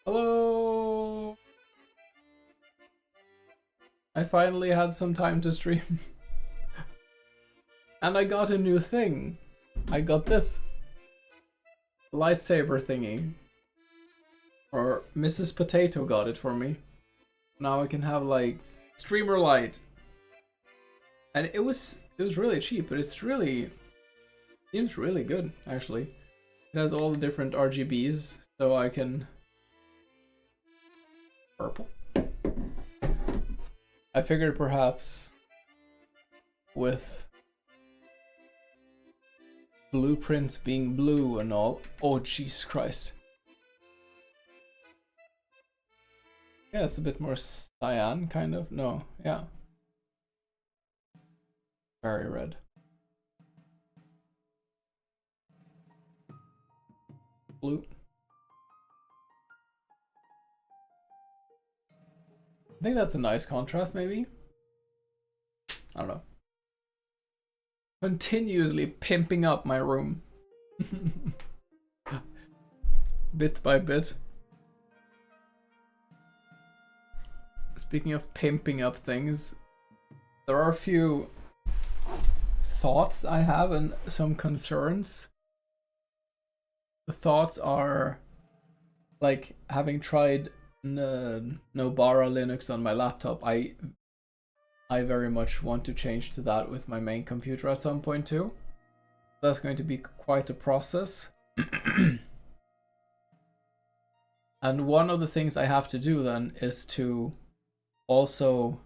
Hello! I finally had some time to stream. And I got a new thing. I got this lightsaber thingy. Or Mrs. Potato got it for me. Now I can have like streamer light. And it was really cheap, but it's really seems really good actually. It has all the different RGBs, so I can purple. I figured perhaps with blueprints being blue and all. Oh, Jesus Christ. Yeah, it's a bit more cyan, kind of. No, yeah. Very red. Blue. I think that's a nice contrast, maybe? I don't know. Continuously pimping up my room. Bit by bit. Speaking of pimping up things, there are a few thoughts I have and some concerns. The thoughts are, like, having tried Nobara Linux on my laptop, I very much want to change to that with my main computer at some point too. That's going to be quite a process. And one of the things I have to do then is to also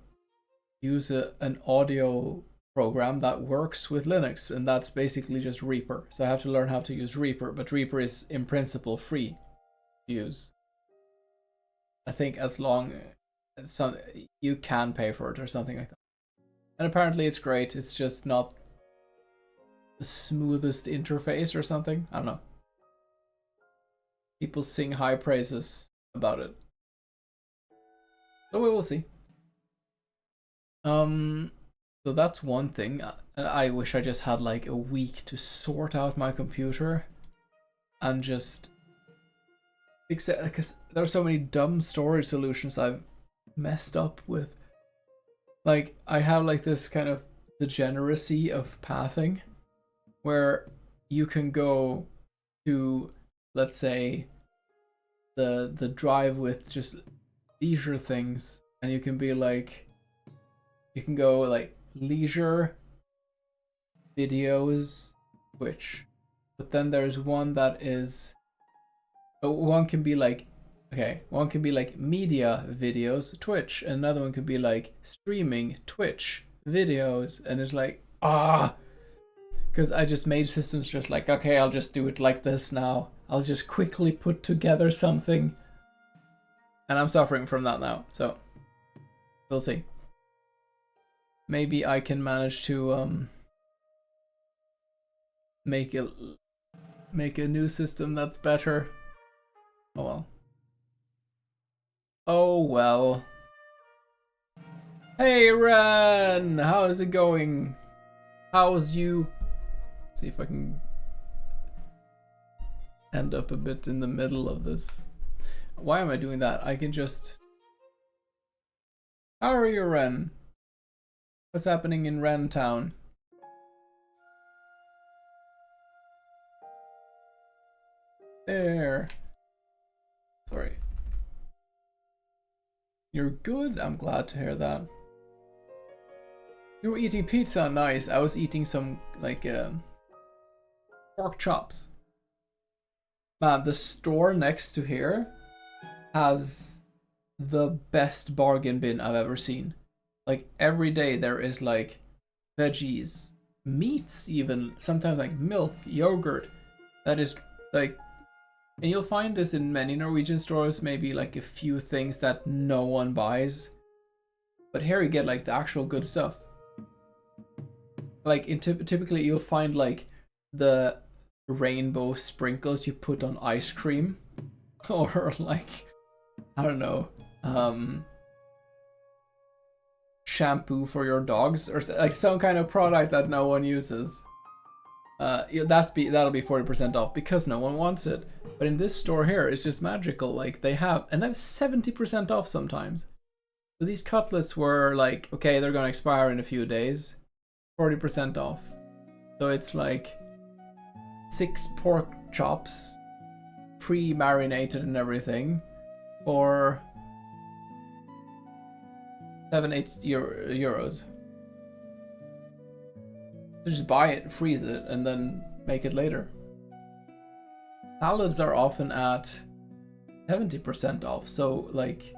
use an audio program that works with Linux, and that's basically just Reaper. So I have to learn how to use Reaper, but Reaper is in principle free to use. I think as long as you can pay for it or something like that. And apparently it's great, it's just not the smoothest interface or something. I don't know. People sing high praises about it. So we will see. So that's one thing. And I wish I just had like a week to sort out my computer and just fix it, because there are so many dumb storage solutions I've messed up with. Like, I have like this kind of degeneracy of pathing where you can go to, let's say, the drive with just leisure things, and you can be like, you can go like leisure videos Twitch, but then there's one that is, one can be like, okay, one can be like media videos Twitch, and another one could be like streaming Twitch videos, and it's like, because I just made systems just like, okay, I'll just do it like this now. I'll just quickly put together something, and I'm suffering from that now, so we'll see. Maybe I can manage to make a new system that's better. Oh well. Oh well. Hey Ren! How's it going? How's you? See if I can end up a bit in the middle of this. Why am I doing that? I can just... How are you, Ren? What's happening in Ren Town? There. Sorry. You're good? I'm glad to hear that. You were eating pizza? Nice. I was eating some, like, pork chops. Man, the store next to here has the best bargain bin I've ever seen. Like, every day there is, like, veggies, meats even, sometimes like milk, yogurt, that is, like, and you'll find this in many Norwegian stores, maybe like a few things that no one buys. But here you get like the actual good stuff. Like typically you'll find like the rainbow sprinkles you put on ice cream. Or like, I don't know, shampoo for your dogs, or like some kind of product that no one uses. That'll be 40% off because no one wants it. But in this store here, it's just magical. Like they have 70% off sometimes. So these cutlets were like, okay, they're gonna expire in a few days. 40% off. So it's like 6 pork chops, pre-marinated and everything, for 7-8 euros. So just buy it, freeze it, and then make it later. Salads are often at 70% off, so like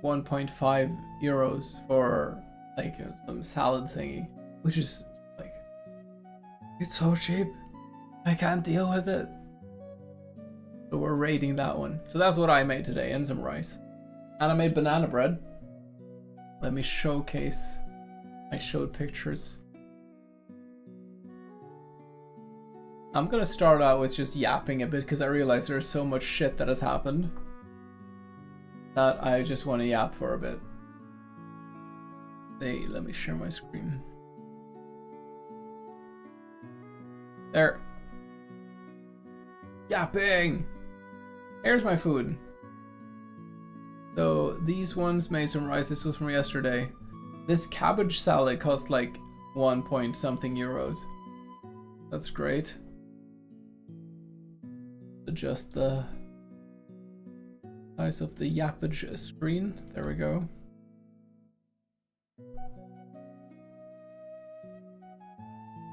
1.5 euros for like some salad thingy, which is like, it's so cheap, I can't deal with it. So we're raiding that one. So that's what I made today, and some rice. And I made banana bread. Let me showcase. I showed pictures. I'm gonna start out with just yapping a bit because I realize there's so much shit that has happened that I just want to yap for a bit. Hey, let me share my screen. There. Yapping! Here's my food. So these ones made some rice. This was from yesterday. This cabbage salad cost like 1 point something euros. That's great. Adjust the size of the yappage screen. There we go.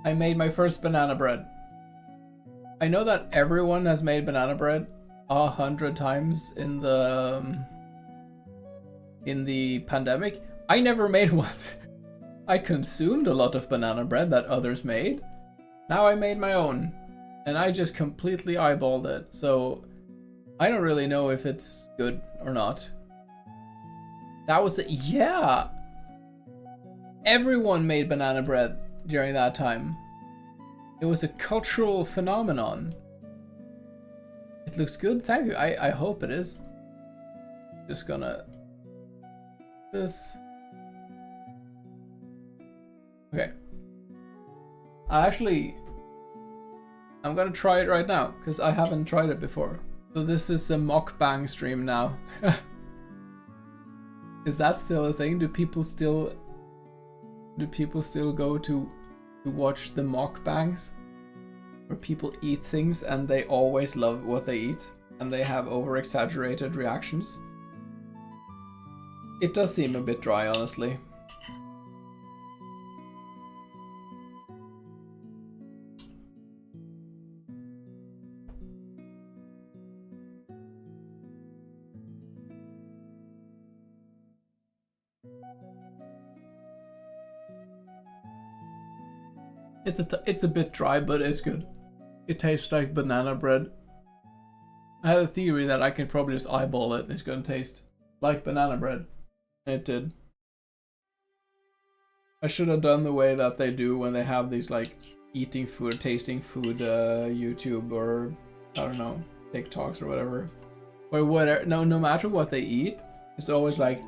I made my first banana bread. I know that everyone has made banana bread 100 times in the pandemic. I never made one. I consumed a lot of banana bread that others made. Now I made my own, and I just completely eyeballed it. So I don't really know if it's good or not. That was it. Yeah. Everyone made banana bread during that time. It was a cultural phenomenon. It looks good, thank you. I hope it is. Just gonna this. Okay. I'm gonna try it right now because I haven't tried it before. So this is a mukbang stream now. Is that still a thing? Do people still go to watch the mukbangs where people eat things and they always love what they eat and they have over exaggerated reactions? It does seem a bit dry, honestly. It's a bit dry, but it's good. It tastes like banana bread. I had a theory that I can probably just eyeball it and it's gonna taste like banana bread. And it did. I should have done the way that they do when they have these like eating food, tasting food YouTube or I don't know, TikToks or whatever. Or whatever. No matter what they eat, it's always like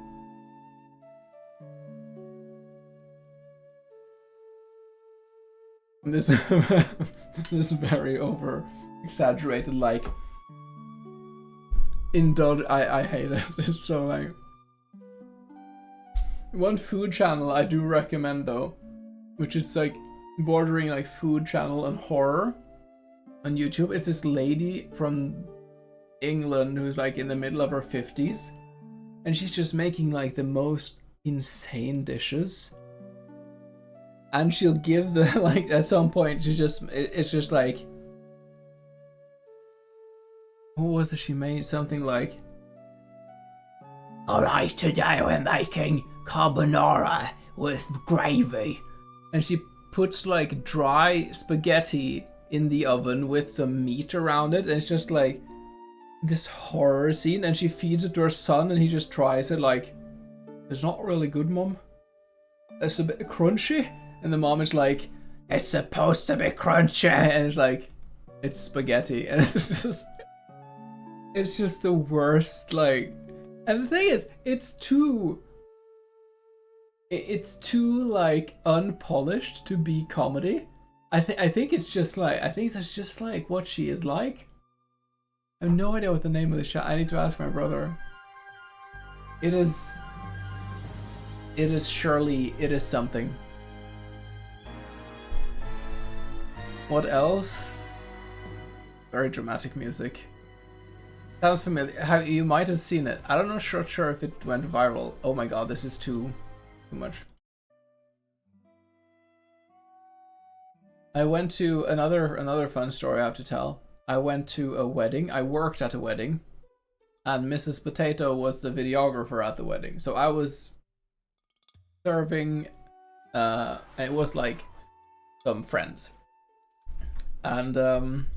this this very over exaggerated like I hate it. It's so like one food channel I do recommend though, which is like bordering like food channel and horror on YouTube. It's this lady from England who's like in the middle of her 50s and she's just making like the most insane dishes. And she'll give the, like, at some point, it's just like, what was it she made? Something like, alright, today we're making carbonara with gravy. And she puts, like, dry spaghetti in the oven with some meat around it. And it's just, like, this horror scene. And she feeds it to her son and he just tries it, like, it's not really good, Mum. It's a bit crunchy. And the mom is like, it's supposed to be crunchy, and it's like, it's spaghetti, and it's just the worst, like, and the thing is, it's too like unpolished to be comedy. I think it's just like, I think that's just like what she is like. I have no idea what the name of the shot. I need to ask my brother. It is surely, it is something. What else? Very dramatic music. Sounds familiar. How you might have seen it. I don't know sure if it went viral. Oh my god, this is too much. I went to another fun story I have to tell. I went to a wedding. I worked at a wedding, and Mrs. Potato was the videographer at the wedding. So I was serving. It was like some friends, and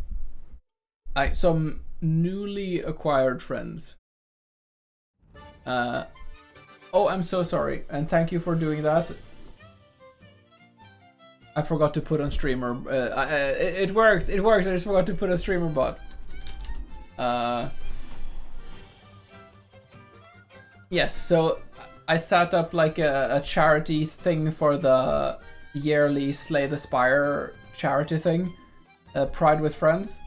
some newly acquired friends. Oh, I'm so sorry, and thank you for doing that. I forgot to put on streamer. It works. It works. I just forgot to put a streamer bot. Yes. So I set up like a charity thing for the yearly Slay the Spire charity thing, Pride with Friends,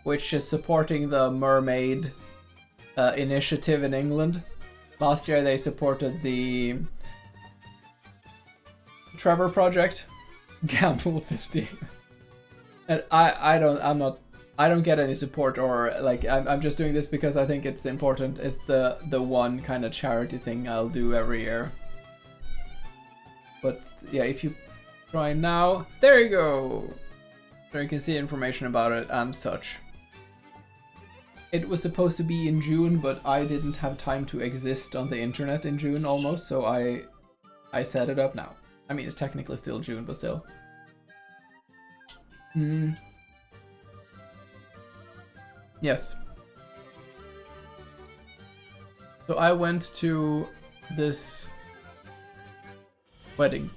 which is supporting the mermaid initiative in England. Last year they supported the Trevor Project. Gamble 50. And I don't get any support, or like I'm just doing this because I think it's important. It's the one kind of charity thing I'll do every year. But yeah, if you try now, there you go. There you can see information about it and such. It was supposed to be in June, but I didn't have time to exist on the internet in June almost, so I set it up now. I mean, it's technically still June, but still. Yes. So I went to this wedding.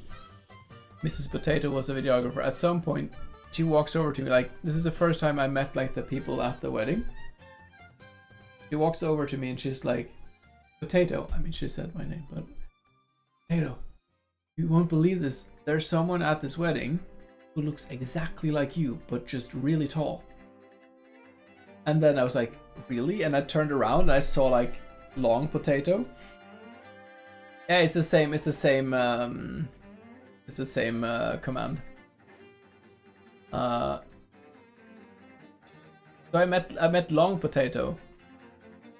Mrs. Potato was a videographer. At some point, she walks over to me, like, this is the first time I met like the people at the wedding. She walks over to me and she's like, Potato. I mean, she said my name, but Potato. You won't believe this. There's someone at this wedding who looks exactly like you, but just really tall. And then I was like, really? And I turned around and I saw like Long Potato. Yeah, it's the same command. So I met Long Potato.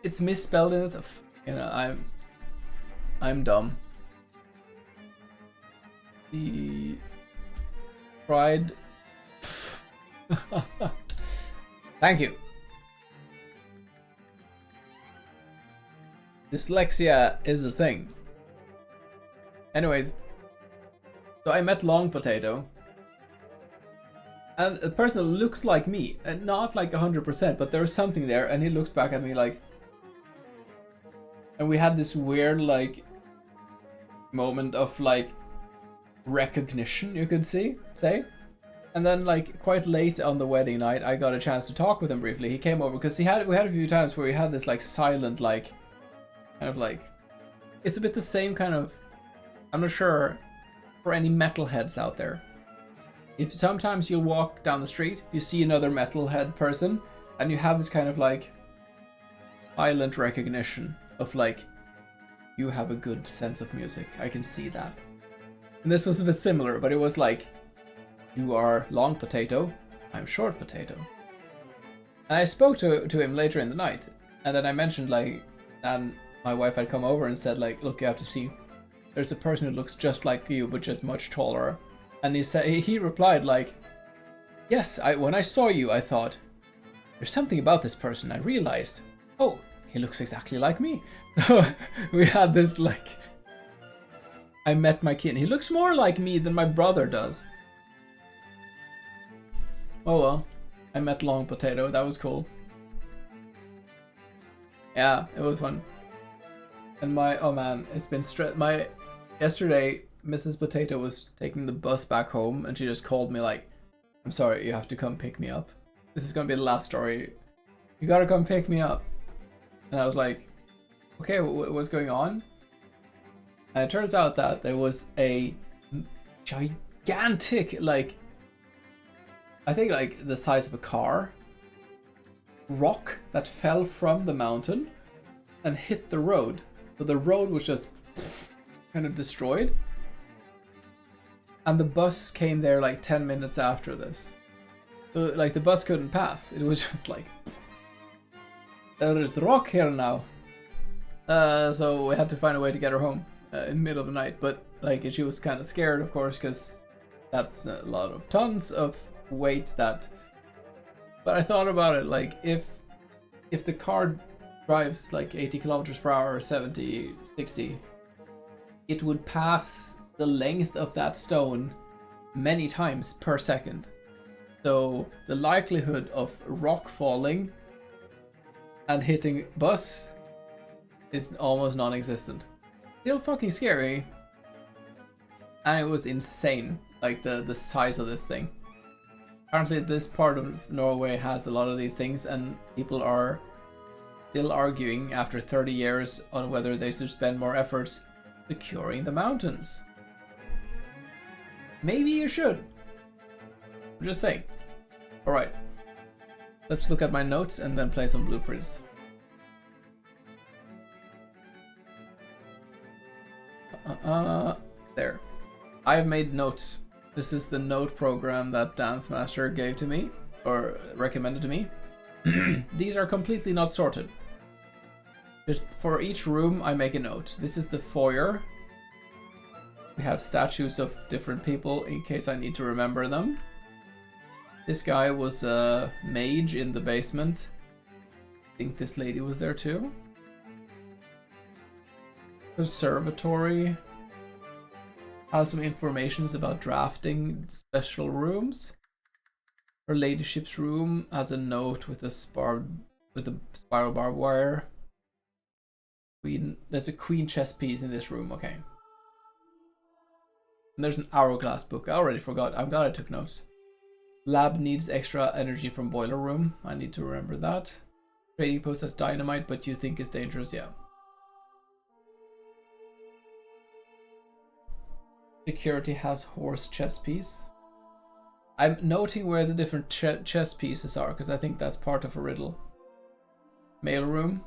It's misspelled in it. You know, I'm dumb. The Pride. Thank you. Dyslexia is a thing. Anyways, so I met Long Potato, and a person looks like me, and not like 100%, but there's something there, and he looks back at me like, and we had this weird like moment of like recognition, you could say. And then like quite late on the wedding night, I got a chance to talk with him briefly. He came over because we had a few times where we had this like silent like kind of like, it's a bit the same kind of, I'm not sure for any metalheads out there. If sometimes you'll walk down the street, you see another metalhead person, and you have this kind of like silent recognition of like, you have a good sense of music. I can see that. And this was a bit similar, but it was like, you are Long Potato, I'm Short Potato. And I spoke to him later in the night, and then I mentioned like, and my wife had come over and said like, look, you have to see, there's a person who looks just like you, but just much taller. And he replied like, yes, when I saw you, I thought, there's something about this person. I realized, oh, he looks exactly like me. So we had this like, I met my kin. He looks more like me than my brother does. Oh well, I met Long Potato. That was cool. Yeah, it was fun. And oh man, it's been yesterday, Mrs. Potato was taking the bus back home, and she just called me like, I'm sorry, you have to come pick me up. This is gonna be the last story. You gotta come pick me up. And I was like, okay, what's going on? And it turns out that there was a gigantic, like, I think like the size of a car, rock that fell from the mountain and hit the road. So the road was just kind of destroyed. And the bus came there like 10 minutes after this. So like the bus couldn't pass. It was just like, there is the rock here now. So we had to find a way to get her home in the middle of the night. But like she was kind of scared, of course, because that's a lot of tons of weight that. But I thought about it, like if the car drives like 80 kilometers per hour or 70, 60, it would pass the length of that stone many times per second. So the likelihood of rock falling and hitting bus is almost non-existent. Still fucking scary. And it was insane, like the size of this thing. Apparently this part of Norway has a lot of these things, and people are still arguing after 30 years on whether they should spend more efforts securing the mountains. Maybe you should. I'm just saying. Alright. Let's look at my notes and then play some blueprints. There. I've made notes. This is the note program that Dance Master gave to me, or recommended to me. These are completely not sorted. Just for each room I make a note. This is the foyer. We have statues of different people in case I need to remember them. This guy was a mage in the basement. I think this lady was there too. Conservatory. Has some informations about drafting special rooms. Her ladyship's room has a note with a spiral barbed wire. There's a queen chess piece in this room, okay. And there's an hourglass book. I already forgot. I'm glad I took notes. Lab needs extra energy from boiler room. I need to remember that. Trading post has dynamite, but you think it's dangerous, yeah. Security has horse chess piece. I'm noting where the different chess pieces are because I think that's part of a riddle. Mail room.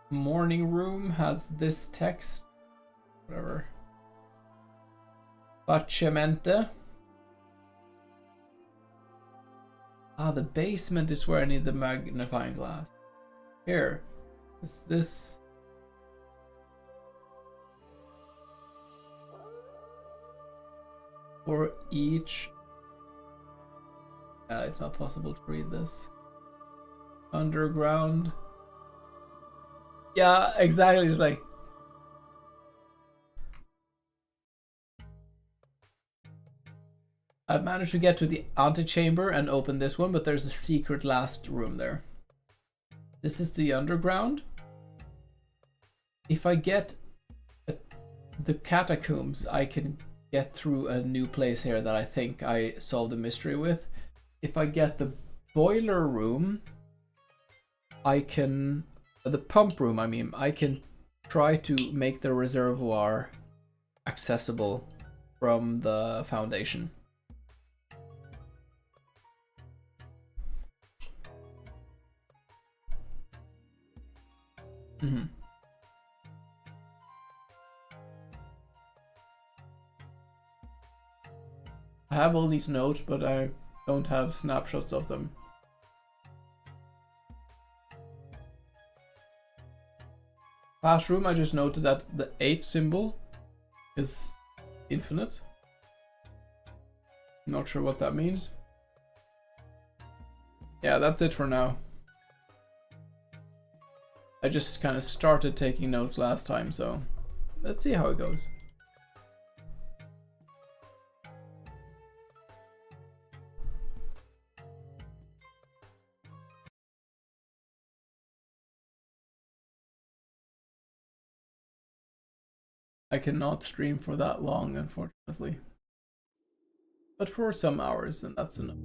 Morning room has this text. Whatever. Bacciamente. Ah, the basement is where I need the magnifying glass. Here. Is this... For each... it's not possible to read this. Underground. Yeah, exactly. It's like... I've managed to get to the antechamber and open this one, but there's a secret last room there. This is the underground. If I get the catacombs, I can get through a new place here that I think I solved the mystery with. If I get the boiler room, I can... the pump room, I mean, I can try to make the reservoir accessible from the foundation. Mm-hmm. I have all these notes, but I don't have snapshots of them. Last room, I just noted that the 8 symbol is infinite. Not sure what that means. Yeah, that's it for now. I just kind of started taking notes last time, so let's see how it goes. I cannot stream for that long, unfortunately. But for some hours, and that's enough.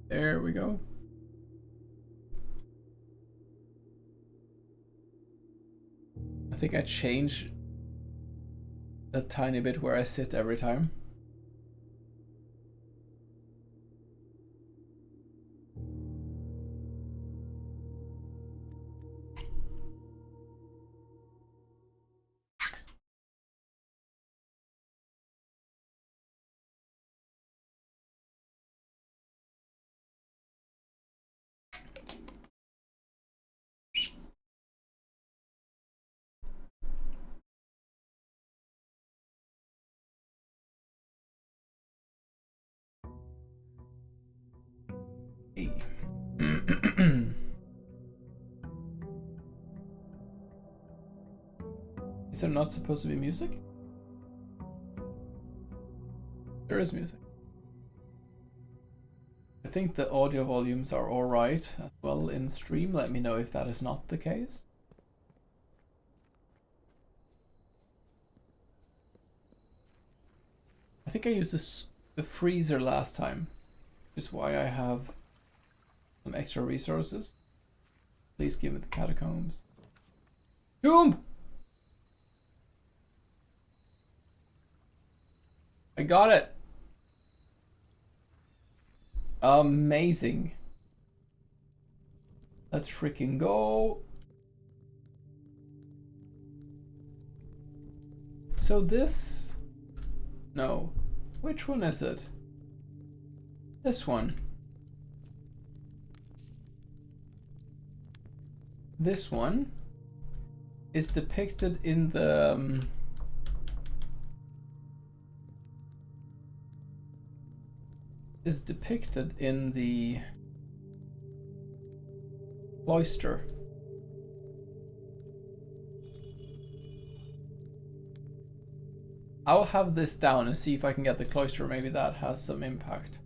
There we go. I think I changed a tiny bit where I sit every time. Is there not supposed to be music? There is music. I think the audio volumes are alright as well in stream. Let me know if that is not the case. I think I used the freezer last time, which is why I have some extra resources. Please give me the catacombs. Tomb! I got it! Amazing. Let's freaking go. So this... No. Which one is it? This one. This one is depicted in the... is depicted in the cloister. I'll have this down and see if I can get the cloister. Maybe that has some impact.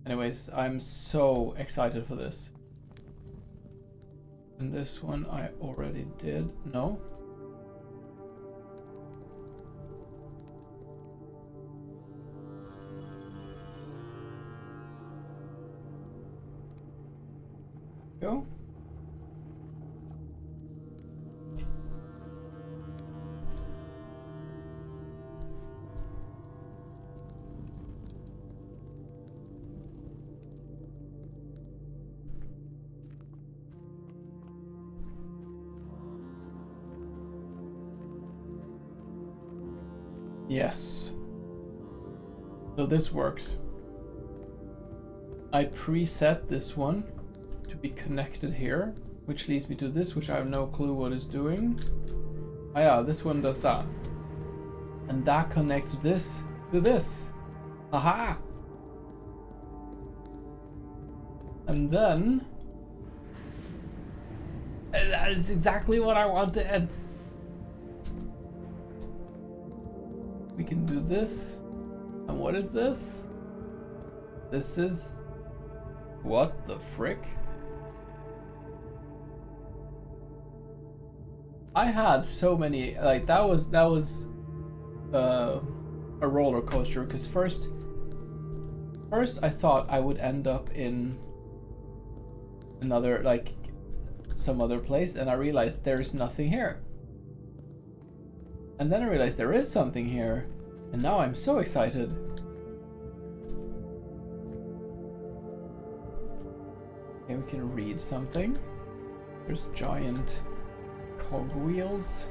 Anyways, I'm so excited for this. And this one I already did. No? Go. Yes. So this works. I preset this one to be connected here, which leads me to this, which I have no clue what it's doing. Ah yeah, this one does that. And that connects this to this. Aha! And then... that is exactly what I wanted! We can do this. And what is this? This is... what the frick? I had so many, like that was a roller coaster, because first I thought I would end up in another, like some other place, and I realized there's nothing here. And then I realized there is something here, and now I'm so excited. Okay, we can read something. There's giant cogwheels.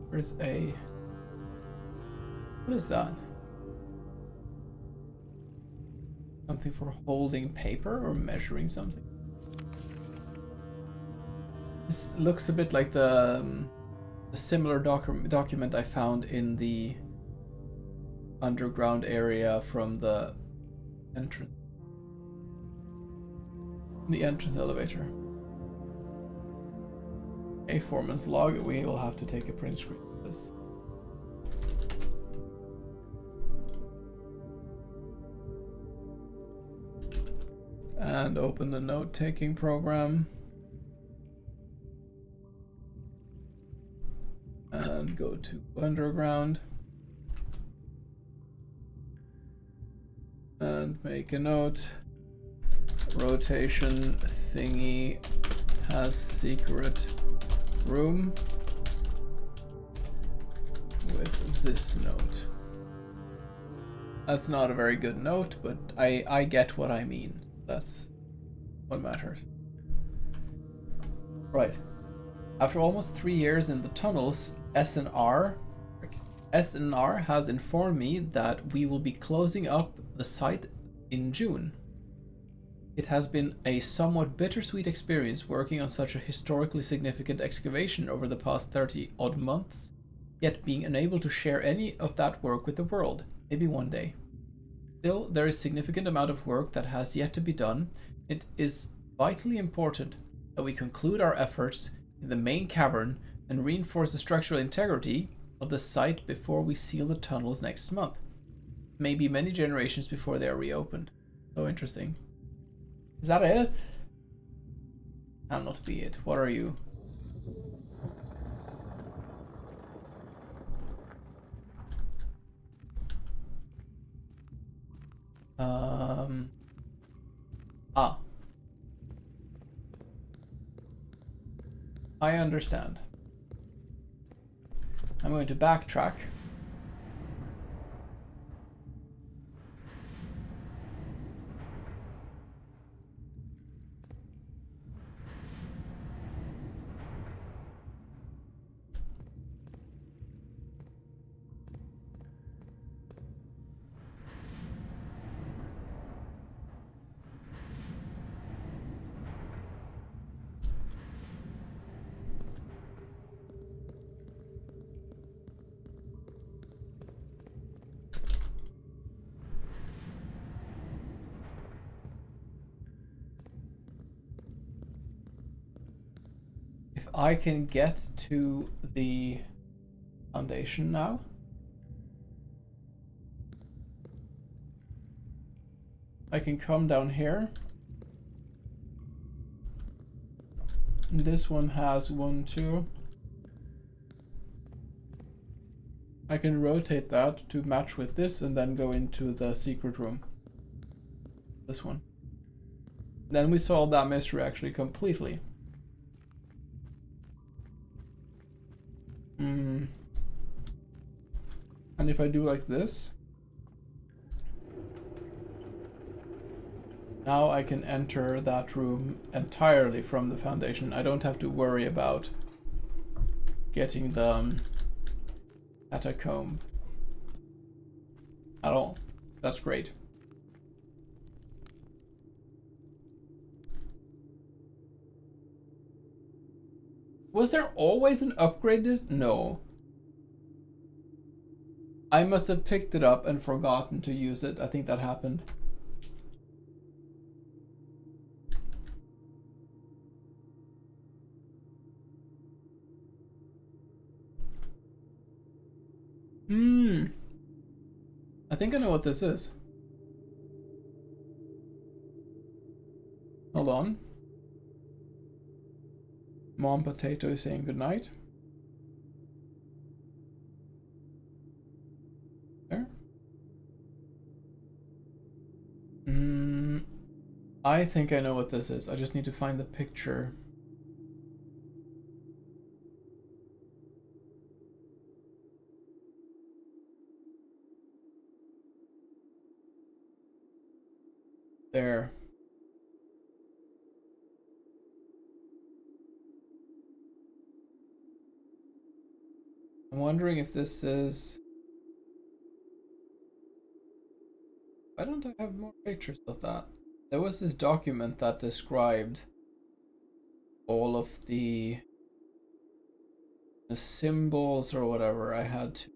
Where's a... what is that? Something for holding paper or measuring something? This looks a bit like the similar document I found in the underground area from the entrance. The entrance elevator. A foreman's log. We will have to take a print screen of this. And open the note-taking program. And go to underground. And make a note. Rotation thingy has secret room. with this note. That's not a very good note, but I get what I mean. That's what matters. Right. After almost 3 years in the tunnels, SNR has informed me that we will be closing up the site in June. It has been a somewhat bittersweet experience working on such a historically significant excavation over the past 30 odd months, yet being unable to share any of that work with the world, maybe one day. Still, there is a significant amount of work that has yet to be done. It is vitally important that we conclude our efforts in the main cavern and reinforce the structural integrity of the site before we seal the tunnels next month. Maybe many generations before they are reopened. So interesting. Is that it? Cannot be it. What are you? I understand. I'm going to backtrack. I can get to the foundation now. I can come down here. And this one has 1, 2. I can rotate that to match with this and then go into the secret room. This one. Then we solved that mystery actually completely. And if I do like this, now I can enter that room entirely from the foundation. I don't have to worry about getting the catacomb at all. That's great. Was there always an upgrade disc? No. I must have picked it up and forgotten to use it. I think that happened. I think I know what this is. Hold on. Mom Potato is saying goodnight. There. I think I know what this is. I just need to find the picture. There. I'm wondering if this is... Why don't I have more pictures of that? There was this document that described all of the symbols or whatever I had to...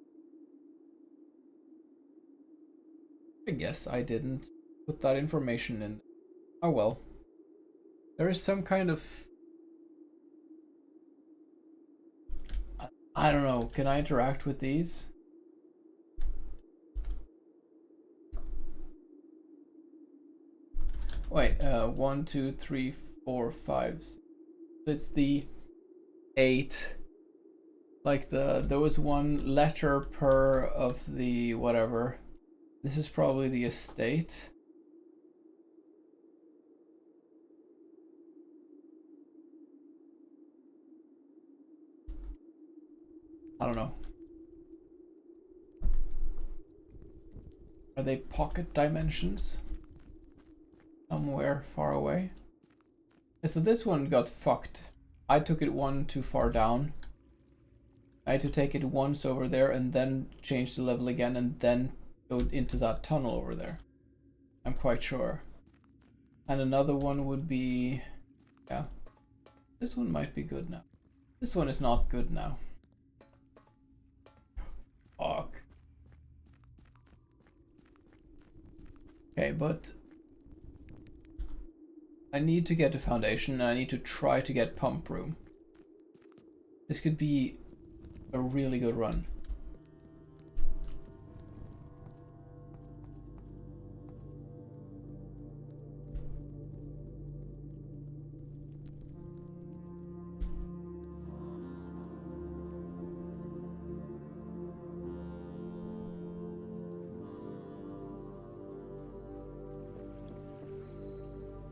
I guess I didn't put that information in. Oh well. There is some kind of... I don't know. Can I interact with these? Wait, 1, 2, 3, 4, 5. It's the 8. Like there was one letter per of the whatever. This is probably the estate. I don't know. Are they pocket dimensions? Somewhere far away? Yeah, so this one got fucked. I took it one too far down. I had to take it once over there and then change the level again and then go into that tunnel over there. I'm quite sure. And another one would be... yeah. This one might be good now. This one is not good now. Fuck. Okay, but... I need to get a foundation and I need to try to get pump room. This could be a really good run.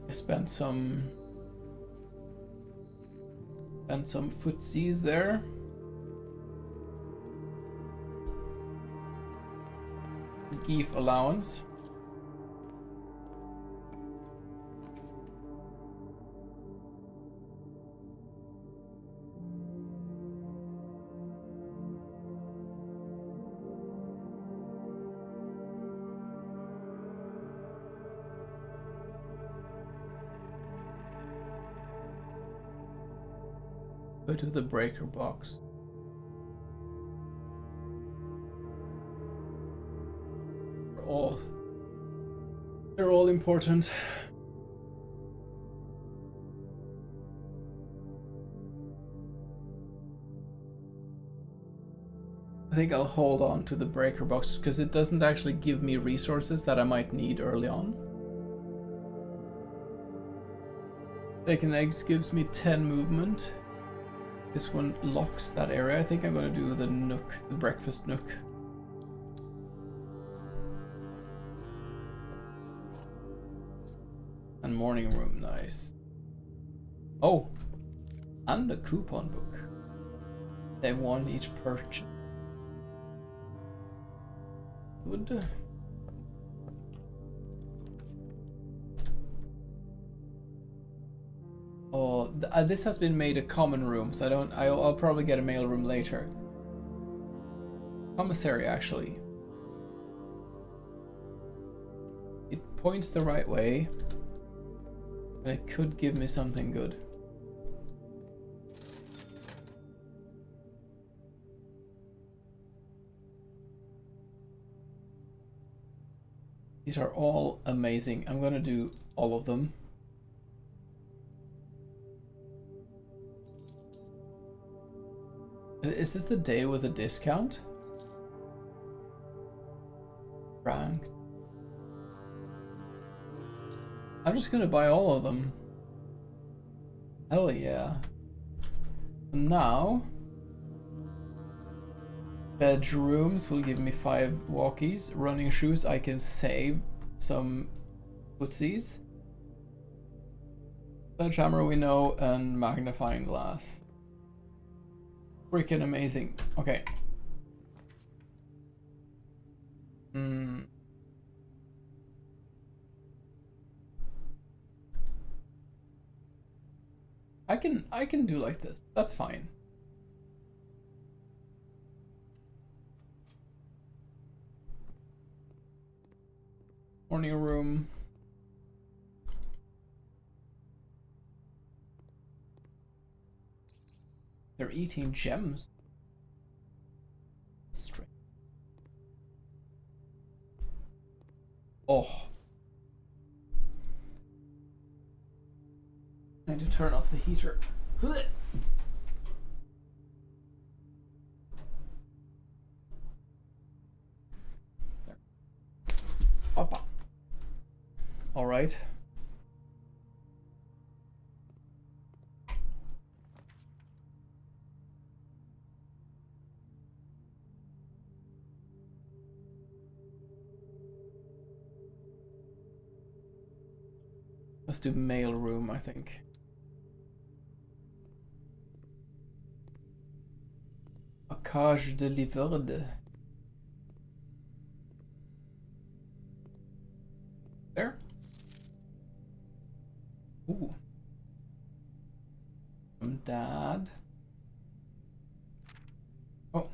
I spent some footsies there. Give allowance. Go to the breaker box. They're all important. I think I'll hold on to the breaker box because it doesn't actually give me resources that I might need early on. Bacon eggs gives me 10 movement. This one locks that area. I think I'm gonna do the nook, the breakfast nook. And morning room, nice. Oh, and a coupon book. They won each purchase. Good. Oh, this has been made a common room, so I'll probably get a mail room later. Commissary, actually. It points the right way, but it could give me something good. These are all amazing. I'm gonna do all of them. Is this the day with a discount? Frank. I'm just gonna buy all of them. Hell yeah. Now, bedrooms will give me 5 walkies. Running shoes, I can save some footsies. Sledgehammer we know, and magnifying glass. Freaking amazing. Okay. I can do like this. That's fine. Morning room. They're eating gems. Strange. Oh. I need to turn off the heater. There. Hoppa. All right. Let's do mail room, I think. A cage delivered. There. Ooh. From Dad. Oh.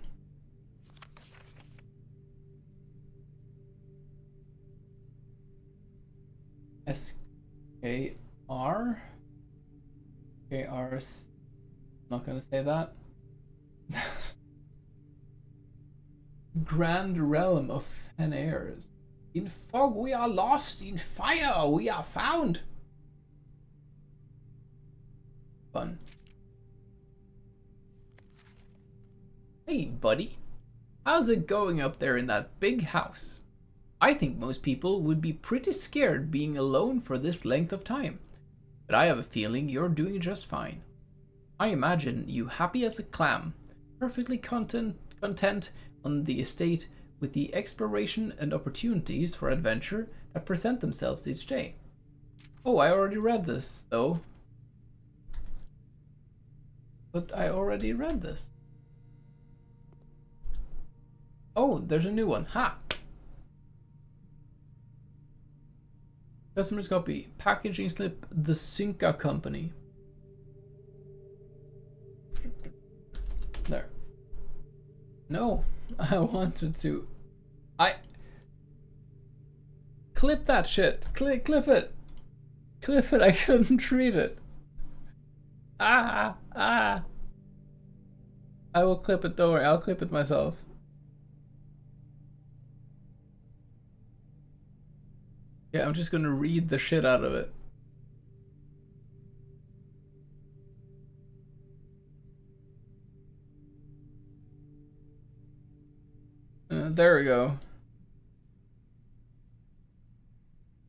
SKR? KR's not gonna say that. Grand realm of Fenairs. In fog we are lost, in fire we are found. Fun. Hey, buddy. How's it going up there in that big house? I think most people would be pretty scared being alone for this length of time. But I have a feeling you're doing just fine. I imagine you happy as a clam, perfectly content on the estate with the exploration and opportunities for adventure that present themselves each day. Oh, I already read this, though. But I already read this. Oh, there's a new one. Ha! Customer's copy. Packaging slip. The Synca Company. There. No, I wanted to. Clip that shit. Clip it. Clip it. I couldn't read it. Ah. I will clip it. Don't worry. I'll clip it myself. Yeah, I'm just gonna read the shit out of it. There we go.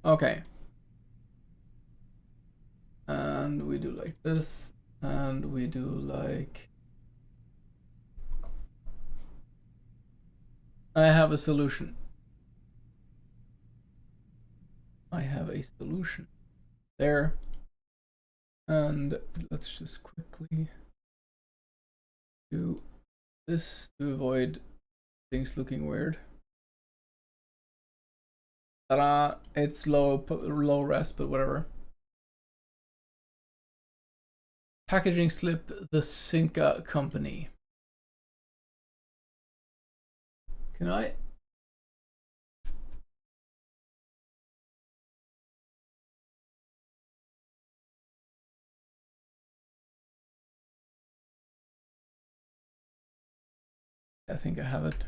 Okay. And we do like this, and we do like... I have a solution. I have a solution. There. And let's just quickly do this to avoid things looking weird. Ta-da! It's low res, but whatever. Packaging slip, the Synca Company. Can I? I think I have it.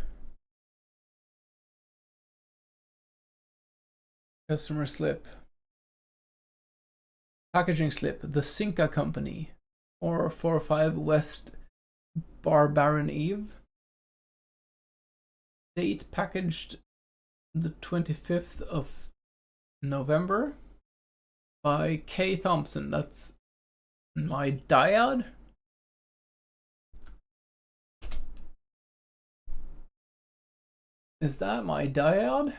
Customer slip. Packaging slip, the Synca Company. 445 West Barbaran Eve. Date packaged the 25th of November by K. Thompson. That's my dyad. Is that my dyad?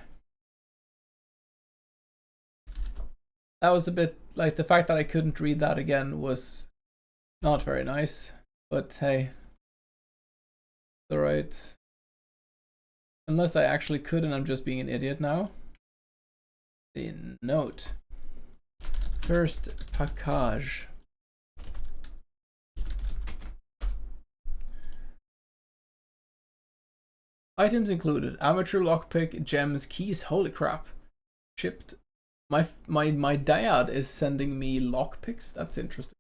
That was a bit like the fact that I couldn't read that again was not very nice, but hey, alright. Unless I actually could and I'm just being an idiot now. The note. First package. Items included: amateur lockpick, gems, keys. Holy crap! Shipped. My dyad is sending me lockpicks. That's interesting.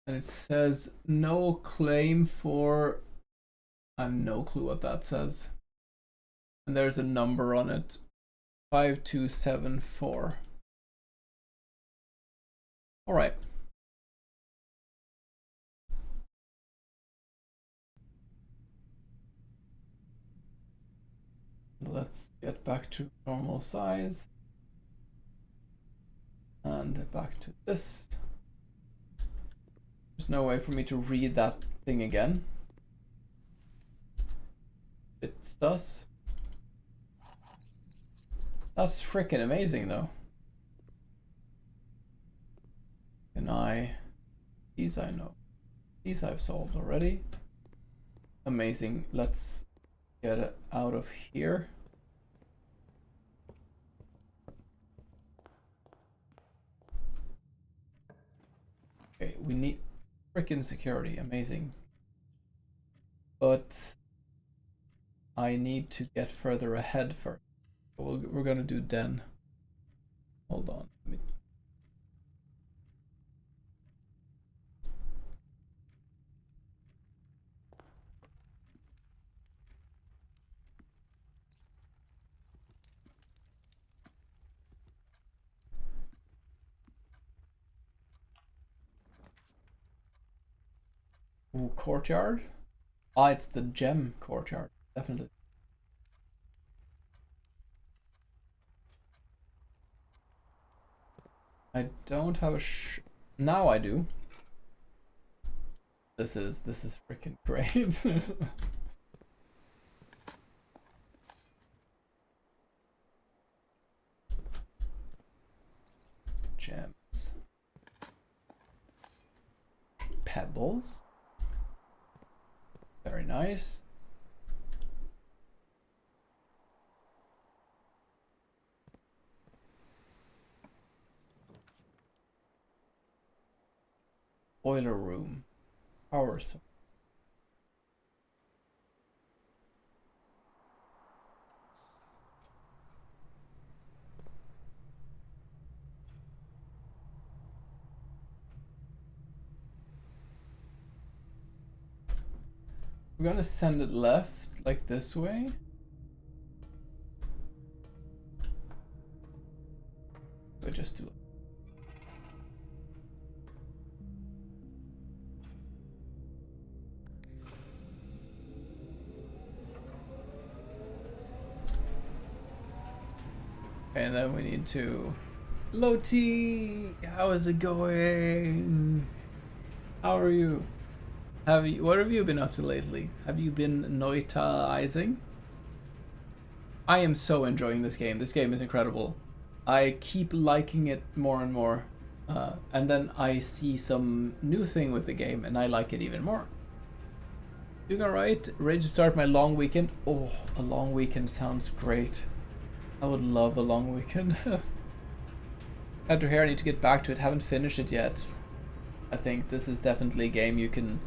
And it says no claim for. I have no clue what that says. And there's a number on it. 5274. All right. Let's get back to normal size. And back to this. There's no way for me to read that thing again. It's sus. That's freaking amazing though. Can I... These I know. These I've solved already. Amazing. Let's get it out of here. we need freaking security, amazing. But I need to get further ahead first. We're gonna do den. Hold on. Ooh, courtyard? Ah, it's the gem courtyard, definitely. I don't have a now I do. This is freaking great. Gems. Pebbles. Very nice. Boiler room. Power source. We're gonna send it left, like this way. We just do it. And then we need to... Loti! How is it going? How are you? What have you been up to lately? Have you been Noita-izing? I am so enjoying this game. This game is incredible. I keep liking it more and more. And then I see some new thing with the game and I like it even more. Doing alright. Ready to start my long weekend. Oh, a long weekend sounds great. I would love a long weekend. After here, I need to get back to it. Haven't finished it yet. I think this is definitely a game you can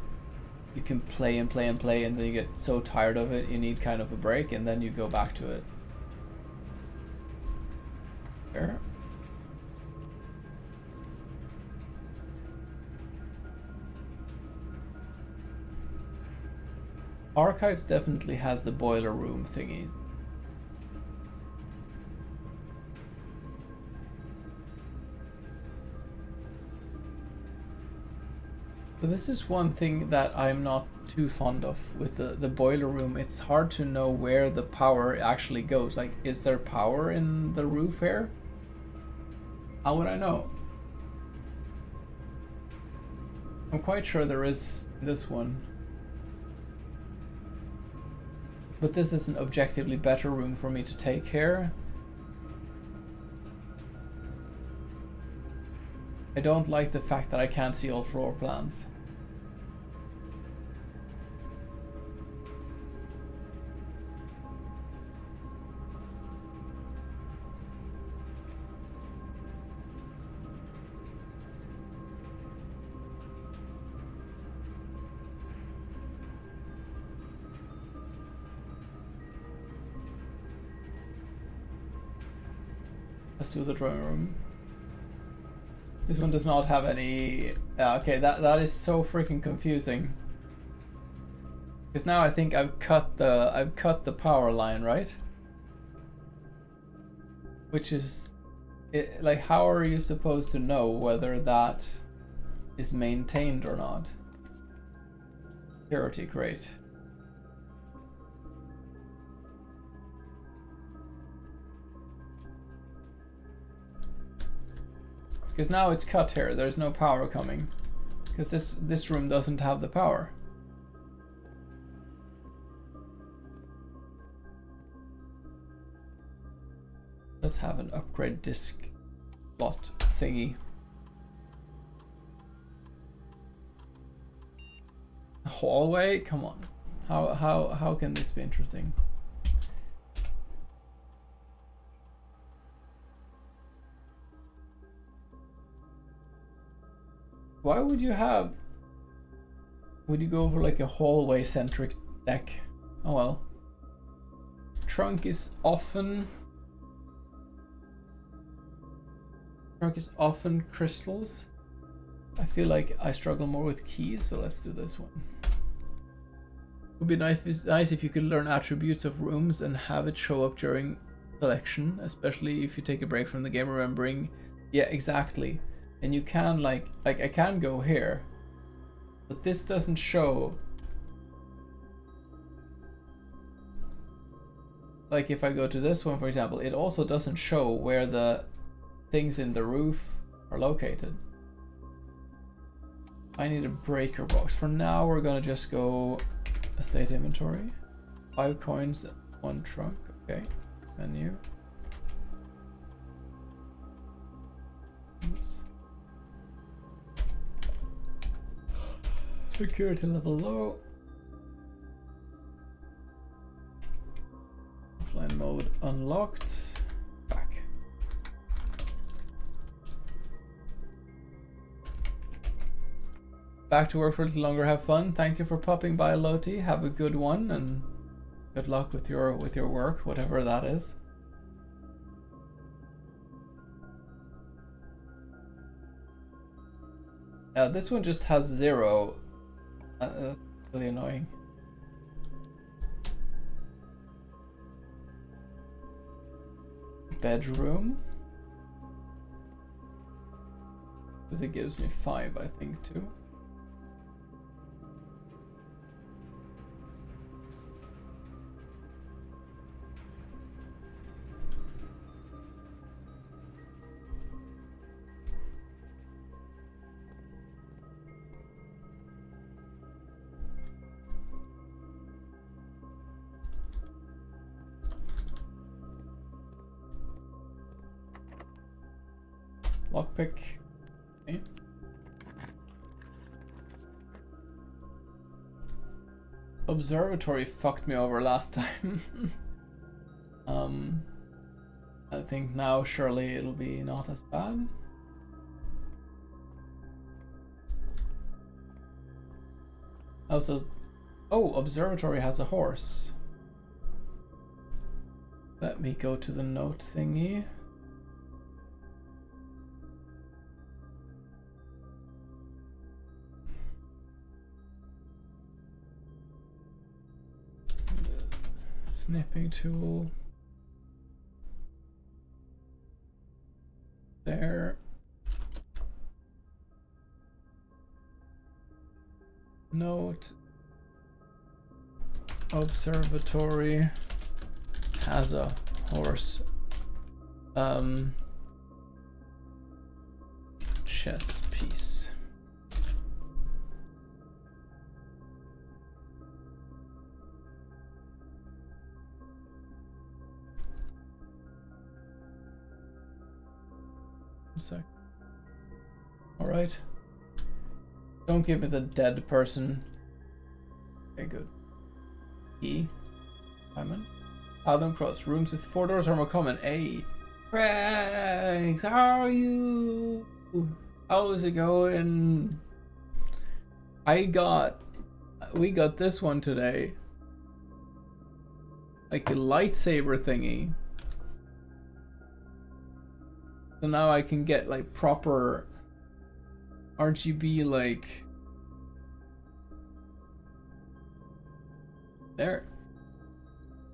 play and play and play, and then you get so tired of it, you need kind of a break, and then you go back to it. There. Archives definitely has the boiler room thingy. But this is one thing that I'm not too fond of with the boiler room. It's hard to know where the power actually goes. Like, is there power in the roof here? How would I know? I'm quite sure there is this one. But this is an objectively better room for me to take here. I don't like the fact that I can't see all floor plans. Let's do the drawing room. This one does not have any... okay, that is so freaking confusing. Because now I think I've cut the power line, right? Which is... like, how are you supposed to know whether that is maintained or not? Security, great. Because now it's cut here, there's no power coming. Because this room doesn't have the power. Does have an upgrade disk slot thingy. Hallway? Come on. How can this be interesting? Why would you have... Would you go for like a hallway centric deck? Oh well. Trunk is often crystals. I feel like I struggle more with keys, so let's do this one. Would be nice if you could learn attributes of rooms and have it show up during selection, especially if you take a break from the game, remembering. Yeah, exactly. And you can like I can go here, but this doesn't show. Like if I go to this one, for example, it also doesn't show where the things in the roof are located. I need a breaker box. For now, we're gonna just go estate inventory. 5 coins, 1 trunk. Okay, menu. Security level low. Offline mode unlocked. Back. Back to work for a little longer. Have fun. Thank you for popping by, Loti. Have a good one and good luck with your work, whatever that is. This one just has 0. That's really annoying. Bedroom. Because it gives me 5, I think, too. Lockpick. Okay. Observatory fucked me over last time. I think now surely it'll be not as bad. Also, oh, observatory has a horse. Let me go to the note thingy. Snipping tool. There. Note. Observatory has a horse. Chess piece. Sec. All right. Don't give me the dead person. Okay, good. E. Diamond. Adam Cross. Rooms with 4 doors are more common. A. Franks, how are you? How's it going? We got this one today. Like a lightsaber thingy. So now I can get like proper RGB like there.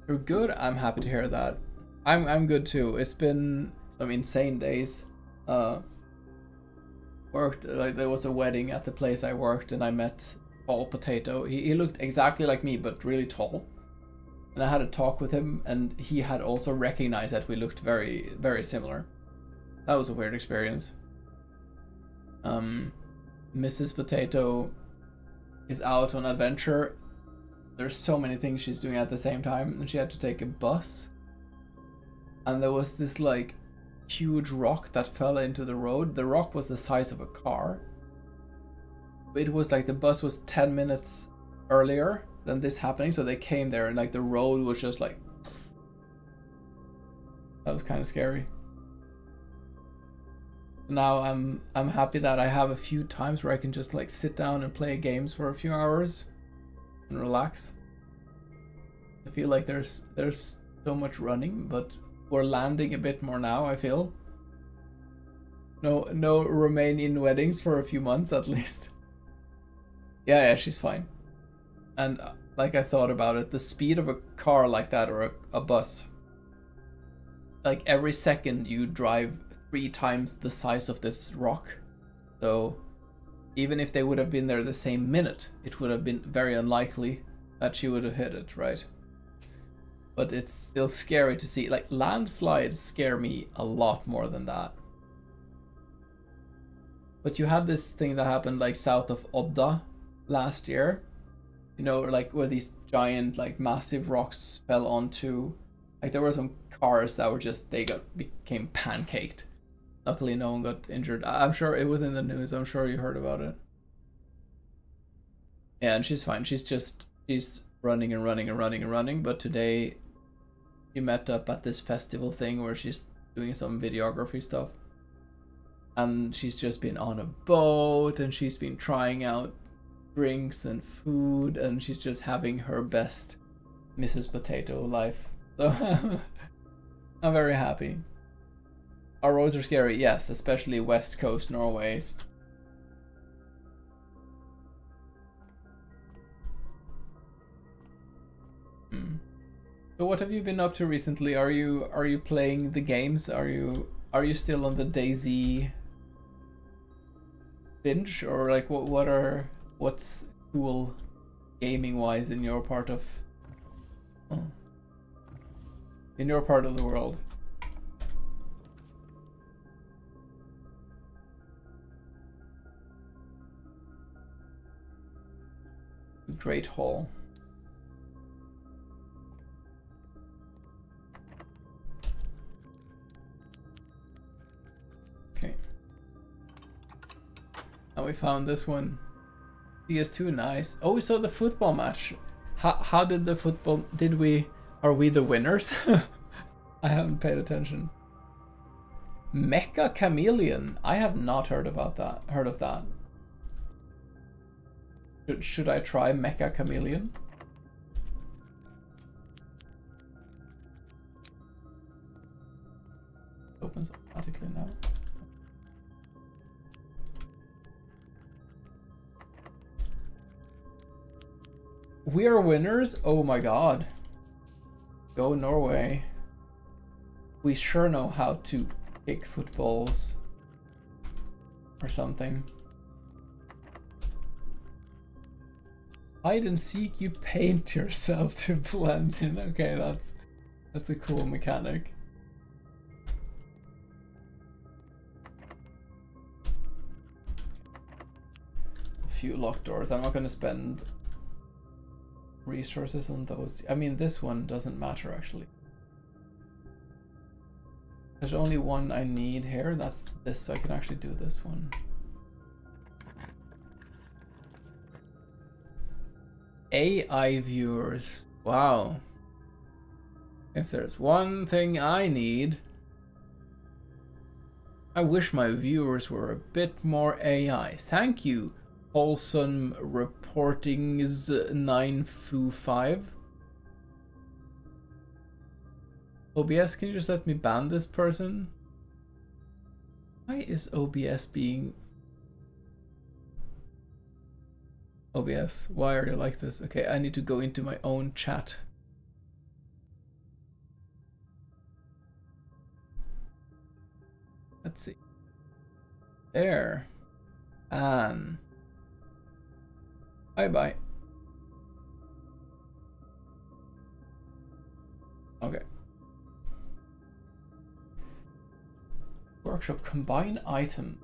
You're good. I'm happy to hear that. I'm good too. It's been some insane days. Worked like there was a wedding at the place I worked and I met Tall Potato. He looked exactly like me but really tall. And I had a talk with him and he had also recognized that we looked very, very similar. That was a weird experience. Mrs. Potato is out on adventure. There's so many things she's doing at the same time, and she had to take a bus. And there was this like huge rock that fell into the road. The rock was the size of a car. It was like the bus was 10 minutes earlier than this happening, so they came there and like the road was just like... That was kind of scary. Now I'm happy that I have a few times where I can just like sit down and play games for a few hours and relax. I feel like there's so much running, but we're landing a bit more now, I feel. No Romanian weddings for a few months at least. Yeah, she's fine. And like I thought about it, the speed of a car like that or a bus, like every second you drive 3 times the size of this rock. So even if they would have been there the same minute, it would have been very unlikely that she would have hit it, right? But it's still scary to see. Like landslides scare me a lot more than that. But you had this thing that happened like south of Odda last year, you know, like where these giant, like massive rocks fell onto, like there were some cars that were just, became pancaked. Luckily no one got injured. I'm sure it was in the news. I'm sure you heard about it. Yeah, and she's fine. She's running and running and running and running. But today she met up at this festival thing where she's doing some videography stuff. And she's just been on a boat and she's been trying out drinks and food and she's just having her best Mrs. Potato life. So I'm very happy. Our roads are scary, yes, especially West Coast Norway. So what have you been up to recently? Are you playing the games? Are you still on the DayZ binge, or like what's cool gaming wise in your part of the world? Great Hall. Okay. Now we found this one. CS2, nice. Oh, we saw the football match. How did the football? Are we the winners? I haven't paid attention. Mecha Chameleon. I have not heard of that. Should I try Mecha Chameleon? It opens automatically now. We are winners? Oh my god. Go Norway. We sure know how to kick footballs. Or something. Hide and seek, you paint yourself to blend in. Okay, that's a cool mechanic. A few locked doors. I'm not gonna spend resources on those. I mean, this one doesn't matter actually. There's only one I need here. That's this, so I can actually do this one. AI viewers. Wow. If there's one thing I need, I wish my viewers were a bit more AI. Thank you, Wholesome Reportings 925. OBS, can you just let me ban this person? Why is OBS being... OBS, why are you like this? Okay, I need to go into my own chat. Let's see. There. And... Bye-bye. Okay. Workshop, combine item.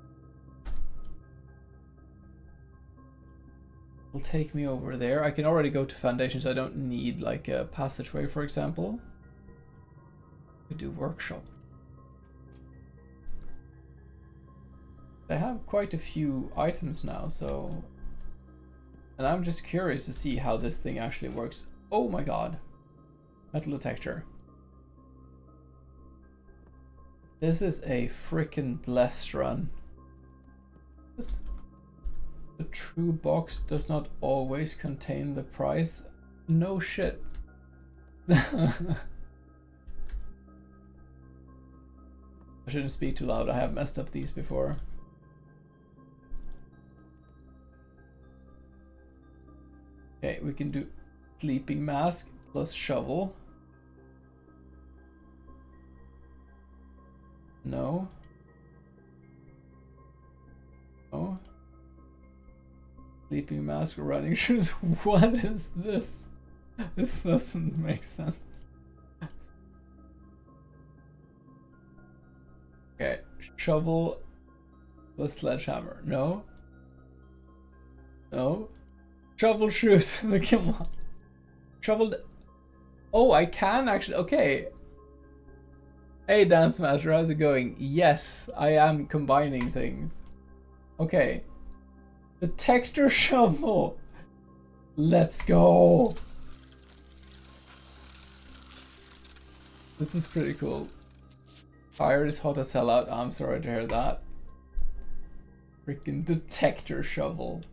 Will take me over there. I can already go to foundation, so I don't need like a passageway, for example. We do workshop. I have quite a few items now, so... And I'm just curious to see how this thing actually works. Oh my god. Metal detector. This is a freaking blessed run. The true box does not always contain the price. No shit. I shouldn't speak too loud. I have messed up these before. Okay, we can do sleeping mask plus shovel. No. No. Sleeping mask, running shoes. What is this? This doesn't make sense. Okay, shovel plus sledgehammer. No. No. Shovel shoes. Come on. Shovel. Oh, I can actually. Okay. Hey, Dance Master, how's it going? Yes, I am combining things. Okay. The texture shovel. Let's go. This is pretty cool. Fire is hot as hell out. I'm sorry to hear that. Freaking detector shovel.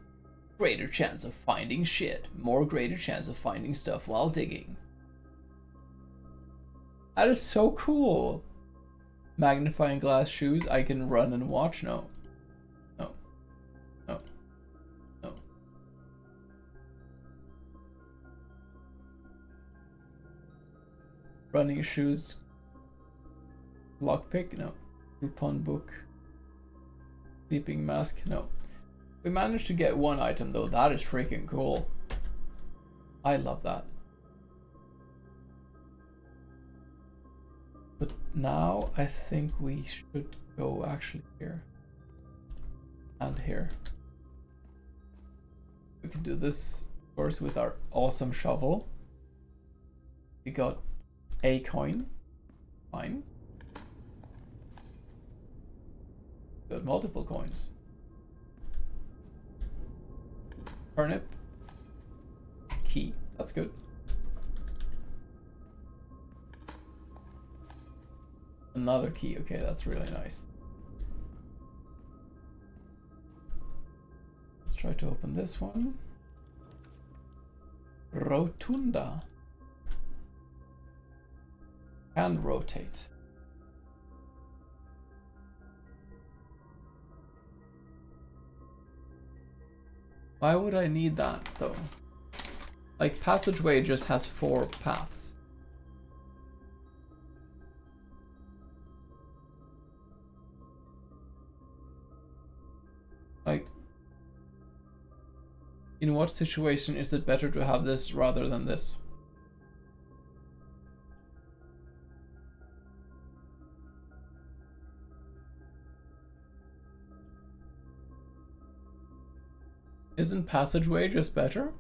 Greater chance of finding shit. More greater chance of finding stuff while digging. That is so cool. Magnifying glass shoes. I can run and watch. No. No. No. No. Running shoes. Lockpick. No. Coupon book. Sleeping mask. No. We managed to get one item though. That is freaking cool. I love that. But now I think we should go actually here. And here. We can do this first with our awesome shovel. We got a coin. Fine. Got multiple coins. Turnip. Key. That's good. Another key. Okay, that's really nice. Let's try to open this one. Rotunda. Can rotate. Why would I need that though? Like, passageway just has 4 paths. Like, in what situation is it better to have this rather than this? Isn't passageway just better?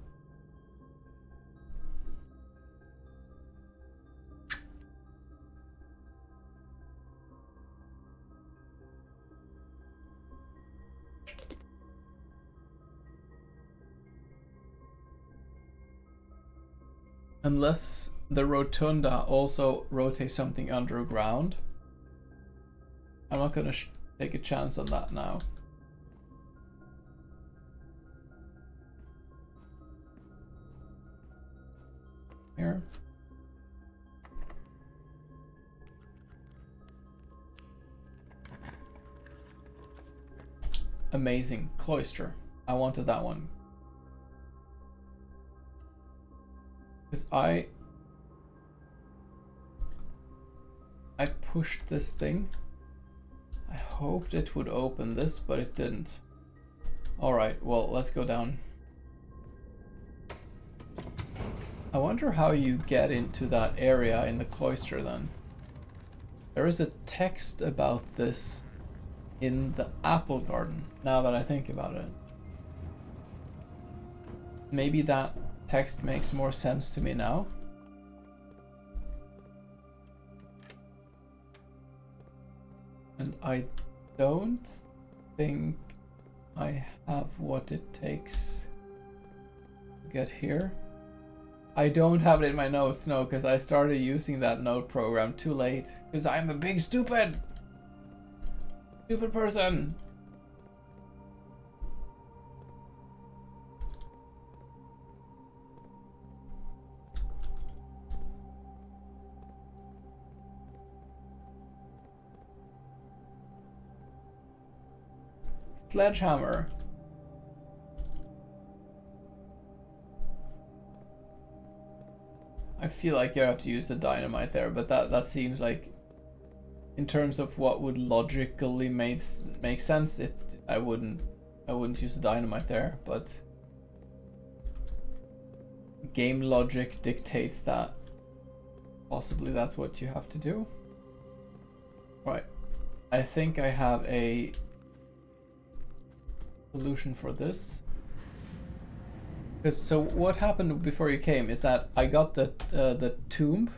Unless the rotunda also rotates something underground. I'm not gonna take a chance on that now. Here. Amazing. Cloister. I wanted that one. Because I pushed this thing. I hoped it would open this, but it didn't. Alright, well, let's go down. I wonder how you get into that area in the cloister then. There is a text about this in the apple garden, now that I think about it. Maybe that text makes more sense to me now. And I don't think I have what it takes to get here. I don't have it in my notes, no, because I started using that note program too late. Because I'm a big stupid! Stupid person! Sledgehammer. I feel like you have to use the dynamite there, but that seems like, in terms of what would logically make sense, I wouldn't use the dynamite there, but game logic dictates that possibly that's what you have to do. Right. I think I have a solution for this. Because so what happened before you came is that I got the tomb.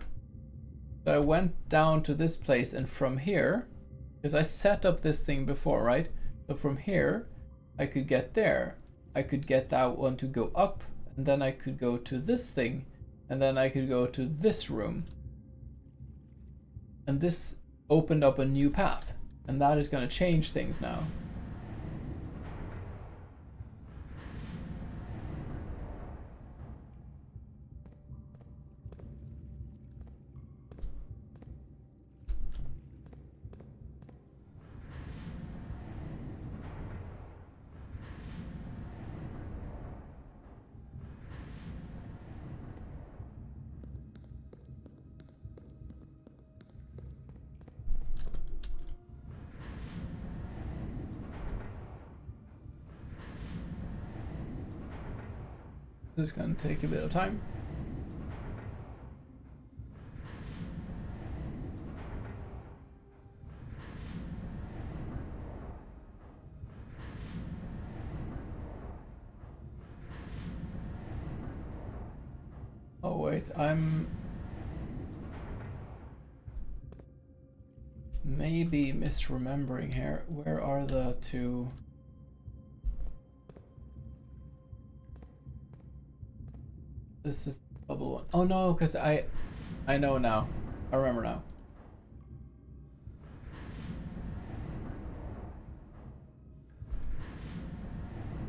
So I went down to this place, and from here, because I set up this thing before, right? So from here, I could get there. I could get that one to go up, and then I could go to this thing, and then I could go to this room. And this opened up a new path, and that is going to change things now. This is going to take a bit of time. Oh wait, I'm maybe misremembering here. Where are the two? This is the double one. Oh no, because I know now. I remember now.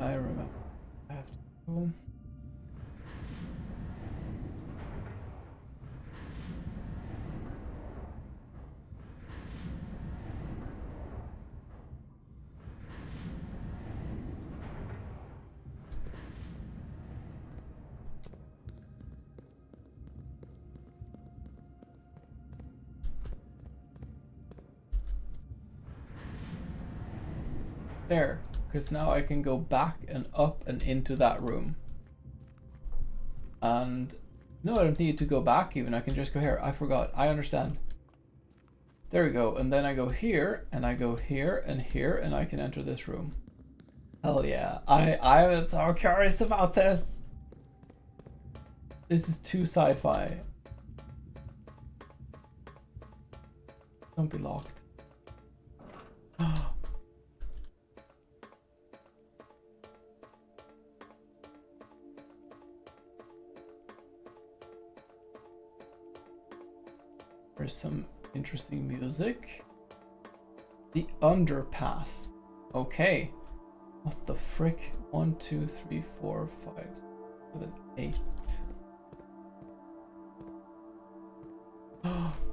I remember. I have to go. There, because now I can go back and up and into that room. And no, I don't need to go back even. I can just go here. I forgot. I understand. There we go. And then I go here, and I go here, and I can enter this room. Hell yeah. I was so curious about this. This is too sci-fi. Don't be locked. There's some interesting music. The underpass. Okay. What the frick? 1, 2, 3, 4, 5, 7, 8.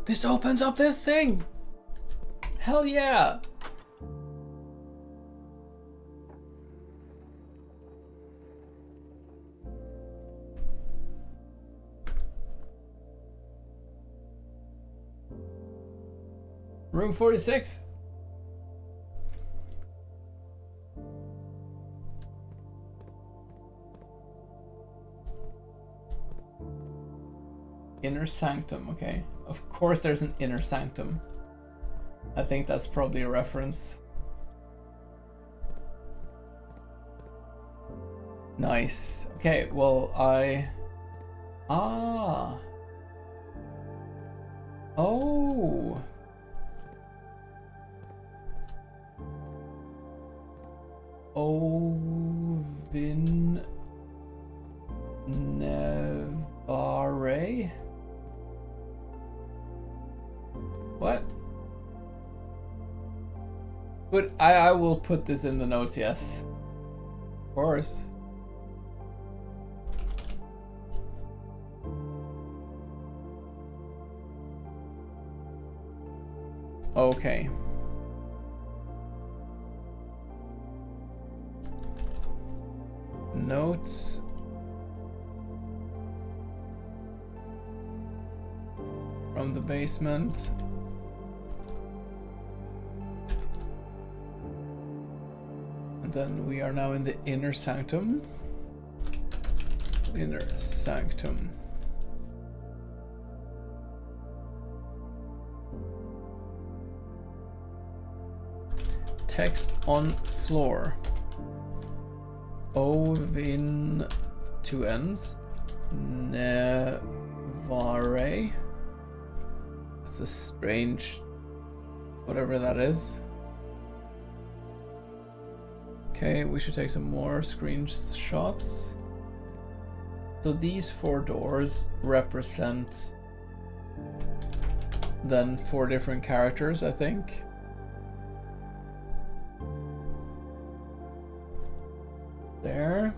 This opens up this thing! Hell yeah! Room 46. Inner sanctum, okay. Of course there's an inner sanctum. I think that's probably a reference. Nice. Okay, well Oh. Ovin Nevare? What? But I will put this in the notes, yes. Of course. Okay. Notes. From the basement. And then we are now in the inner sanctum. Inner sanctum. Text on floor. Ovin, 2 N's. Nevare. It's a strange, whatever that is. Okay, we should take some more screenshots. So these 4 doors represent then 4 different characters, I think. There.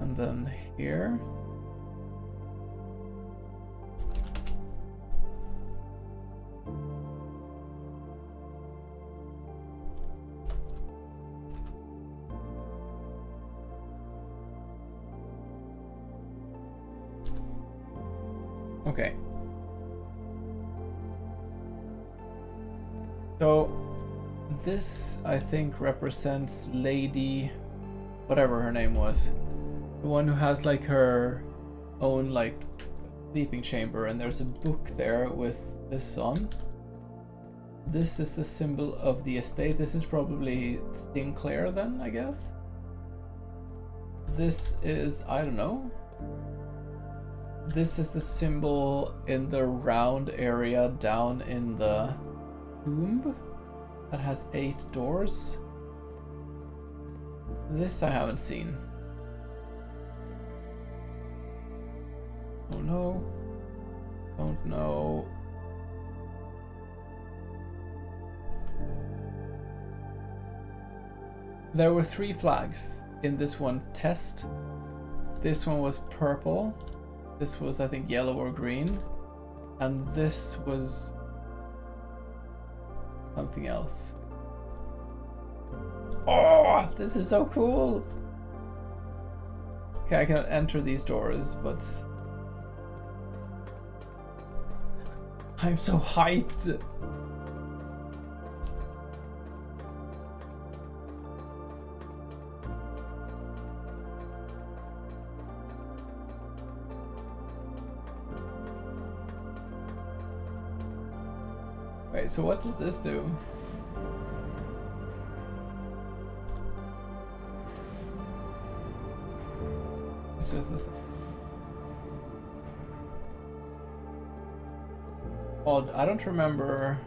And then here. Okay. So this, I think, represents Lady, whatever her name was. The one who has like her own like sleeping chamber, and there's a book there with this on. This is the symbol of the estate. This is probably Sinclair then, I guess. This is, I don't know. This is the symbol in the round area down in the tomb that has 8 doors. This I haven't seen. Oh no. Don't know. There were 3 flags in this one test. This one was purple. This was, I think, yellow or green. And this was something else. Oh, this is so cool. Okay, I cannot enter these doors, but I'm so hyped. Wait, so what does this do? It's just this. Odd, I don't remember.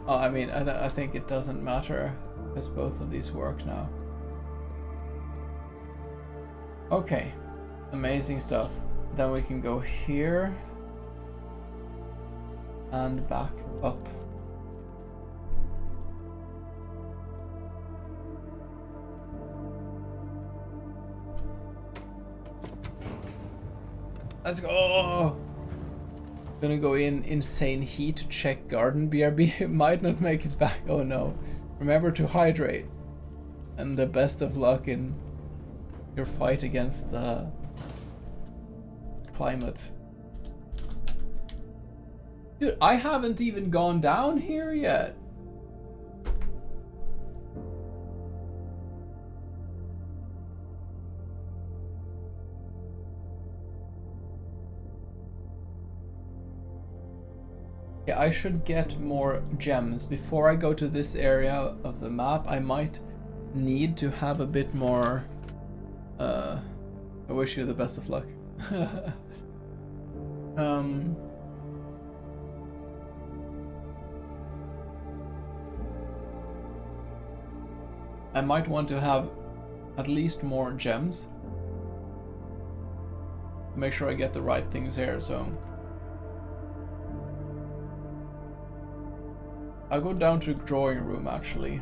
Oh, I mean, I think it doesn't matter because both of these work now. Okay, amazing stuff. Then we can go here and back up. Let's go! Gonna go in insane heat to check garden. BRB might not make it back. Oh no. Remember to hydrate. And the best of luck in your fight against the climate. Dude, I haven't even gone down here yet. Yeah, I should get more gems. Before I go to this area of the map, I might need to have a bit more... I wish you the best of luck. um. I might want to have at least more gems. Make sure I get the right things here, so. I'll go down to the drawing room actually.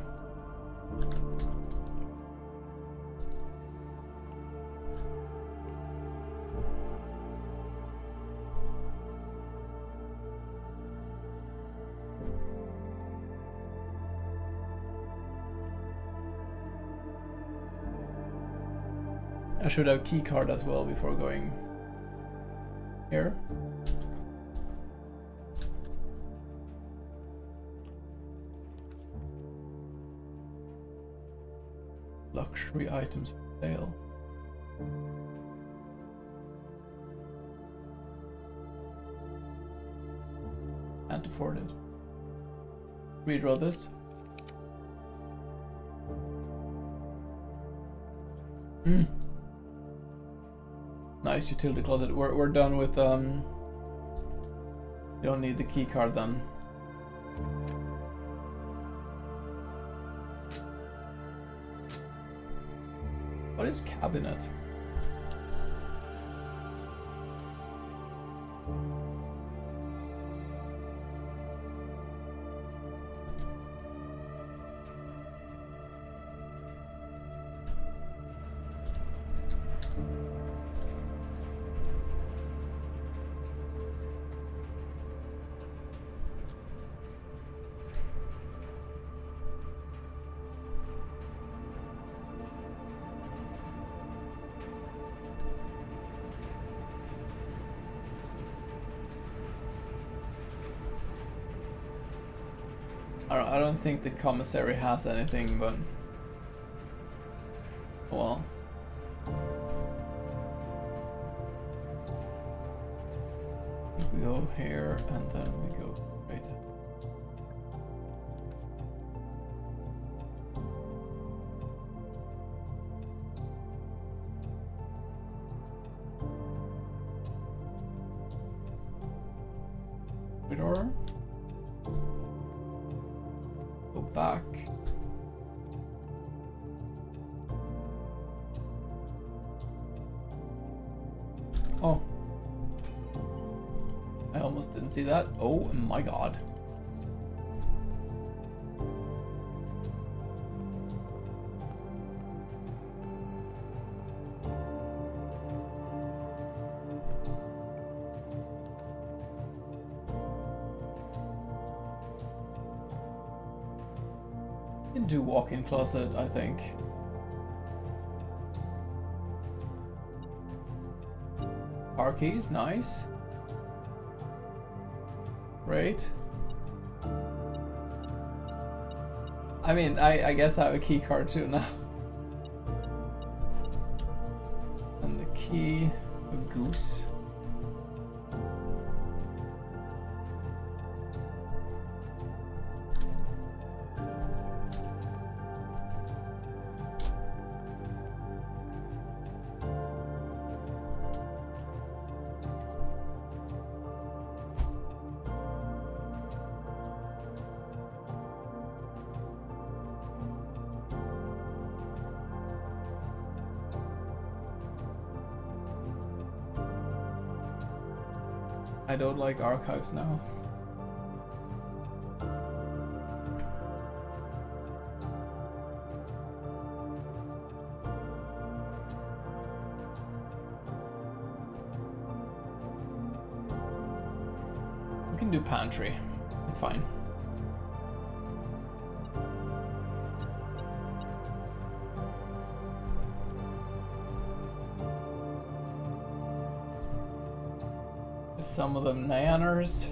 I should have keycard as well before going here. Luxury items for sale. Can't afford it. Redraw this. Nice utility closet. We're done with you don't need the key card then. What is cabinet? I don't think the commissary has anything, but well. We go here and then we go right. Door. Go back. Oh. I almost didn't see that. Oh my god. Do walk-in closet, I think. Car keys, nice. Great. I mean, I guess I have a key card too now. And the key, a goose. I don't like archives now. We can do pantry. It's fine. Some of them nanners.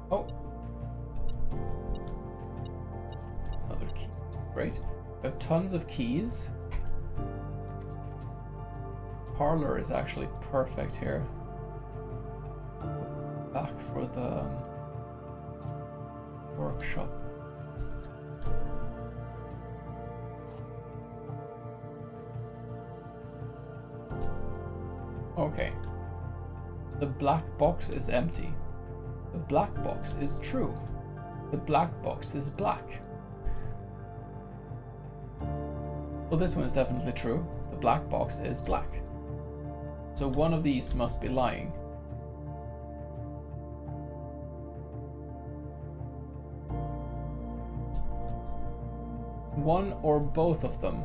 Oh. Another key. Great. We have tons of keys. Parlor is actually perfect here. Back for the workshop. Okay. The black box is empty. The black box is true. The black box is black. Well, this one is definitely true. The black box is black. So one of these must be lying. One or both of them.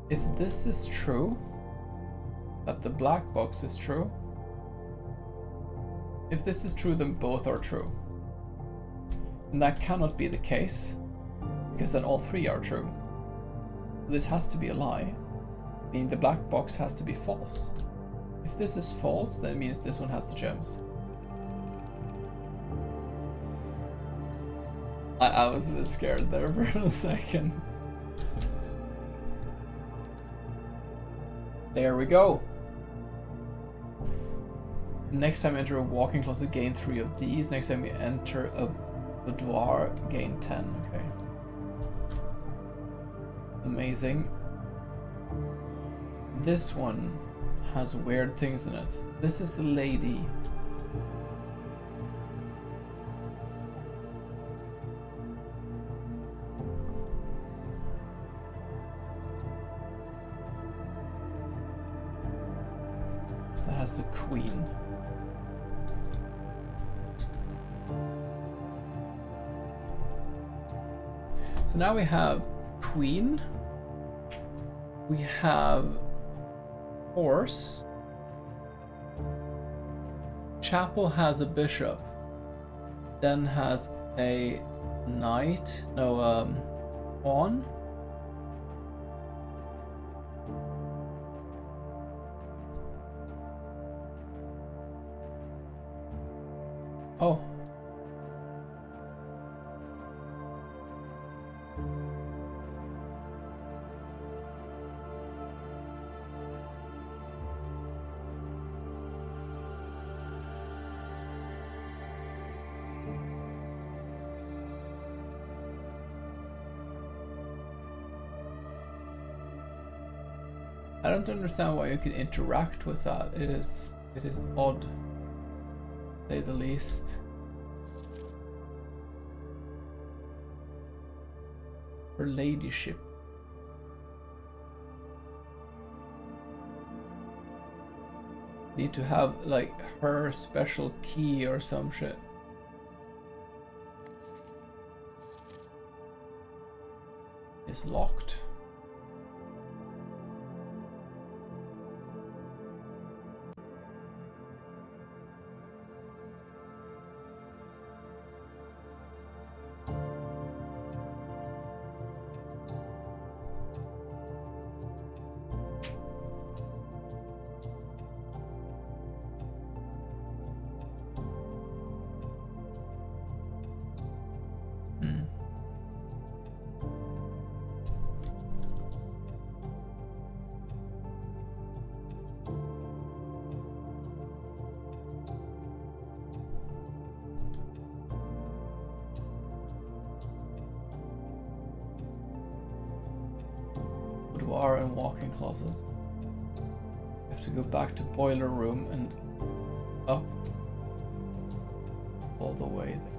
If this is true, that the black box is true, if this is true, then both are true. And that cannot be the case, because then all three are true. This has to be a lie, meaning the black box has to be false. If this is false, then it means this one has the gems. I was a bit scared there for a second. There we go. Next time enter a walk-in closet, gain 3 of these. Next time we enter a boudoir, gain 10. Okay. Amazing. This one has weird things in it. This is the lady. That has a queen. So now we have queen, we have horse, chapel has a bishop, then has a knight, no, pawn. Oh. I don't understand why you can interact with that. It is odd, to say the least. Her ladyship. Need to have like her special key or some shit. It's locked. Boudoir and walk-in closet. You have to go back to boiler room and up all the way there.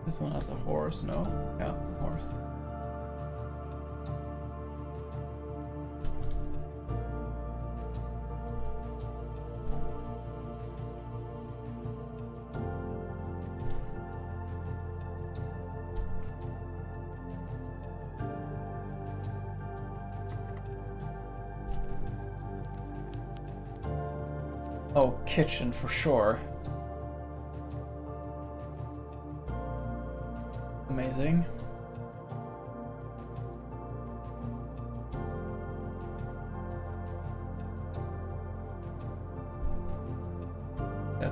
This one has a horse, no? Yeah, horse. Oh, kitchen for sure. Amazing.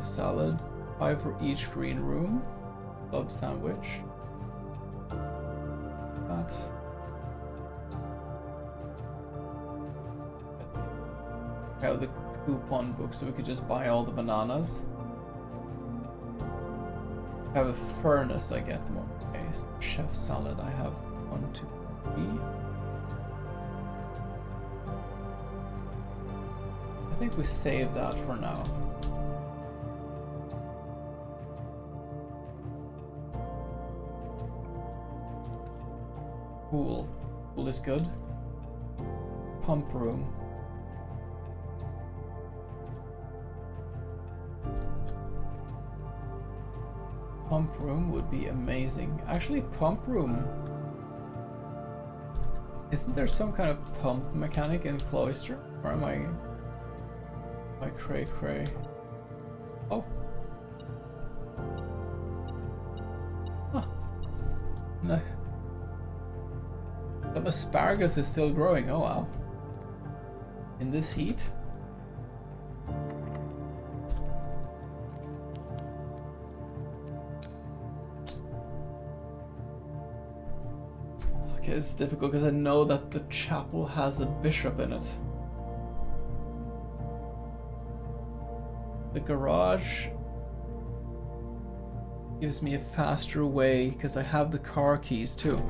chef salad, 5 for each green room, club sandwich. That. I have the coupon book so we could just buy all the bananas. I have a furnace, I get more. Okay, so chef salad, I have 1, 2, 3. I think we save that for now. Pool. Pool is good. Pump room. Pump room would be amazing. Actually, pump room. Isn't there some kind of pump mechanic in Cloister? Or am I cray cray? Oh. Huh. No. Some asparagus is still growing. Oh wow. In this heat? Okay, it's difficult because I know that the chapel has a bishop in it. The garage gives me a faster way because I have the car keys too.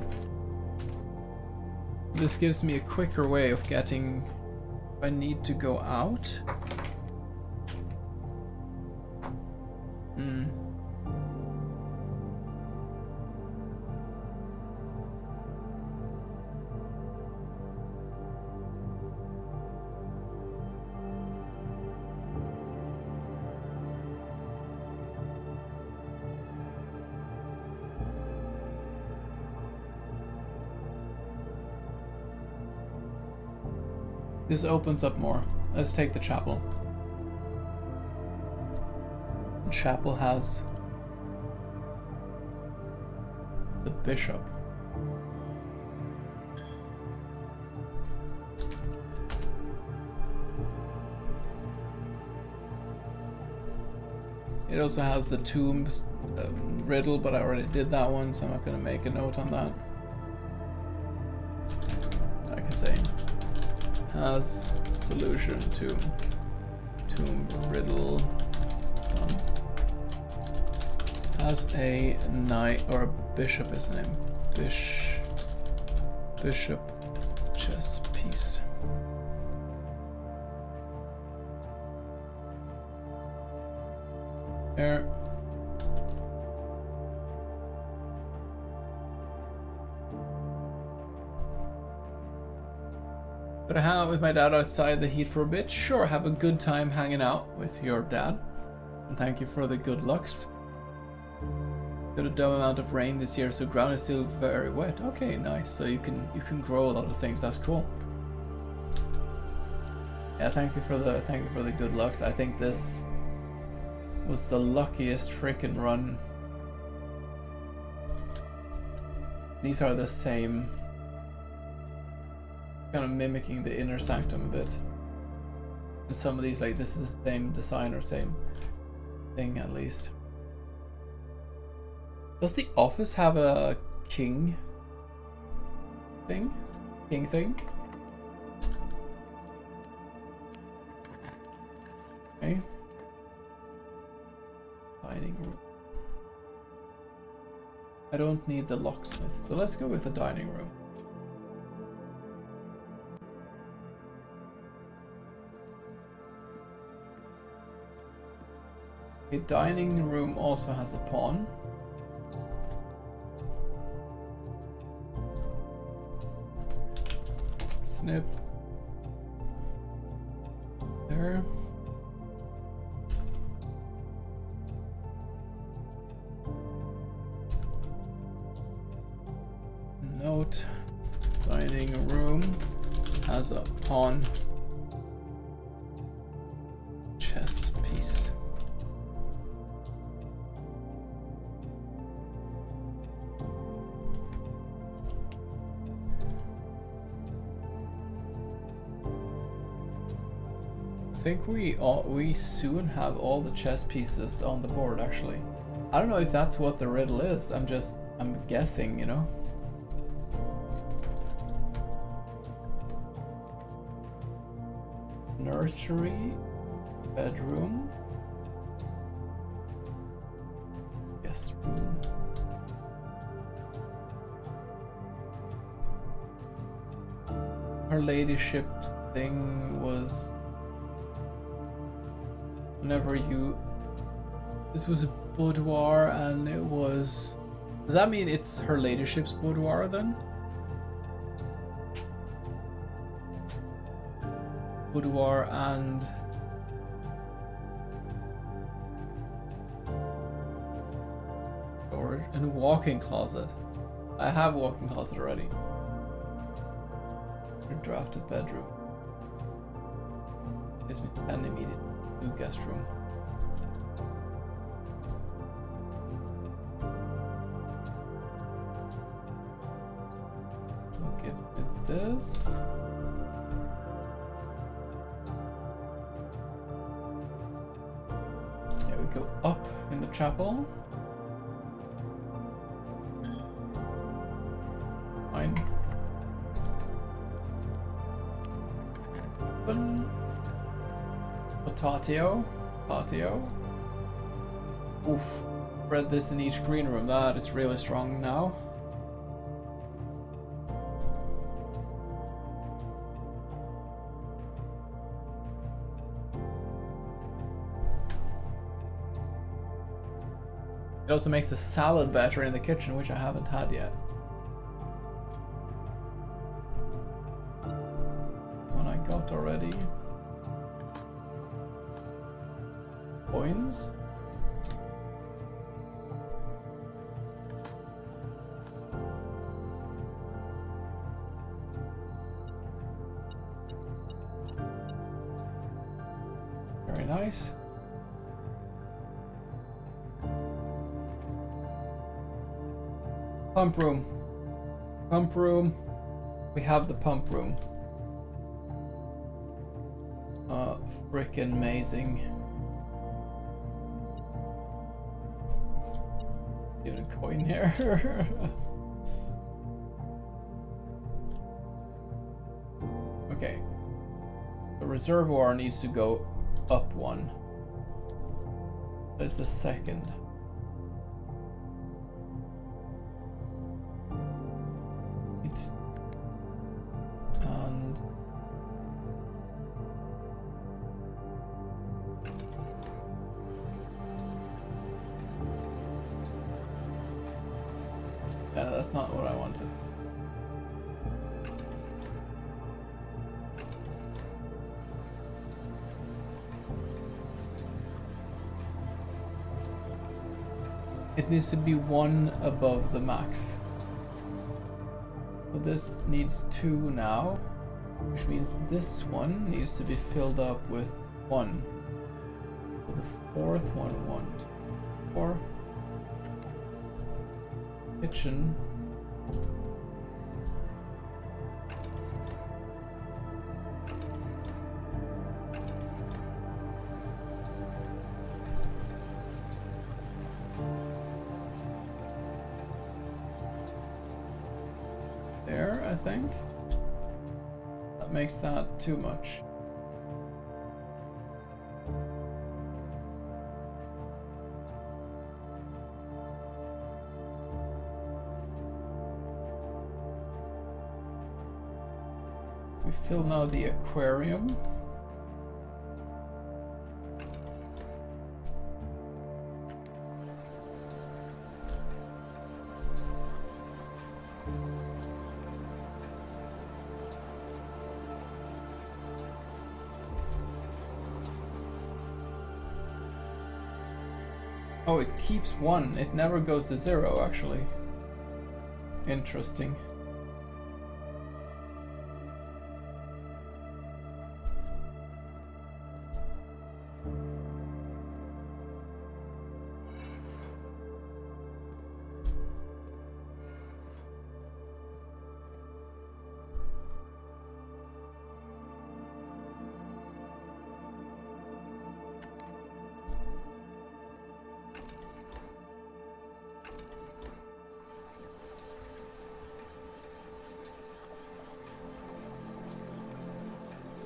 This gives me a quicker way of getting if I need to go out. This opens up more. Let's take the chapel. The chapel has the bishop. It also has the tombs riddle, but I already did that one, so I'm not going to make a note on that. I can say has solution to tomb riddle done. Has a knight or a bishop is the name. Bishop chess piece. There. But I hang out with my dad outside the heat for a bit. Sure, have a good time hanging out with your dad. And thank you for the good lucks. Got a dumb amount of rain this year, so ground is still very wet. Okay, nice. So you can grow a lot of things. That's cool. Yeah, thank you for the good lucks. I think this was the luckiest freaking run. These are the same. Kind of mimicking the inner sanctum a bit. And some of these, like, this is the same design or same thing at least. Does the office have a king thing? King thing? Okay. Dining room. I don't need the locksmith, so let's go with the dining room. A dining room also has a pawn. Snip. There. Note. Dining room has a pawn. Chess piece. think we soon have all the chess pieces on the board actually. I don't know if that's what the riddle is. I'm guessing, you know. Nursery, bedroom, guest room. Her ladyship's thing was whenever you. This was a boudoir, and it was. Does that mean it's her ladyship's boudoir then? Boudoir and storage and walk-in closet. I have walk-in closet already. Drafted bedroom. Gives me 10 immediate. New guest room. We'll give it this. Go up in the chapel. Fine. Open. Potatio. Patio. Oof. Spread this in each green room. That is really strong now. It also makes the salad better in the kitchen, which I haven't had yet. One I got already. Coins. Very nice. Pump room. Pump room. We have the pump room. Frickin' amazing. Give it a coin here. Okay. The reservoir needs to go up one. That's the second. And yeah, that's not what I wanted. It needs to be one above the max. So this needs 2 now, which means this one needs to be filled up with 1. So the fourth one, 1, 2, 4. Kitchen. There, I think. That makes that too much. We fill now the aquarium. Oh, it keeps 1. It never goes to 0, actually. Interesting.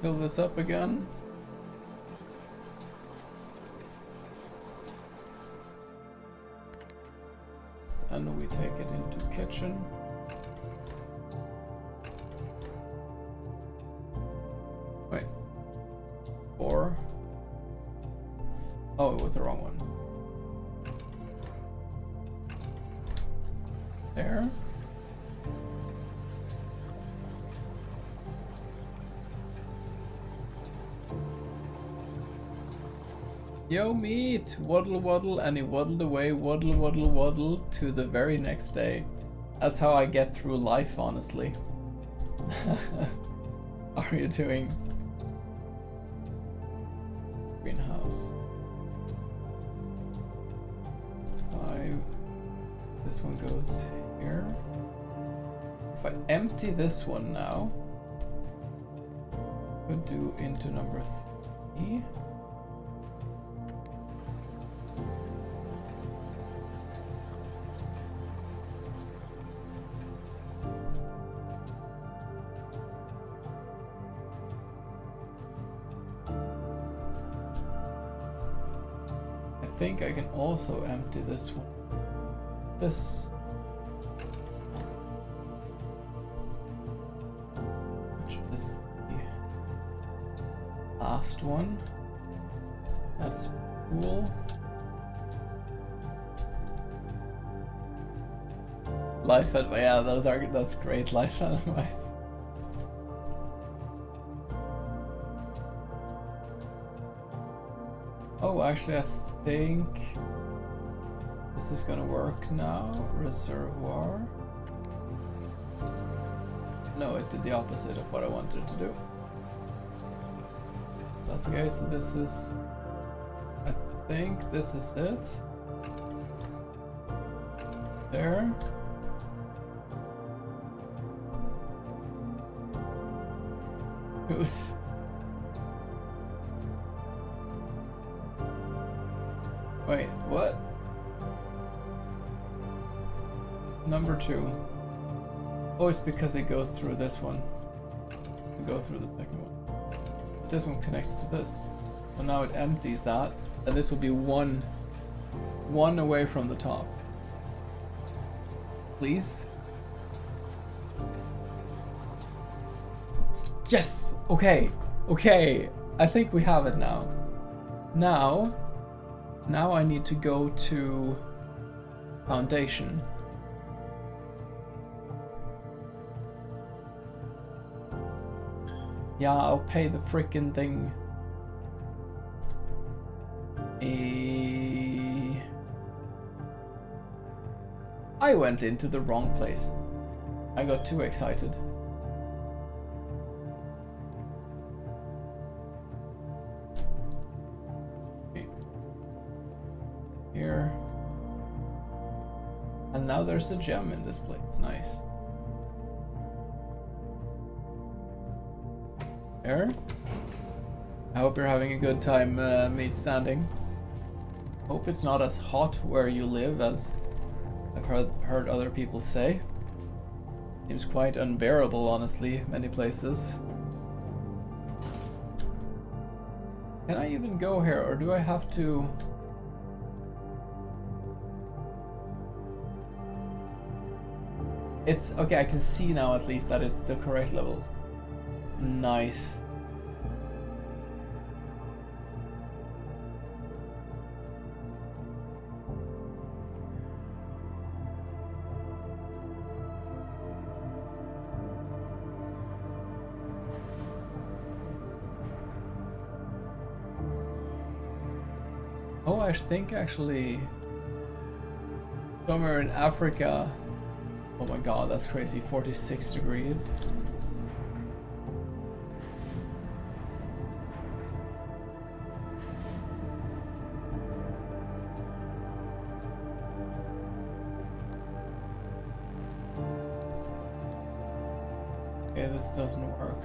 Fill this up again. And we take it into kitchen. Wait. 4. Oh, it was the wrong one. There. Yo, meat! Waddle waddle, and he waddled away, waddle waddle waddle, to the very next day. That's how I get through life, honestly. How are you doing? Greenhouse. 5. This one goes here. If I empty this one now, could do into number 3. I think I can also empty this one. This. Which is the last one. That's cool. Life advice. Yeah, that's great life advice. Oh, actually, I think this is gonna work now. Reservoir. No, it did the opposite of what I wanted it to do. That's okay, so this is, I think this is it. There. Good. Wait, what? Number 2. Oh, it's because it goes through this one. We go through the second one. But this one connects to this. So now it empties that, and this will be one away from the top. Please? Yes! Okay. Okay. I think we have it now. Now I need to go to foundation. Yeah, I'll pay the frickin' thing. I went into the wrong place. I got too excited. Here. And now there's a gem in this place. Nice. There. I hope you're having a good time, meat standing. Hope it's not as hot where you live as I've heard other people say. Seems quite unbearable, honestly, many places. Can I even go here, or do I have to... It's okay, I can see now at least that it's the correct level. Nice. Oh, I think actually somewhere in Africa. Oh my god, that's crazy. 46 degrees. Okay, this doesn't work.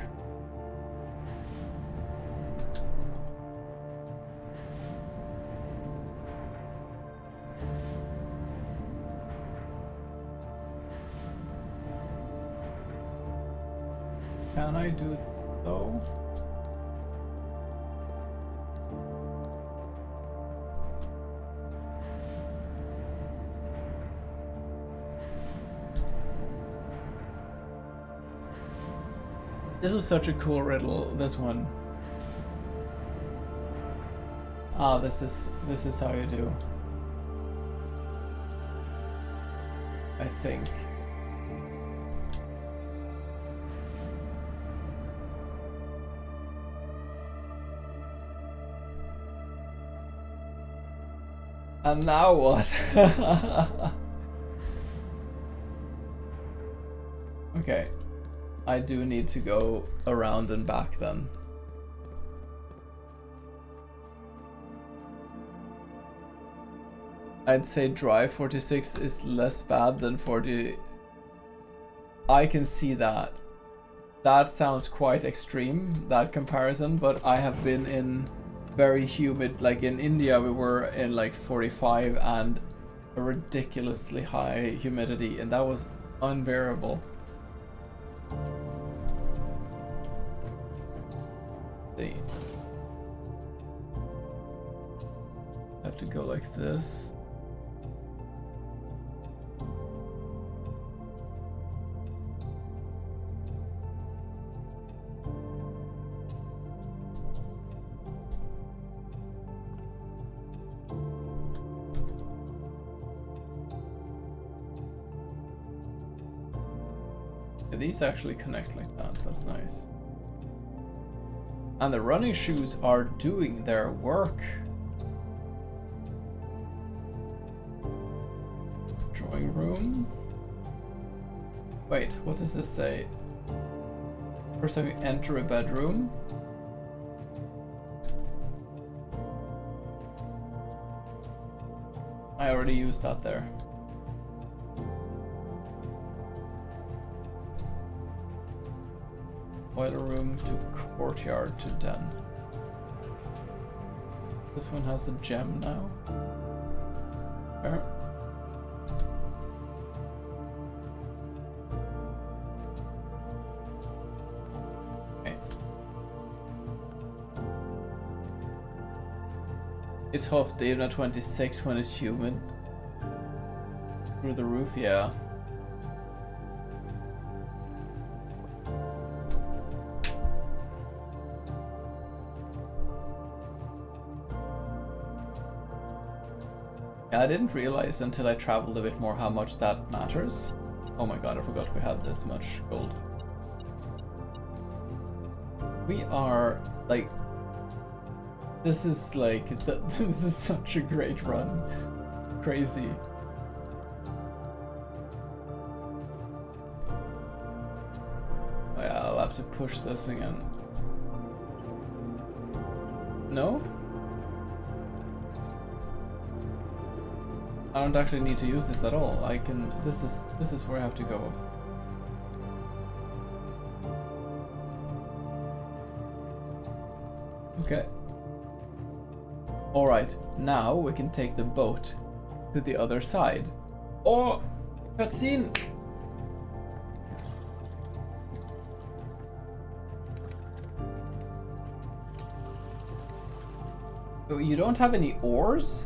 Can I do so? This was such a cool riddle, this one. Ah, this is how you do. I think. And now what? Okay. I do need to go around and back then. I'd say Drive 46 is less bad than 40. I can see that. That sounds quite extreme, that comparison, but I have been in very humid, like in India we were in like 45 and a ridiculously high humidity, and that was unbearable. See. I have to go like this. These actually connect like that, that's nice. And the running shoes are doing their work. Drawing room. Wait, what does this say? First time you enter a bedroom. I already used that there. Boiler room to courtyard to den. This one has a gem now. Fair. Okay. It's Hoft even at 26 when it's humid. Through the roof, yeah. I didn't realize until I traveled a bit more how much that matters. Oh my god, I forgot we had this much gold. We are like, this is like, this is such a great run. Crazy. Oh yeah, I'll have to push this again. No? I don't actually need to use this at all. I can, this is where I have to go. Okay. Alright, now we can take the boat to the other side. Oh, cutscene! Oh, you don't have any oars?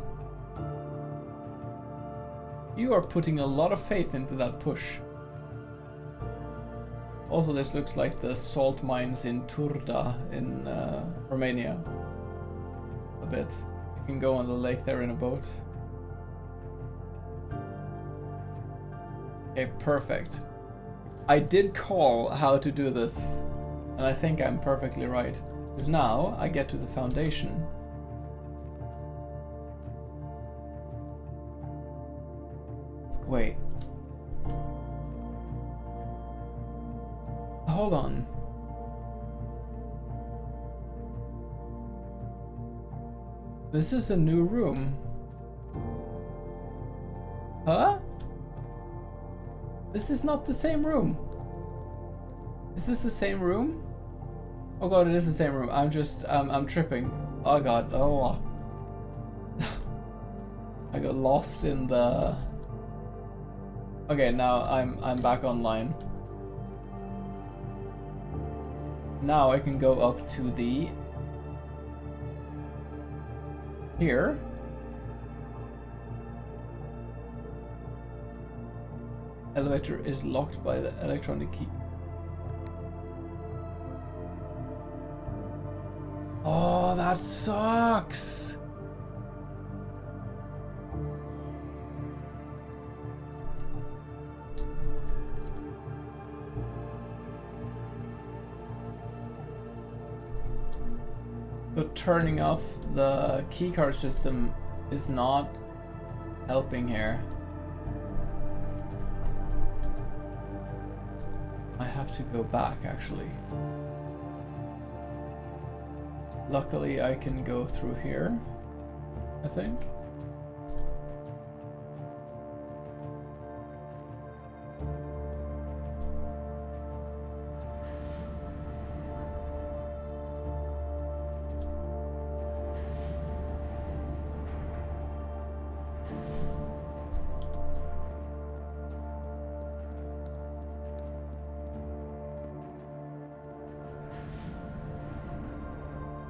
You are putting a lot of faith into that push. Also, this looks like the salt mines in Turda in Romania. A bit. You can go on the lake there in a boat. Okay, perfect. I did call how to do this, and I think I'm perfectly right. Because now I get to the foundation. Wait. Hold on. This is a new room. Huh? This is not the same room. Is this the same room? Oh god, it is the same room. I'm tripping. Oh god, oh. I got lost in the... Okay, now I'm back online. Now I can go up to the... here. Elevator is locked by the electronic key. Oh, that sucks! So turning off the keycard system is not helping here. I have to go back actually. Luckily I can go through here, I think.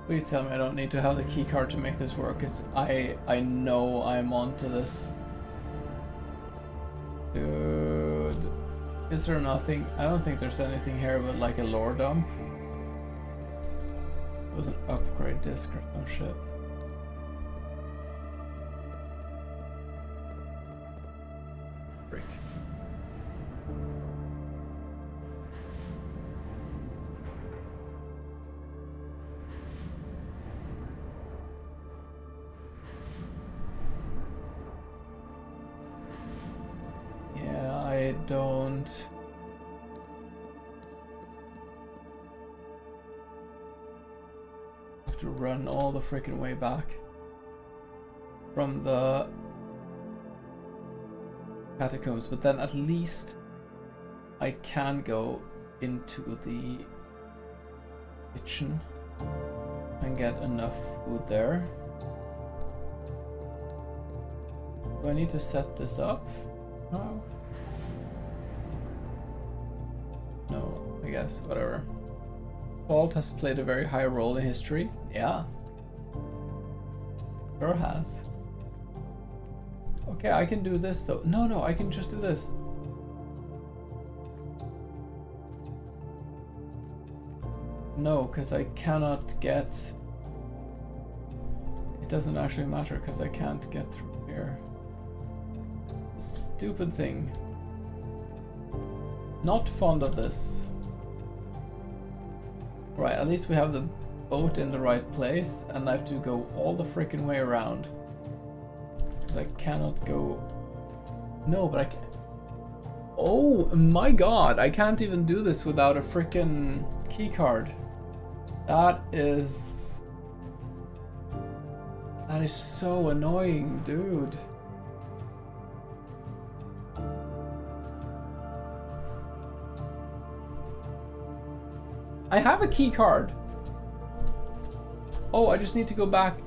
Please tell me I don't need to have the key card to make this work, because I know I'm onto this. Dude. Is there nothing? I don't think there's anything here but like a lore dump. It was an upgrade disc or some shit. Frick. I don't... have to run all the freaking way back from the catacombs, but then at least I can go into the kitchen and get enough food there. Do I need to set this up? Oh. No, I guess, whatever. Vault has played a very high role in history. Yeah. Sure has. Okay, I can do this though. No, I can just do this. No, because I cannot get... It doesn't actually matter because I can't get through here. Stupid thing. Not fond of this. Right, at least we have the boat in the right place, and I have to go all the freaking way around. Because I cannot go... No, but I can... Oh my god, I can't even do this without a freaking key card. That is so annoying, dude. I have a key card. Oh, I just need to go back.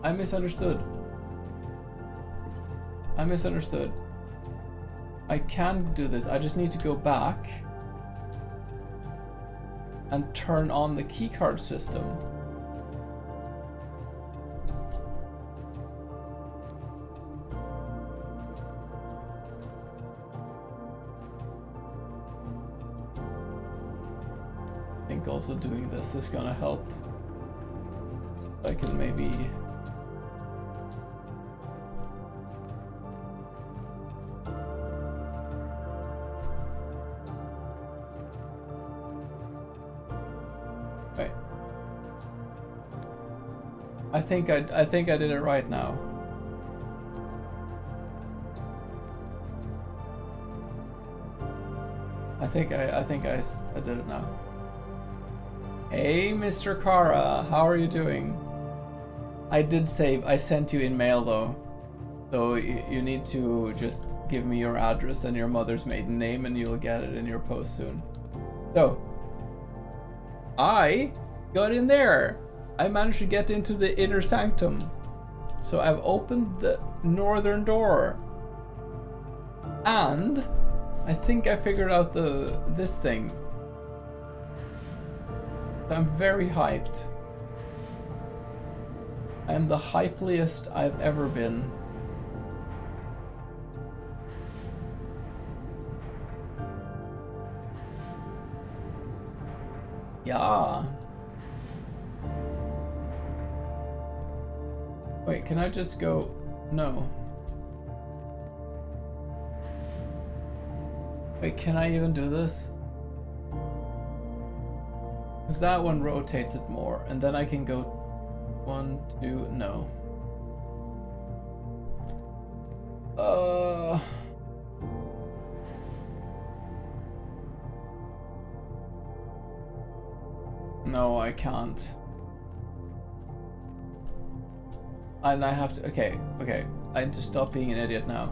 I misunderstood. I can do this. I just need to go back and turn on the keycard system. I think also doing this is gonna help. I can maybe... Wait. I think I did it right now. I think I did it now. Hey, Mr. Kara, how are you doing? I did save. I sent you in mail though, so you need to just give me your address and your mother's maiden name, and you'll get it in your post soon. So I got in there. I managed to get into the inner sanctum. So I've opened the northern door, and I think I figured out this thing. I'm very hyped. I am the hypeliest I've ever been. Yeah. Wait, can I just go? No. Wait, can I even do this? Because that one rotates it more, and then I can go 1, 2, no. No, I can't. And I have to, okay, I need to stop being an idiot now.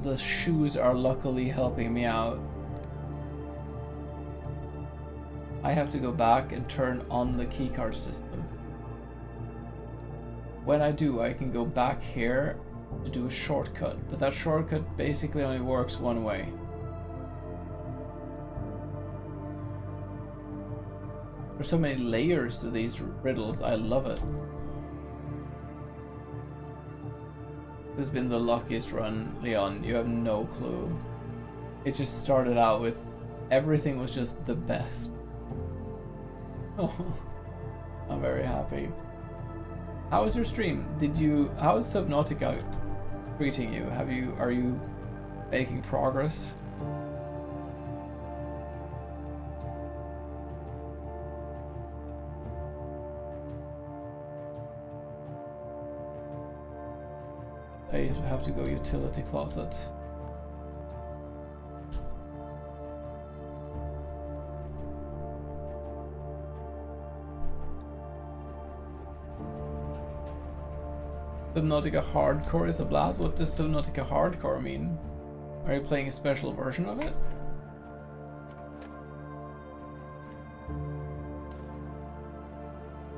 The shoes are luckily helping me out. I have to go back and turn on the keycard system. When I do, I can go back here to do a shortcut, but that shortcut basically only works one way. There's so many layers to these riddles, I love it. This has been the luckiest run, Leon, you have no clue. It just started out with everything was just the best. Oh, I'm very happy. How was your stream? How is Subnautica treating you? Are you making progress? I have to go utility closet. Subnautica Hardcore is a blast. What does Subnautica Hardcore mean? Are you playing a special version of it?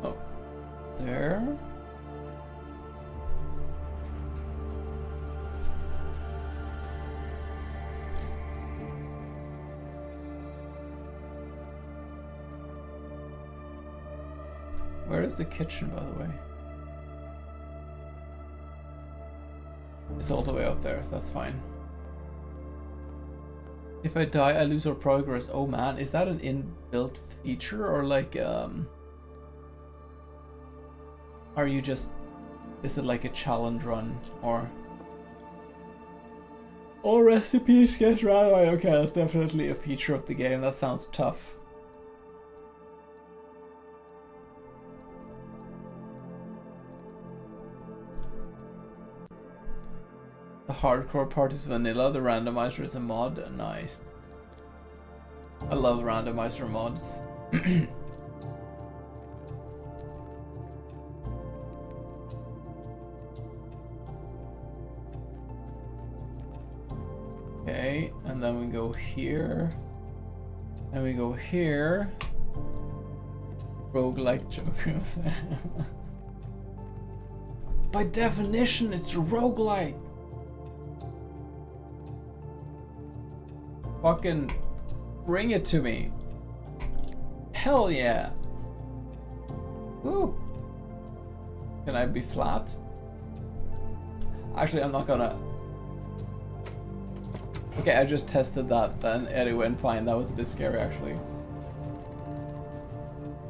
Oh, there. Where is the kitchen, by the way? It's all the way up there, that's fine. If I die, I lose our progress. Oh man, is that an inbuilt feature or like, are you just, is it like a challenge run or? All recipes get right away. Okay, that's definitely a feature of the game. That sounds tough. The hardcore part is vanilla, the randomizer is a mod. Nice. I love randomizer mods. Okay, and then we go here. And we go here. Roguelike jokers. By definition, it's roguelike. Fucking bring it to me. Hell yeah. Woo. Can I be flat? Actually, I'm not gonna. Okay, I just tested that then. It went fine. That was a bit scary, actually.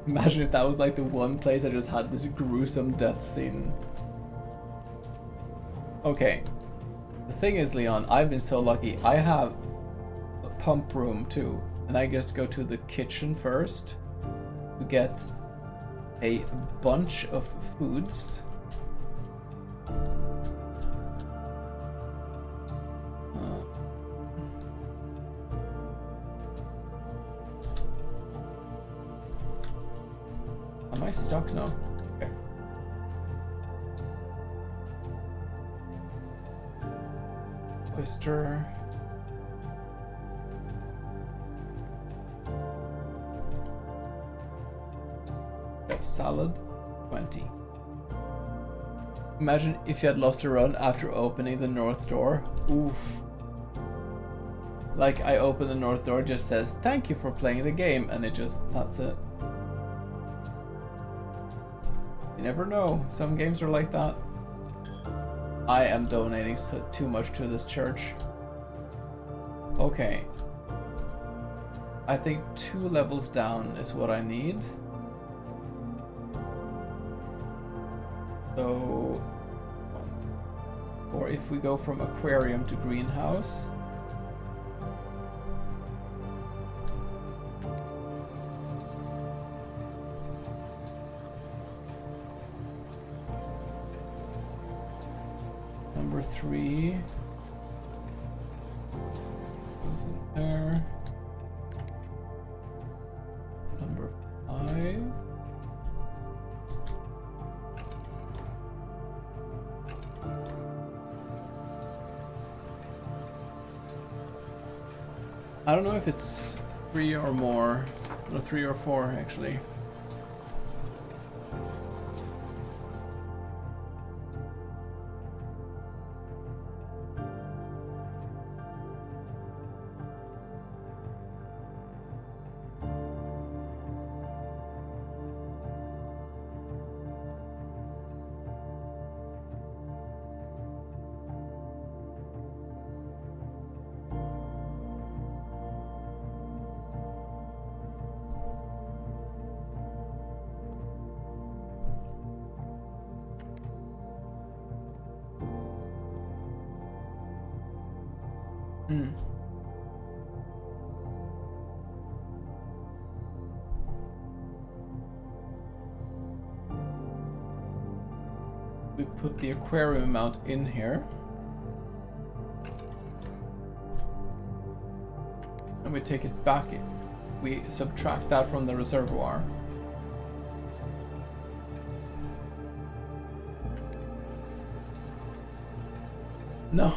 Imagine if that was like the one place I just had this gruesome death scene. Okay. The thing is, Leon, I've been so lucky. I have pump room too, and I just go to the kitchen first to get a bunch of foods. Am I stuck now? Okay. Oyster. Salad, 20. Imagine if you had lost a run after opening the north door. Oof. Like, I open the north door, it just says, "Thank you for playing the game," and that's it. You never know. Some games are like that. I am donating too much to this church. Okay. I think 2 levels down is what I need. So... Or if we go from aquarium to greenhouse... Number 3 goes in there. Number 5. I don't know if it's 3 or more, or 3 or 4 actually. We put the aquarium amount in here. And we take it back. We subtract that from the reservoir. No.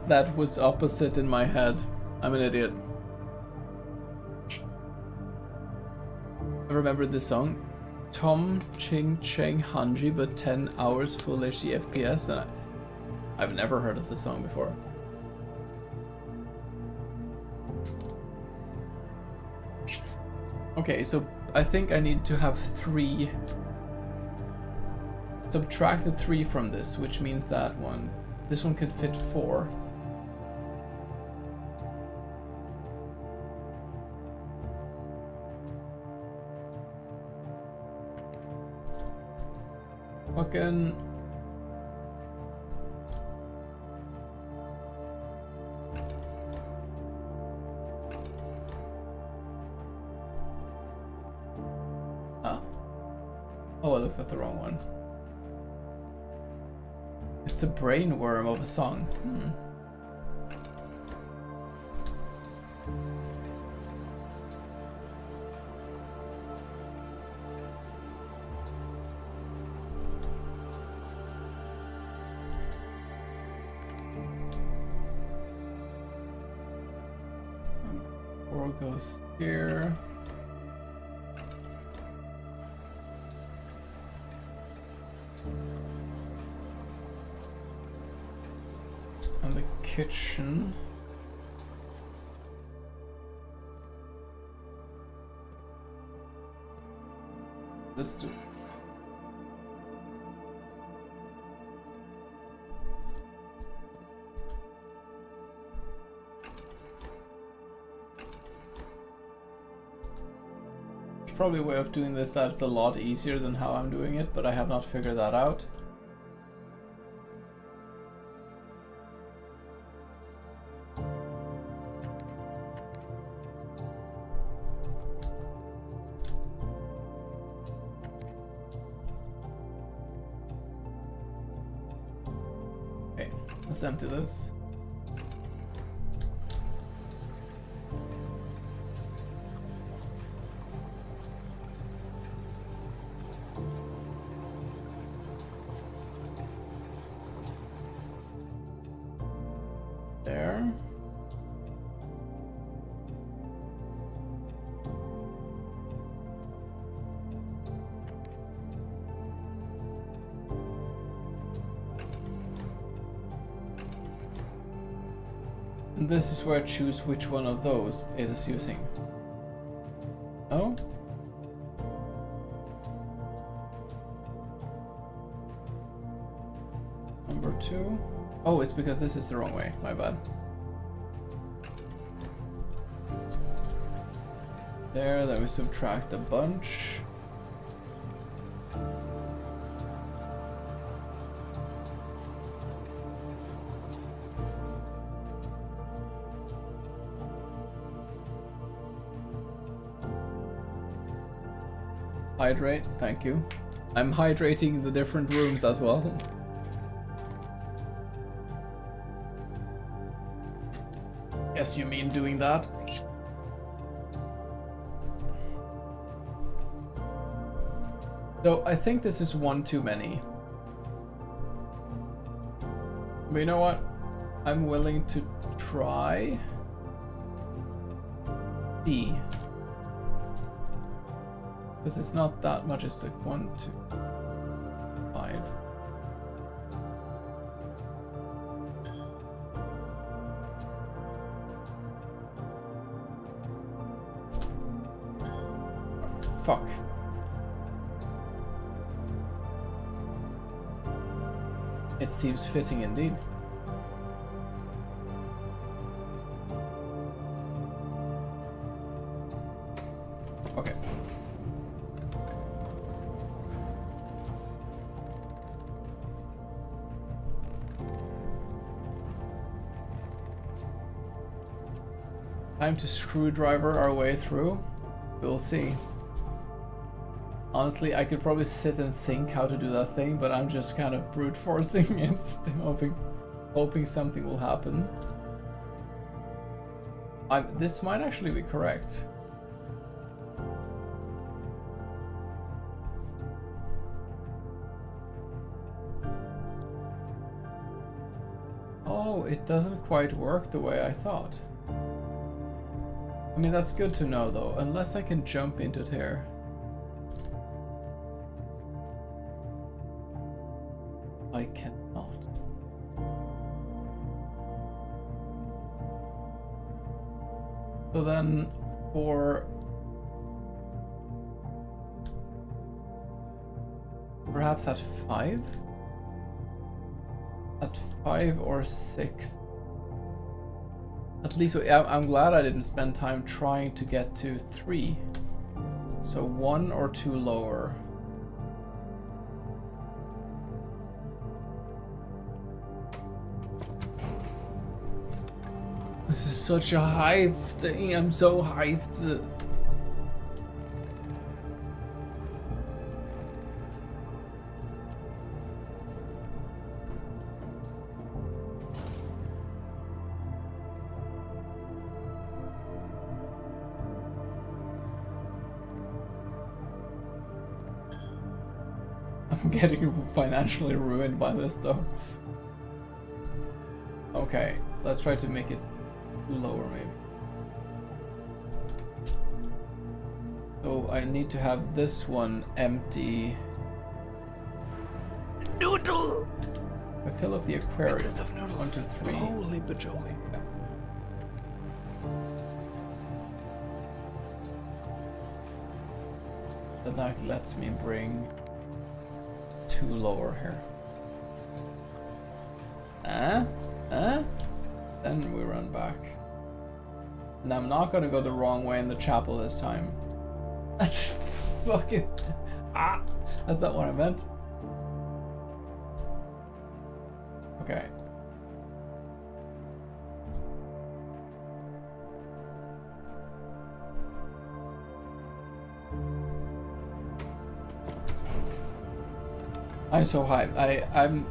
That was opposite in my head. I'm an idiot. I remember this song, Tom Ching Cheng Hanji, but 10 hours full HD FPS, and I've never heard of this song before. Okay, so I think I need to have 3. Subtract the 3 from this, which means that this one could fit 4. Fucking... Oh, I looked at the wrong one. It's a brain worm of a song. Goes here. And the kitchen. Let's do. Probably a way of doing this that's a lot easier than how I'm doing it, but I have not figured that out. Okay, let's empty this. There. And this is where I choose which one of those it is using. Oh? Number 2. Oh, it's because this is the wrong way. My bad. There, then we subtract a bunch. Hydrate, thank you. I'm hydrating the different rooms as well. Yes, you mean doing that? So I think this is one too many. But you know what? I'm willing to try D. Because it's not that much, it's like 1, 2, 5. Fuck. It seems fitting indeed. Okay. Time to screwdriver our way through. We'll see. Honestly, I could probably sit and think how to do that thing, but I'm just kind of brute forcing it, hoping something will happen. This might actually be correct. Oh, it doesn't quite work the way I thought. I mean, that's good to know though, unless I can jump into it here. I cannot. So then for perhaps at 5? At 5 or 6. At least I'm glad I didn't spend time trying to get to 3. So 1 or 2 lower. This is such a hype thing. I'm so hyped. I'm getting financially ruined by this though. Okay, let's try to make it lower maybe. So I need to have this one empty. Noodle! I fill up the aquarium. Breakfast of noodles. 1, 2, 3. Holy bajoli. Yeah. Then that lets me bring 2 lower here. Then we run back. And I'm not gonna go the wrong way in the chapel this time. That's fucking... Ah! That's not what I meant. Okay. I'm so hyped. I'm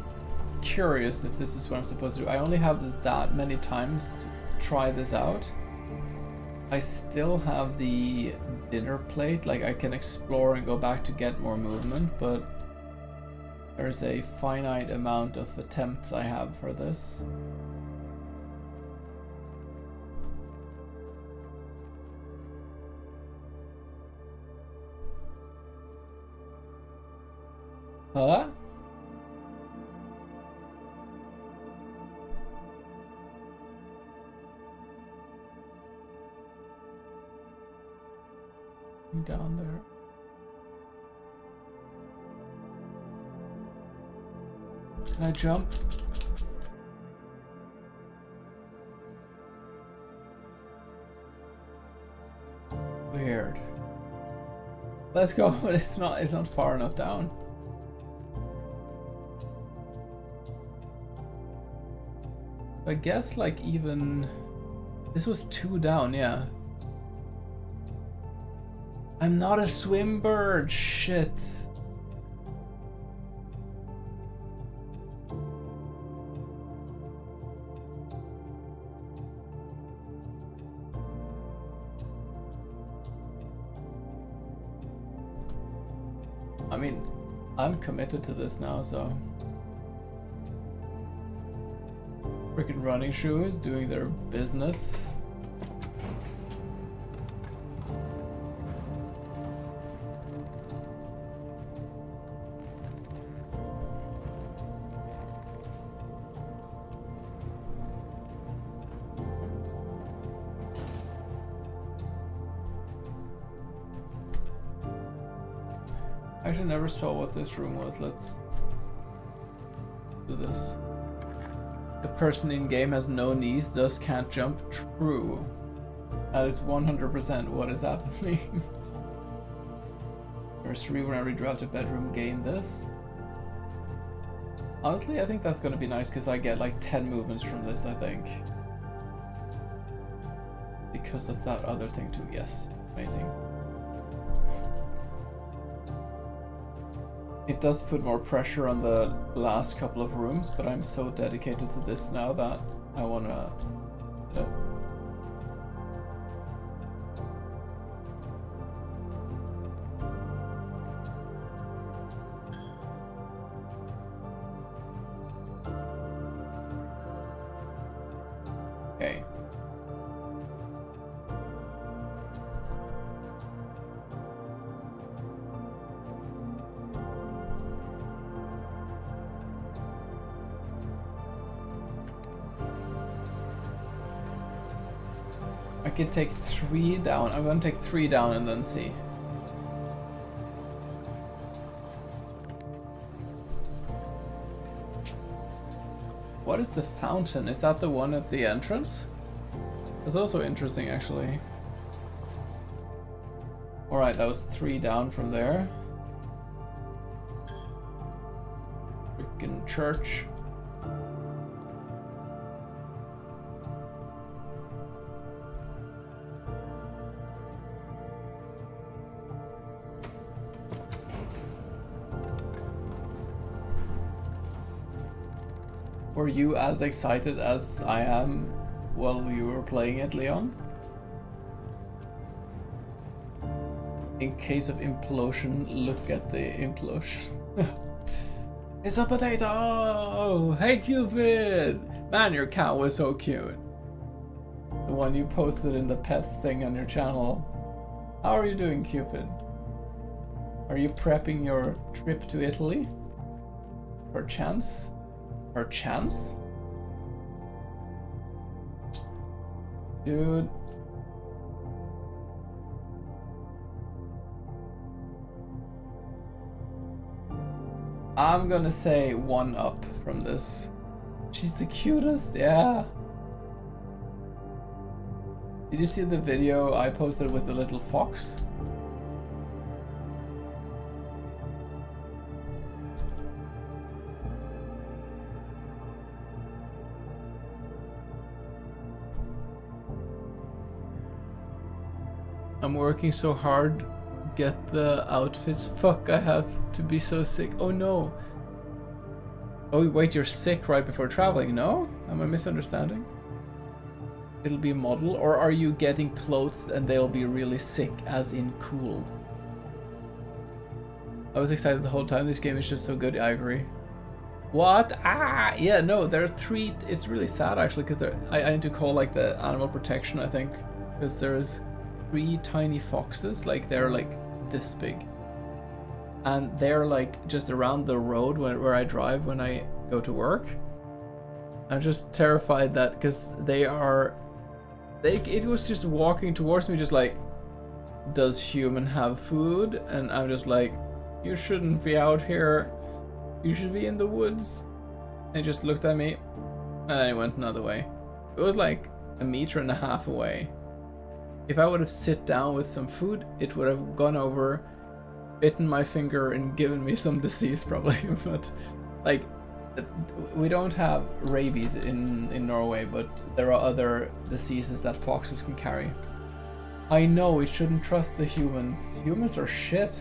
curious if this is what I'm supposed to do. I only have that many times to try this out. I still have the dinner plate, like I can explore and go back to get more movement, but there's a finite amount of attempts I have for this. Huh? Nothing down there. Can I jump? Weird. Let's go, but it's not far enough down. I guess like even this was 2 down, yeah. I'm not a swim bird, shit. I mean, I'm committed to this now, so. Freaking running shoes doing their business. I actually never saw what this room was. Let's do this. The person in game has no knees, thus can't jump. True. That is 100% what is happening. Nursery, when I redraft a bedroom, gain this. Honestly, I think that's gonna be nice because I get like 10 movements from this, I think. Because of that other thing too. Yes, amazing. It does put more pressure on the last couple of rooms, but I'm so dedicated to this now that I wanna hit it. Okay. I could take 3 down. I'm gonna take 3 down and then see. What is the fountain? Is that the one at the entrance? That's also interesting, actually. Alright, that was 3 down from there. Freaking church. Were you as excited as I am while you were playing it, Leon? In case of implosion, look at the implosion. It's a potato! Hey Cupid! Man, your cat was so cute. The one you posted in the pets thing on your channel. How are you doing, Cupid? Are you prepping your trip to Italy? Perchance? Perchance? Dude. I'm gonna say 1 up from this. She's the cutest, yeah. Did you see the video I posted with the little fox? I'm working so hard, get the outfits. Fuck, I have to be so sick. Oh no. Oh wait, you're sick right before traveling? No? Am I misunderstanding? It'll be a model, or are you getting clothes and they'll be really sick, as in cool? I was excited the whole time. This game is just so good. I agree. What? Ah, yeah, no, there are 3. It's really sad actually, because I need to call like the animal protection, I think, because there's 3 tiny foxes, like they're like this big, and they're like just around the road where I drive when I go to work. I'm just terrified that because it was just walking towards me, just like does human have food? And I'm just like, you shouldn't be out here. You should be in the woods. And he just looked at me, and then he went another way. It was like 1.5 meters away. If I would have sit down with some food, it would have gone over, bitten my finger, and given me some disease probably. But like, we don't have rabies in Norway, but there are other diseases that foxes can carry. I know we shouldn't trust the humans. Humans are shit.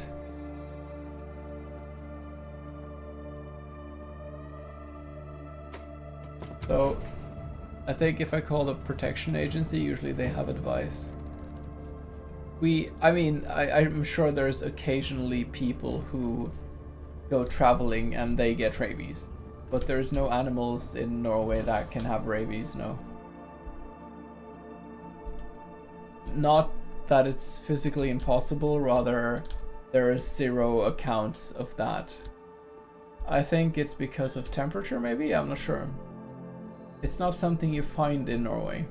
So, I think if I call the protection agency, usually they have advice. I'm sure there's occasionally people who go traveling and they get rabies. But there's no animals in Norway that can have rabies, no. Not that it's physically impossible, rather there is 0 accounts of that. I think it's because of temperature, maybe? I'm not sure. It's not something you find in Norway.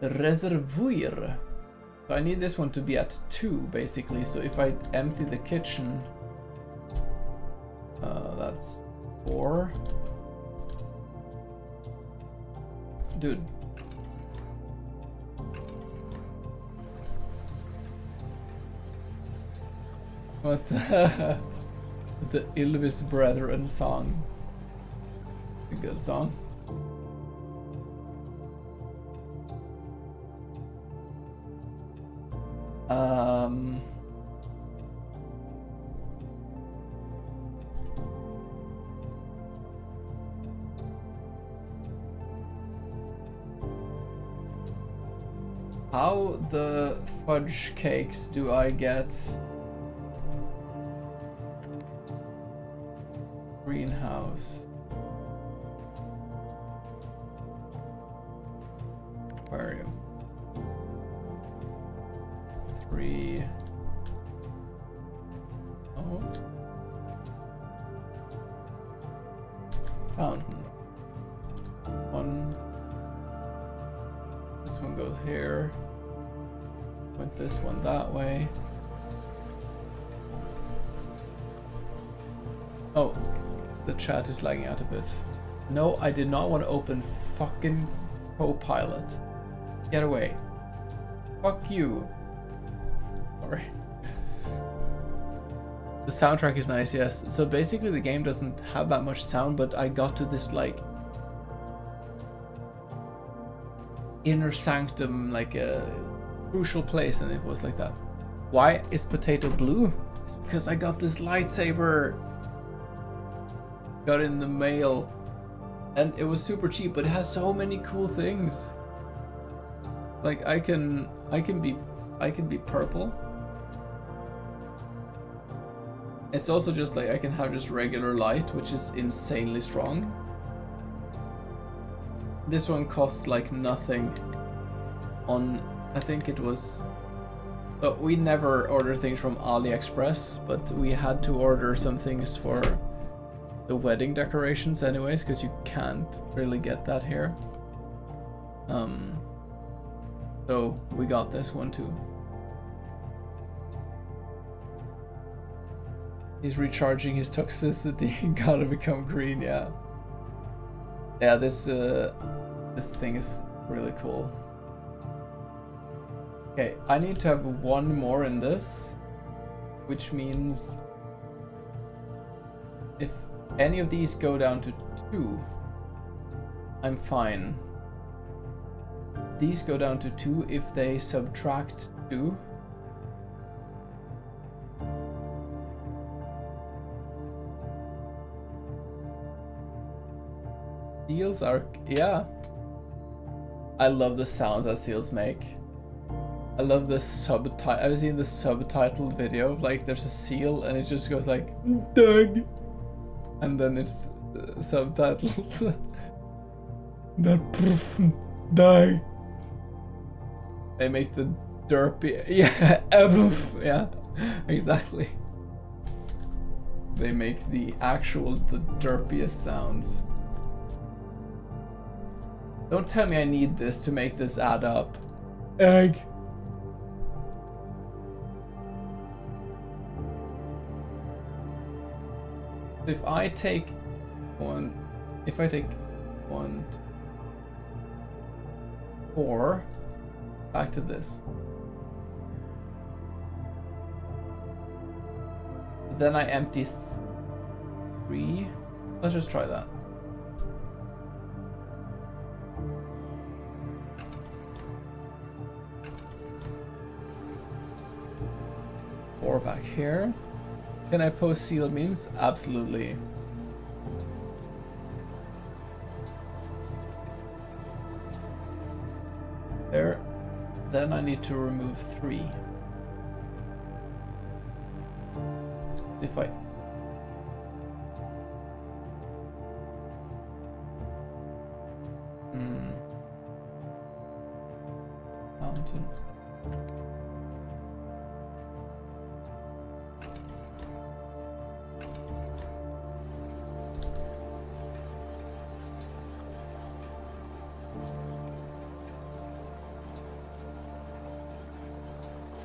Reservoir. So I need this one to be at 2, basically. So if I empty the kitchen, that's 4. Dude. What? The Ylvis Brethren song. A good song. How the fudge cakes do I get greenhouse? Aquarium. 3. Oh. Fountain. 1. This one goes here. Put this one that way. Oh, the chat is lagging out a bit. No, I did not want to open fucking Copilot. Get away. Fuck you. Sorry. The soundtrack is nice, yes. So basically the game doesn't have that much sound, but I got to this like inner sanctum, like a crucial place, and it was like that. Why is potato blue? It's because I got this lightsaber. Got it in the mail. And it was super cheap, but it has so many cool things. Like I can be purple. It's also just like I can have just regular light, which is insanely strong. This one costs like nothing on, I think it was, but we never order things from AliExpress, but we had to order some things for the wedding decorations anyways, because you can't really get that here. So we got this one too. He's recharging his toxicity. Gotta become green, yeah. Yeah, this thing is really cool. Okay, I need to have 1 more in this, which means if any of these go down to 2, I'm fine. These go down to 2 if they subtract 2. Seals are, yeah. I love the sound that seals make. I love the subtitle. I've seen the subtitled video of like there's a seal and it just goes like Doug, and then it's subtitled that person die. They make the derpy, yeah, yeah, exactly. They make the derpiest sounds. Don't tell me I need this to make this add up. Egg. So if I take one, 4, back to this. Then I empty 3. Let's just try that. Four back here. Can I post sealed means? Absolutely. There. Then I need to remove 3. If I... Fountain.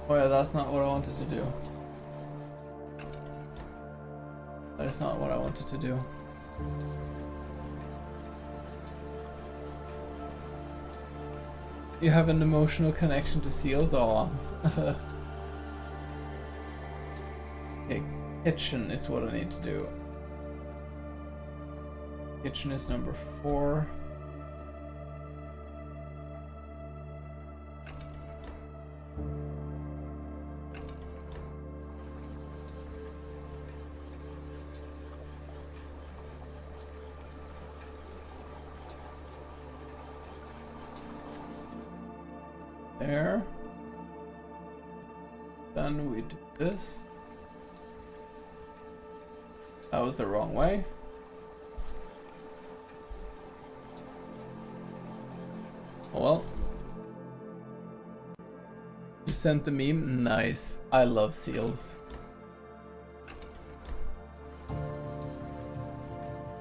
Oh yeah, that's not what I wanted to do. That is not what I wanted to do. You have an emotional connection to seals? Aw. Okay, kitchen is what I need to do. Kitchen is number 4. There. Then we do this. That was the wrong way. Oh well. You sent the meme? Nice. I love seals.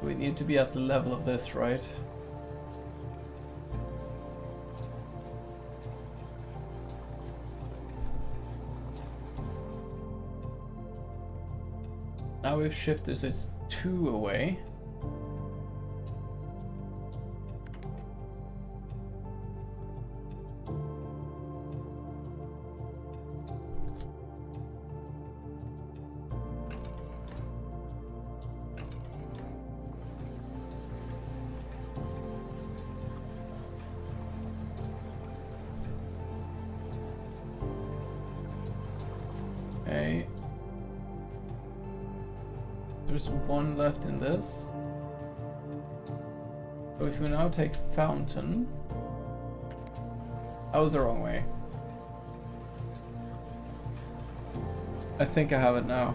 We need to be at the level of this, right? Now we've shifted, so it's 2 away. Okay. There's 1 left in this. So if we now take fountain, that was the wrong way. I think I have it now.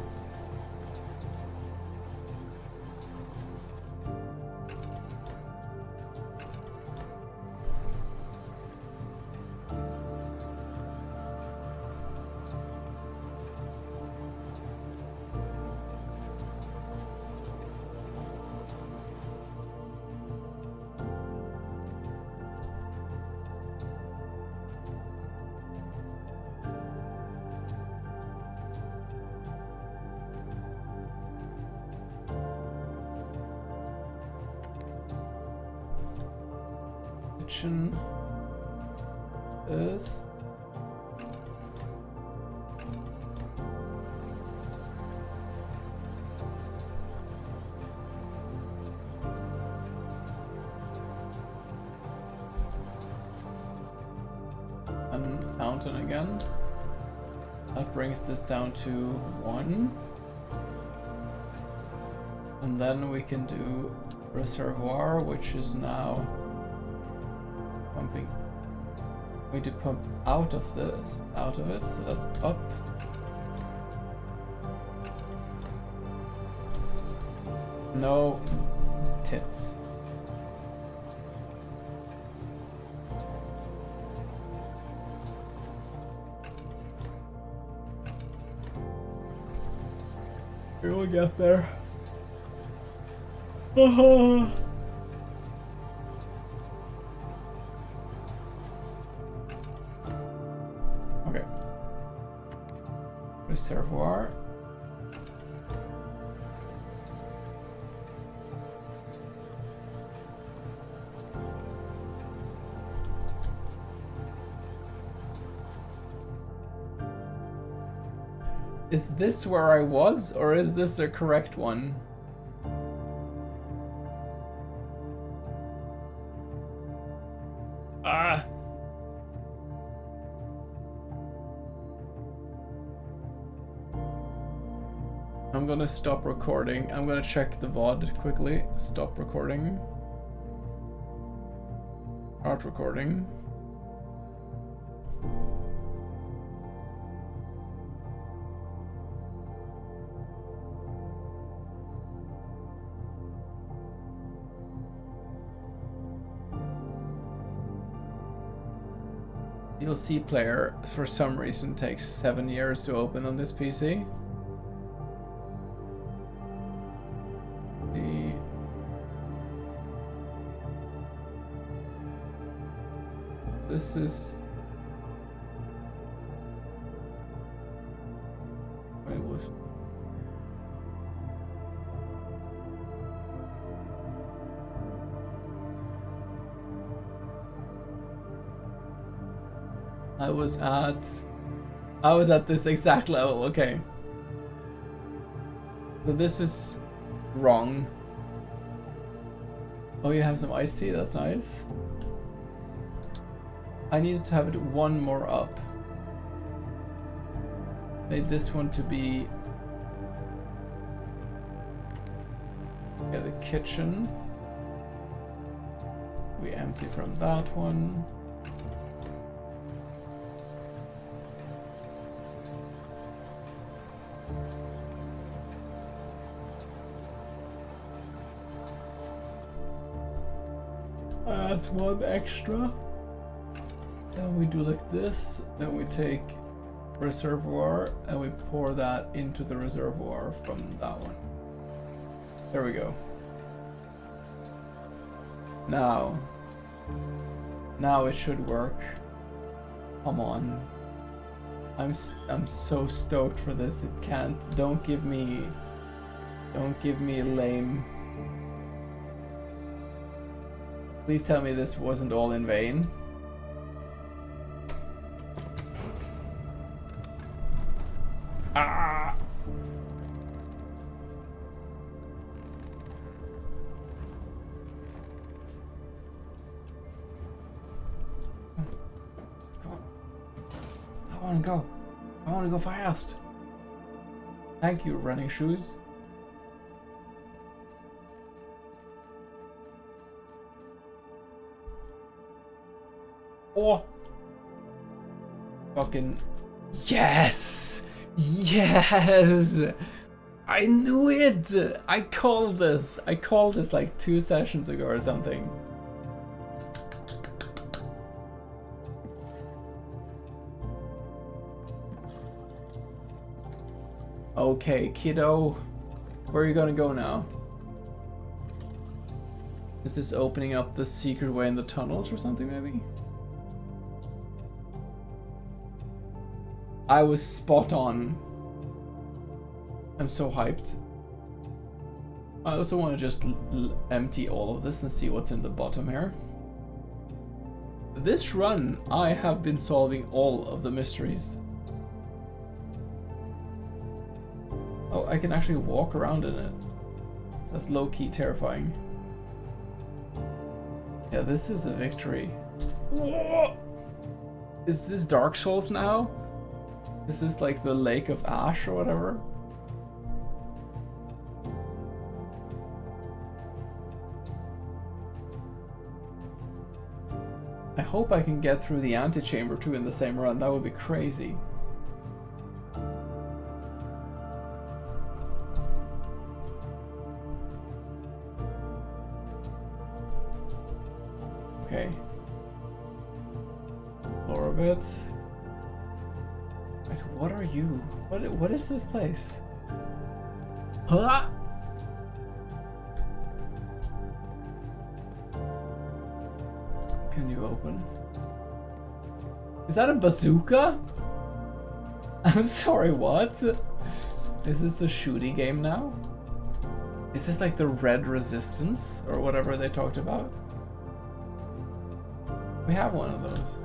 Is and fountain again. That brings this down to 1, and then we can do reservoir, which is now pumping. We need to pump out of it, so that's up. No tits. We will get there. Okay. Reservoir. Is this where I was, or is this a correct one? Ah! I'm gonna stop recording. I'm gonna check the VOD quickly. Stop recording. Start recording. DLC player, for some reason, takes 7 years to open on this PC. This is... Wait, it was... I was at this exact level, okay. So this is wrong. Oh, you have some iced tea, that's nice. I needed to have it one more up. Made this one to be... Yeah, the kitchen. We empty from that one. That's one extra. Then we do like this, then we take reservoir and we pour that into the reservoir from that one. There we go. Now it should work. Come on. I'm so stoked for this. It can't. Don't give me lame. Please tell me this wasn't all in vain. Ah! Come on. I wanna go. I wanna go fast. Thank you, running shoes. Oh! Fucking... Yes! Yes! I knew it! I called this! I called this like 2 sessions ago or something. Okay, kiddo. Where are you gonna go now? Is this opening up the secret way in the tunnels or something, maybe? I was spot on. I'm so hyped. I also want to just empty all of this and see what's in the bottom here. This run, I have been solving all of the mysteries. Oh, I can actually walk around in it. That's low-key terrifying. Yeah, this is a victory. Whoa! Is this Dark Souls now? This is like the Lake of Ash or whatever. I hope I can get through the antechamber too in the same run. That would be crazy. Okay. Explore a bit. Wait, what are you? What is this place? Huh? Can you open? Is that a bazooka? I'm sorry, what? Is this a shooty game now? Is this like the Red Resistance or whatever they talked about? We have one of those.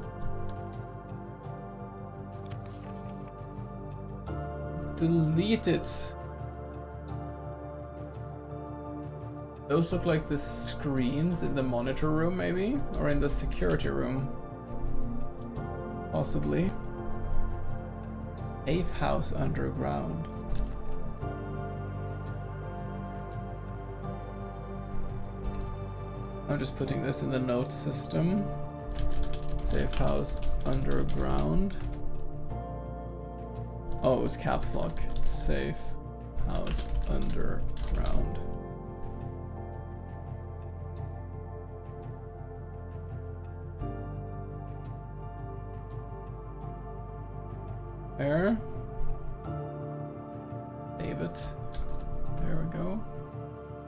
delete it. Those look like the screens in the monitor room, maybe? Or in the security room. Possibly. Safe house underground. I'm just putting this in the notes system. Safe house underground. Oh, it was caps lock. Safe house underground. There. Save it. There we go.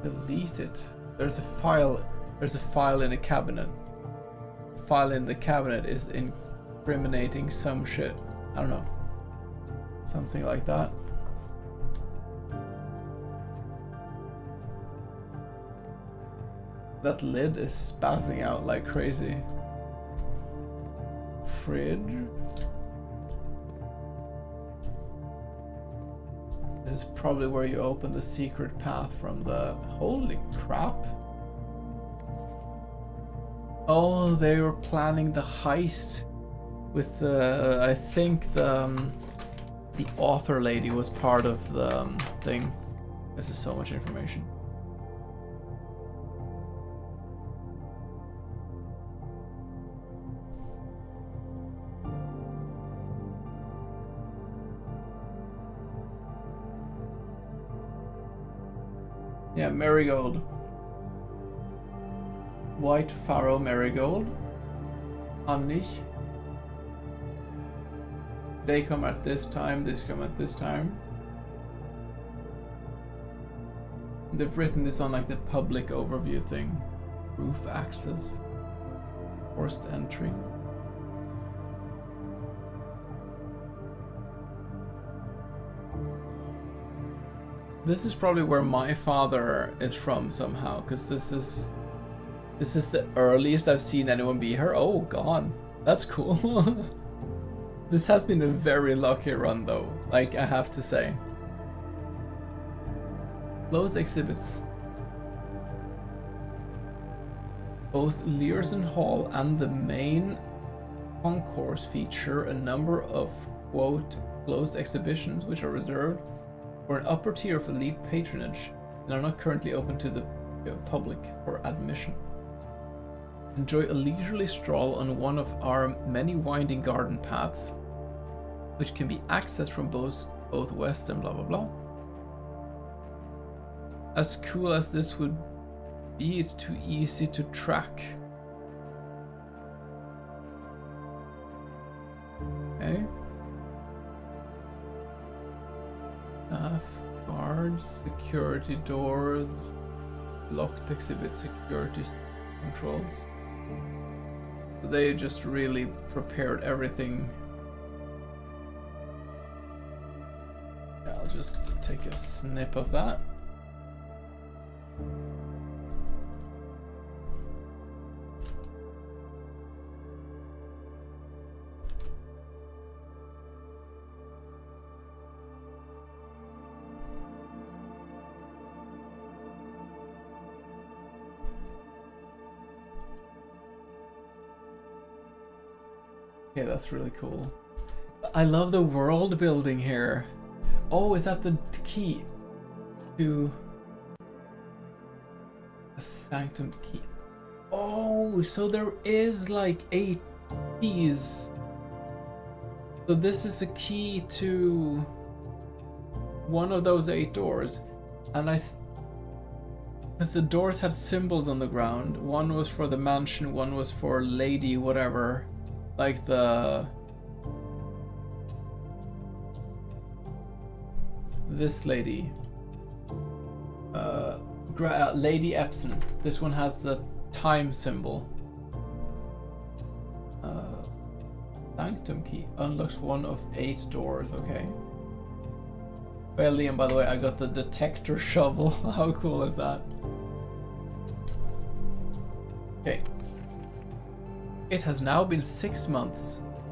Delete it. There's a file. There's a file in a cabinet. The file in the cabinet is incriminating some shit. I don't know. Something like that. That lid is spazzing out like crazy. Fridge. This is probably where you open the secret path from the... Holy crap. Oh, they were planning the heist with the... I think the author lady was part of the thing. This is so much information. Yeah, marigold. White Pharaoh marigold. Honig. They come at this time, this come at this time. They've written this on like the public overview thing. Roof access. Forced entry. This is probably where my father is from somehow, because this is the earliest I've seen anyone be here. Oh god, that's cool. This has been a very lucky run though, like I have to say. Closed exhibits. Both Learson Hall and the main concourse feature a number of, quote, closed exhibitions which are reserved for an upper tier of elite patronage and are not currently open to the public for admission. Enjoy a leisurely stroll on one of our many winding garden paths, which can be accessed from both west and blah blah blah. As cool as this would be, it's too easy to track. Okay. Staff, guards, security doors, locked exhibit security controls. They just really prepared everything. I'll just take a snip of that. Okay, that's really cool. I love the world building here. Oh, is that the key to a sanctum key? Oh, so there is like 8 keys. So this is a key to one of those 8 doors, and because the doors had symbols on the ground. One was for the mansion, one was for lady whatever. Like this lady, Lady Epson. This one has the time symbol. Sanctum key unlocks one of 8 doors. Okay. Well, Liam, by the way, I got the detector shovel. How cool is that? Okay. It has now been 6 months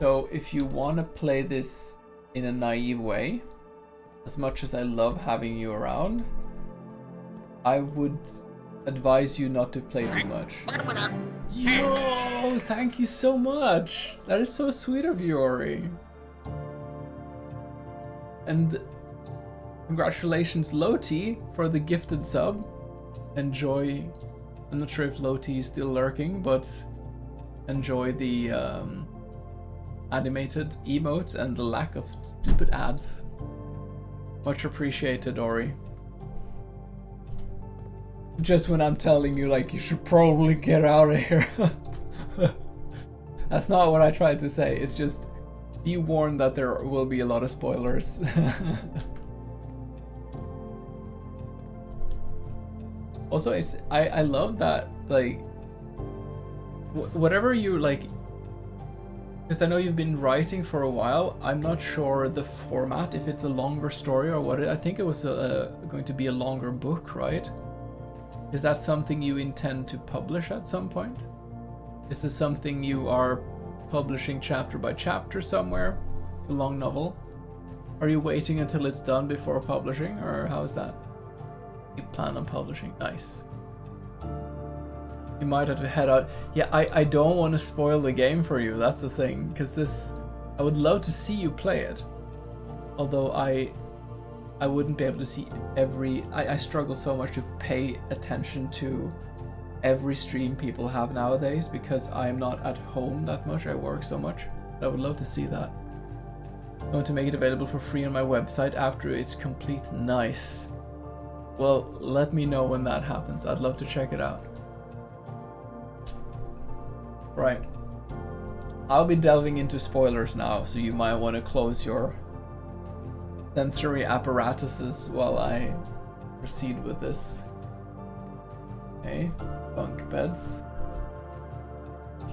So if you want to play this in a naive way, as much as I love having you around, I would advise you not to play too much. Yo, thank you so much. That is so sweet of you, Ori. And congratulations, Loti, for the gifted sub. Enjoy. I'm not sure if Loti is still lurking, but enjoy the animated emotes and the lack of stupid ads. Much appreciated, Ori. Just when I'm telling you, like, you should probably get out of here. That's not what I tried to say. It's just, be warned that there will be a lot of spoilers. Also, I love that, like, whatever you, like, because I know you've been writing for a while. I'm not sure the format, if it's a longer story or what. I think it was going to be a longer book, right? Is that something you intend to publish at some point? Is this something you are publishing chapter by chapter somewhere? It's a long novel. Are you waiting until it's done before publishing, or how is that? You plan on publishing? Nice. You might have to head out. Yeah, I don't want to spoil the game for you. That's the thing, because this, I would love to see you play it. Although I wouldn't be able to see every. I struggle so much to pay attention to every stream people have nowadays because I'm not at home that much. I work so much. But I would love to see that. I'm going to make it available for free on my website after it's complete. Nice. Well, let me know when that happens. I'd love to check it out. Right. I'll be delving into spoilers now, so you might want to close your sensory apparatuses while I proceed with this. Okay, bunk beds.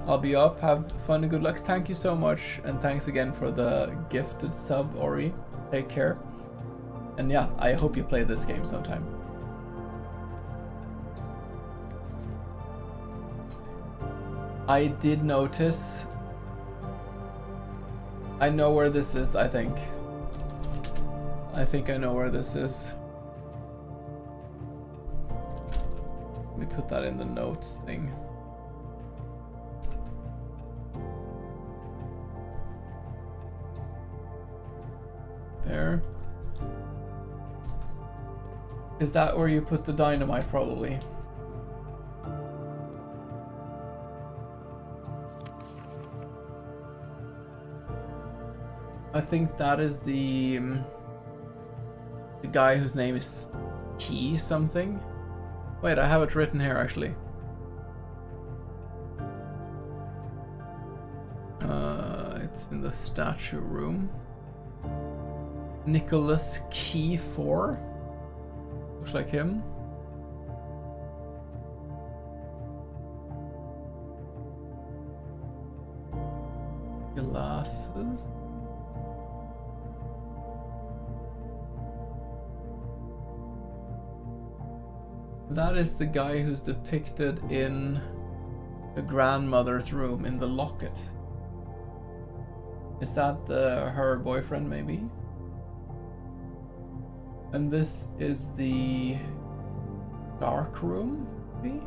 I'll be off. Have fun and good luck. Thank you so much, and thanks again for the gifted sub, Ori. Take care. And yeah, I hope you play this game sometime. I did notice. I know where this is, I think. I think I know where this is. Let me put that in the notes thing. There. Is that where you put the dynamite, probably? I think that is the guy whose name is Key something. Wait, I have it written here actually. It's in the statue room. Nicholas Key 4. Looks like him. Glasses. That is the guy who's depicted in the grandmother's room in the locket. Is that her boyfriend, maybe? And this is the dark room, maybe?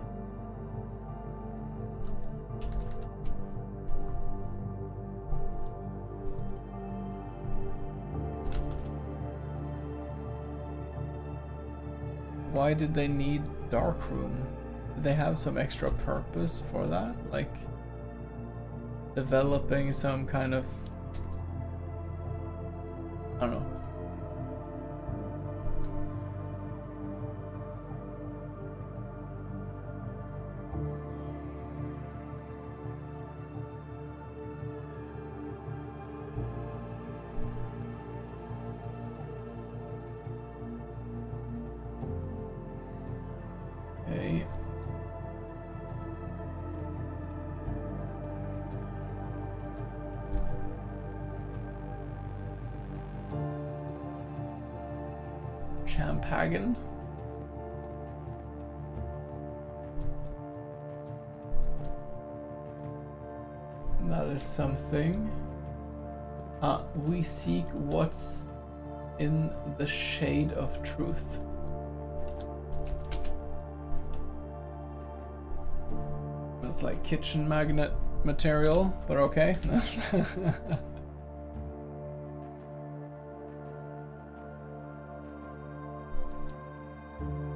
Why did they need dark room? Did they have some extra purpose for that? Like developing some kind of, I don't know. Okay. Champagan. That is something. We seek what's in the shade of truth. That's like kitchen magnet material, but okay.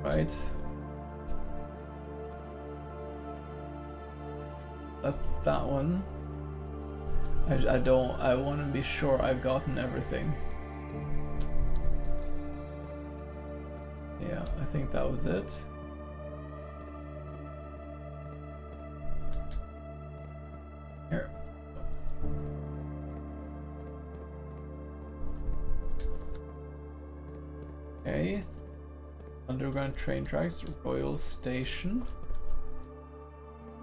Right. That's that one. I want to be sure I've gotten everything. Yeah, I think that was it. Here. Okay. Underground train tracks, Royal Station.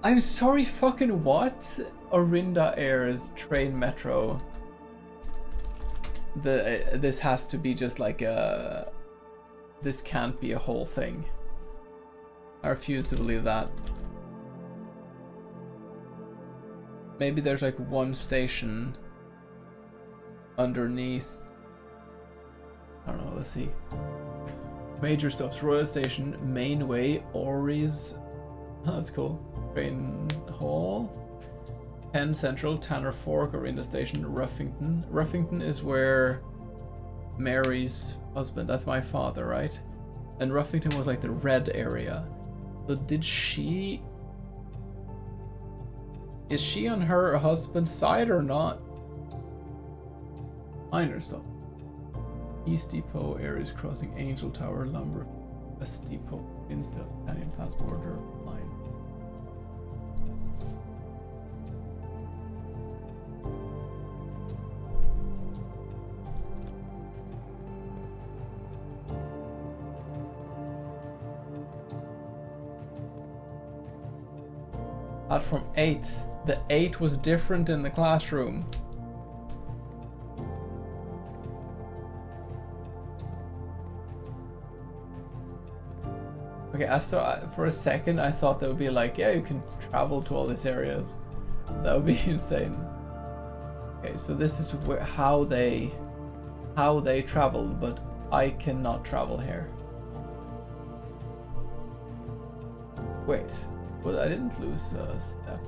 I'm sorry, fucking what? Orinda Air's train metro. This has to be just like a... This can't be a whole thing. I refuse to believe that. Maybe there's like one station underneath. I don't know, let's see. Major stops, Royal Station, Mainway, Ori's. Oh, that's cool. Train Hall, Penn Central, Tanner Fork, Orinda Station, Ruffington. Ruffington is where Mary's husband, that's my father, right? And Ruffington was like the red area. So did she... Is she on her husband's side or not? Minor stop. East Depot, Aries Crossing, Angel Tower, Lumber, West Depot, Insta, Canyon Pass Border Line. Platform 8. The 8 was different in the classroom. Okay, for a second I thought that would be like, yeah, you can travel to all these areas. That would be insane. Okay, so this is how they traveled, but I cannot travel here. Wait, but I didn't lose a step.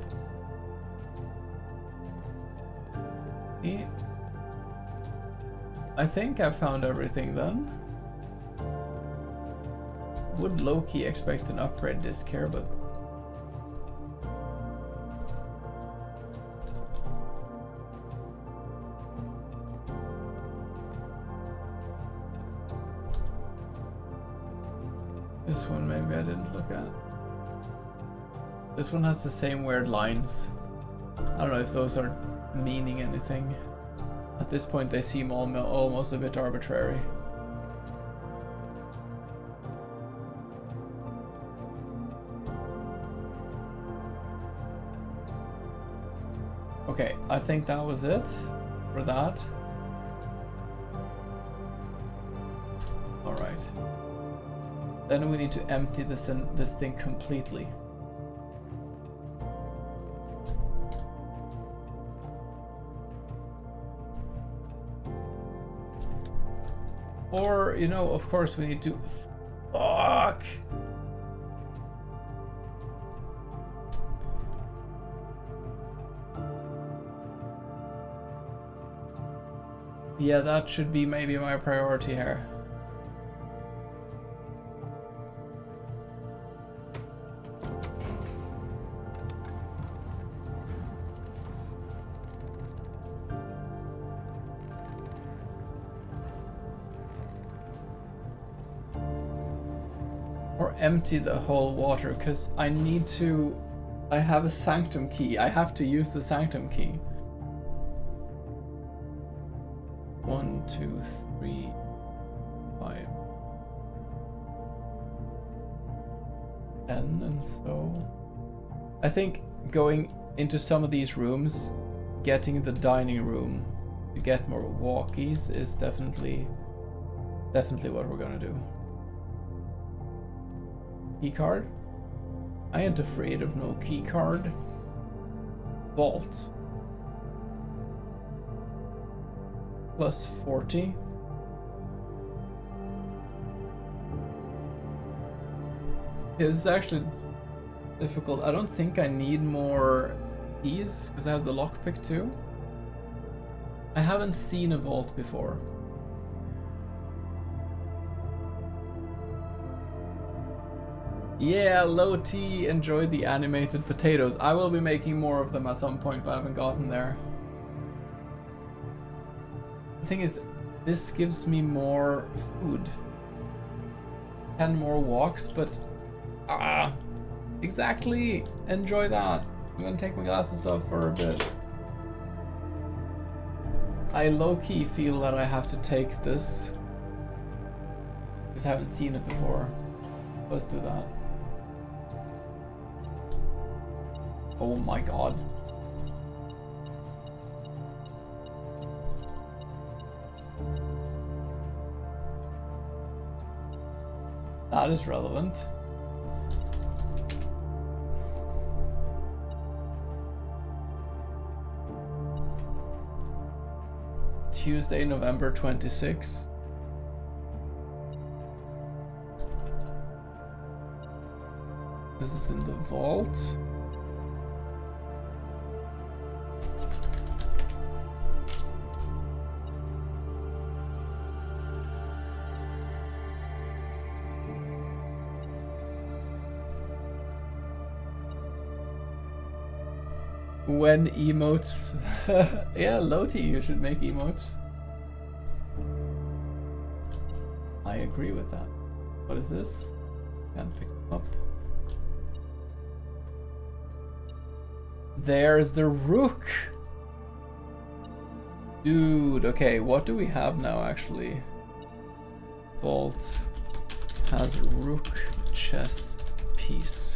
I think I found everything then. Would low-key expect an upgrade disc here, but this one maybe I didn't look at. This one has the same weird lines. I don't know if those are meaning anything. At this point they seem almost a bit arbitrary. Okay, I think that was it for that. Alright. Then we need to empty this thing completely. Or, you know, of course we need to... Fuck! Yeah, that should be maybe my priority here. Or empty the whole water, because I need to... I have a sanctum key. I have to use the sanctum key. 1, 2, 3, 5, 10, and so I think going into some of these rooms, getting the dining room to get more walkies is definitely what we're gonna do. Key card? I ain't afraid of no key card. Vault. plus 40. This is actually difficult. I don't think I need more keys because I have the lockpick too. I haven't seen a vault before. Yeah, low T, enjoy the animated potatoes. I will be making more of them at some point, but I haven't gotten there. The thing is, this gives me more food. 10 more walks, but... exactly! Enjoy that. I'm gonna take my glasses off for a bit. I low-key feel that I have to take this. Because I haven't seen it before. Let's do that. Oh my god. That is relevant. Tuesday, November 26th. This is in the vault. When emotes... yeah, Loti, you should make emotes. I agree with that. What is this? Can't pick them up. There's the rook! Dude, okay, what do we have now actually? Vault has rook chess piece.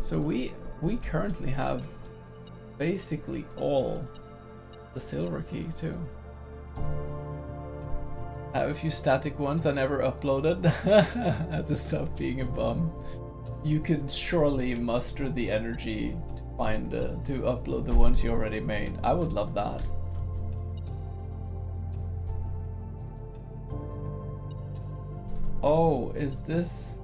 So we currently have basically all the silver key too. I have a few static ones I never uploaded. I had to stop being a bum. You could surely muster the energy to find to upload the ones you already made. I would love that. Oh, is this...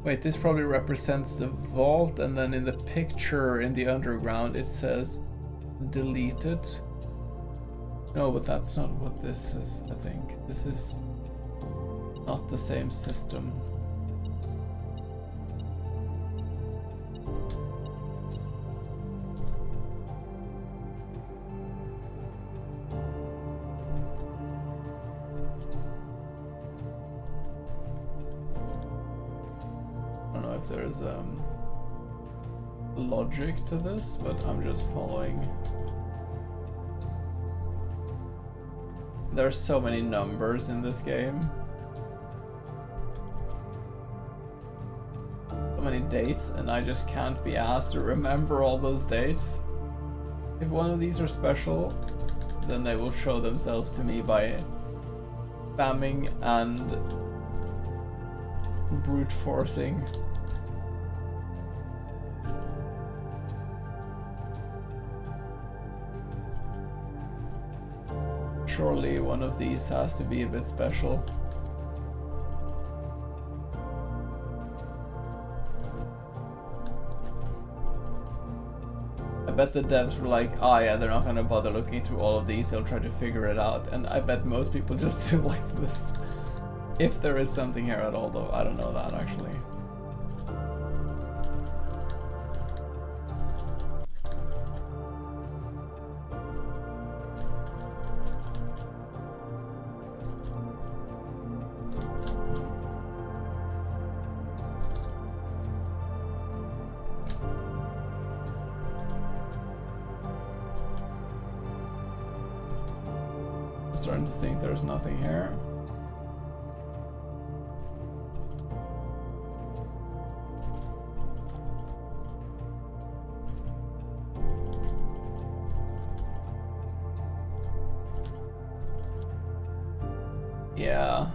Wait, this probably represents the vault, and then in the picture in the underground it says deleted. No, but that's not what this is, I think. This is not the same system. There's logic to this, but I'm just following. There's so many numbers in this game. So many dates, and I just can't be asked to remember all those dates. If one of these are special, then they will show themselves to me by spamming and brute forcing. Surely one of these has to be a bit special. I bet the devs were like, oh yeah, they're not gonna bother looking through all of these, they'll try to figure it out. And I bet most people just do like this. If there is something here at all though, I don't know that actually. Starting to think there's nothing here. Yeah.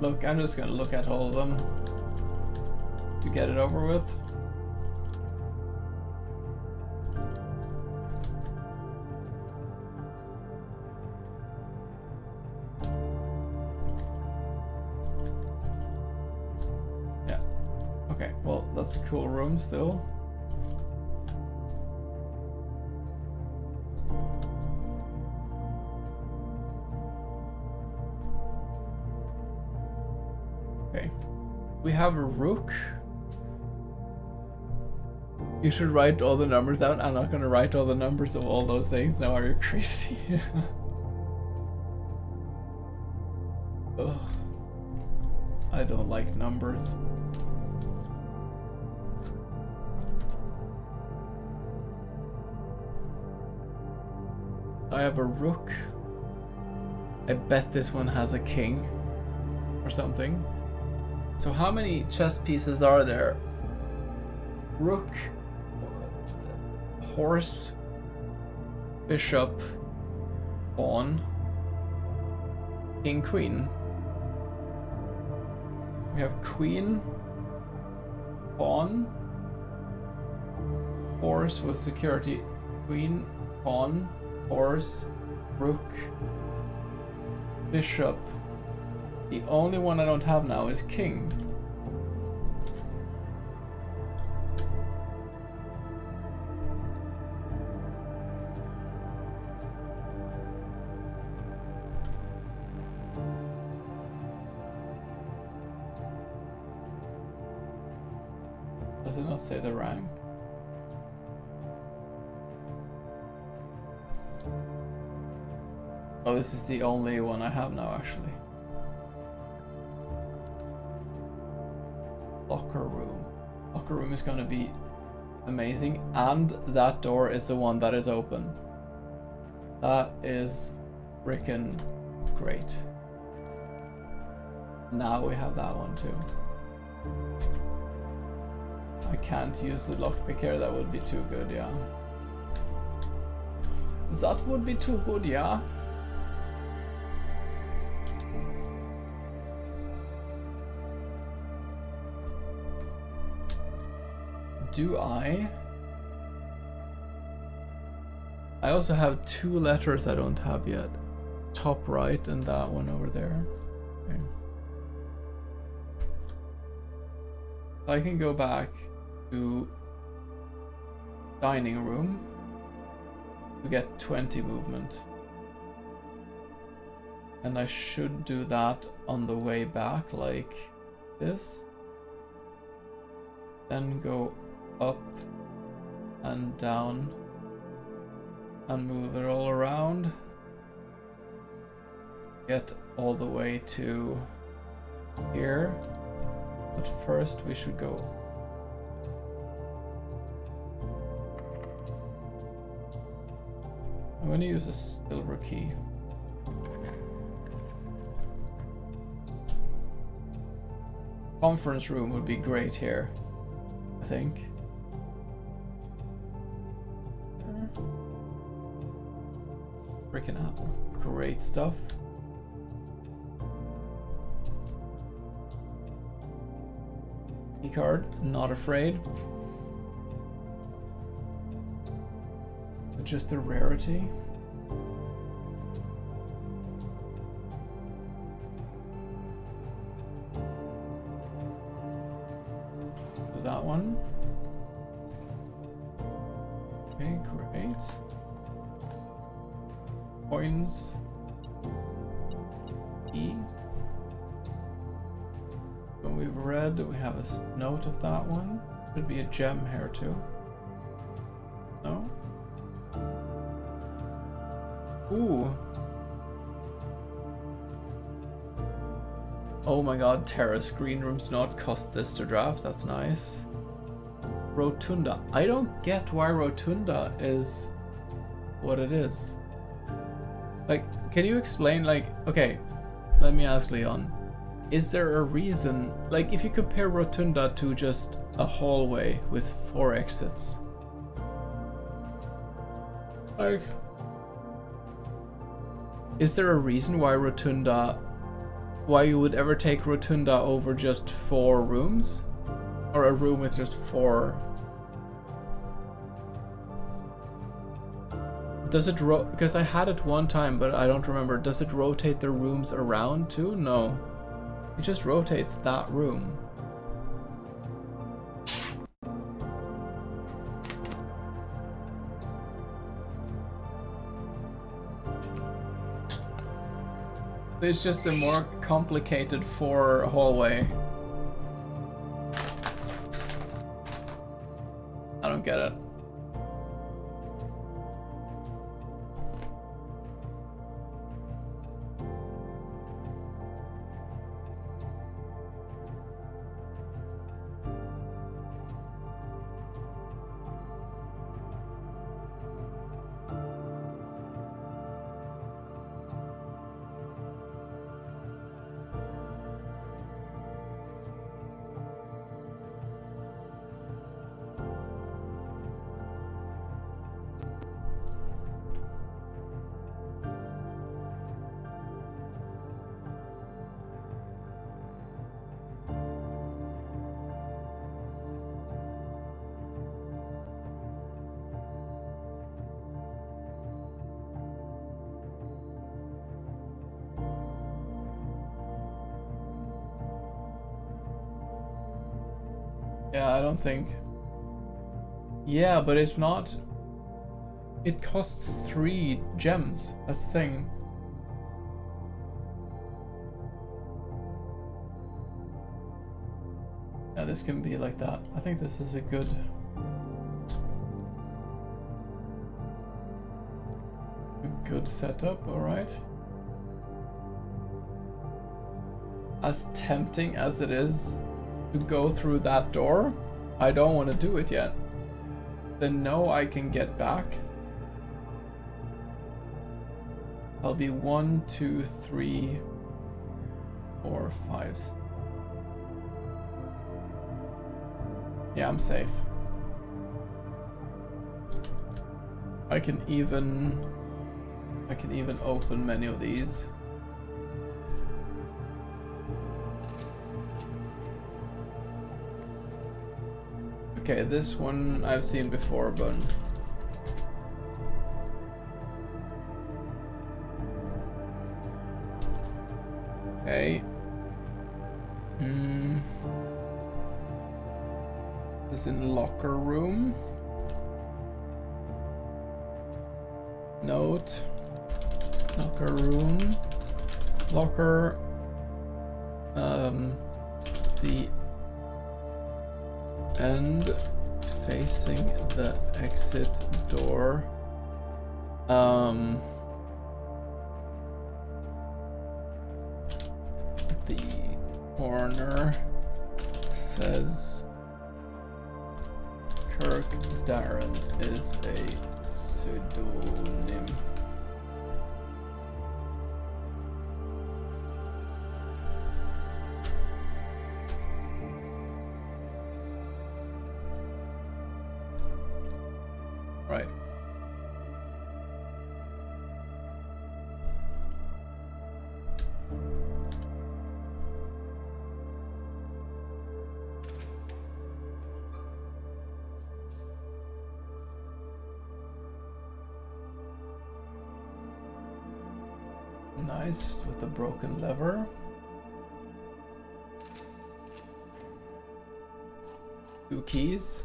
Look, I'm just gonna look at all of them to get it over with. Yeah. Okay, well, that's a cool room still. Okay. We have a rook. You should write all the numbers down. I'm not gonna write all the numbers of all those things. Now are you crazy? Ugh. I don't like numbers. I have a rook. I bet this one has a king or something. So how many chess pieces are there? Rook, horse, bishop, pawn, king, queen. We have queen, pawn, horse with security, queen, pawn, horse, rook, bishop. The only one I don't have now is king. Does it not say the rank? Oh, this is the only one I have now, actually. Locker room. Locker room is gonna be amazing, and that door is the one that is open. That is freaking great. Now we have that one too. I can't use the lockpick here, that would be too good, yeah. That would be too good, yeah. Do I also have two letters I don't have yet. Top right and that one over there. Okay. I can go back to dining room to get 20 movement. And I should do that on the way back like this. Then go up and down and move it all around. Get all the way to here. But first we should go I'm going to use a silver key. Conference room would be great here, I think. Freaking apple. Great stuff. Key card, not afraid. But just the rarity. So that one. Okay, great. Coins. E. When we've read, we have a note of that one. Could be a gem here too. No? Ooh. Oh my god, terrace. Green rooms not cost this to draft. That's nice. Rotunda. I don't get why Rotunda is what it is. Like, can you explain, like, okay, let me ask Leon. Is there a reason, like, if you compare Rotunda to just a hallway with 4 exits? Like, is there a reason why Rotunda why you would ever take Rotunda over just 4 rooms, or a room with just 4. Does it because I had it one time, but I don't remember. Does it rotate the rooms around too? No. It just rotates that room. It's just a more complicated 4 hallway. I don't get it. Yeah, I don't think. Yeah, but it's not. It costs 3 gems. That's the thing. Yeah, this can be like that. I think this is a good. Good setup, alright. As tempting as it is to go through that door, I don't want to do it yet. Then no, I can get back. I'll be 1, 2, 3, 4, 5. Yeah, I'm safe. I can even open many of these. Okay, this one I've seen before, but okay. This is in locker room. Note. Locker room. Locker. The end facing the exit door. The corner says Kirk Darren is a pseudonym. Right. Nice, with a broken lever. Two keys.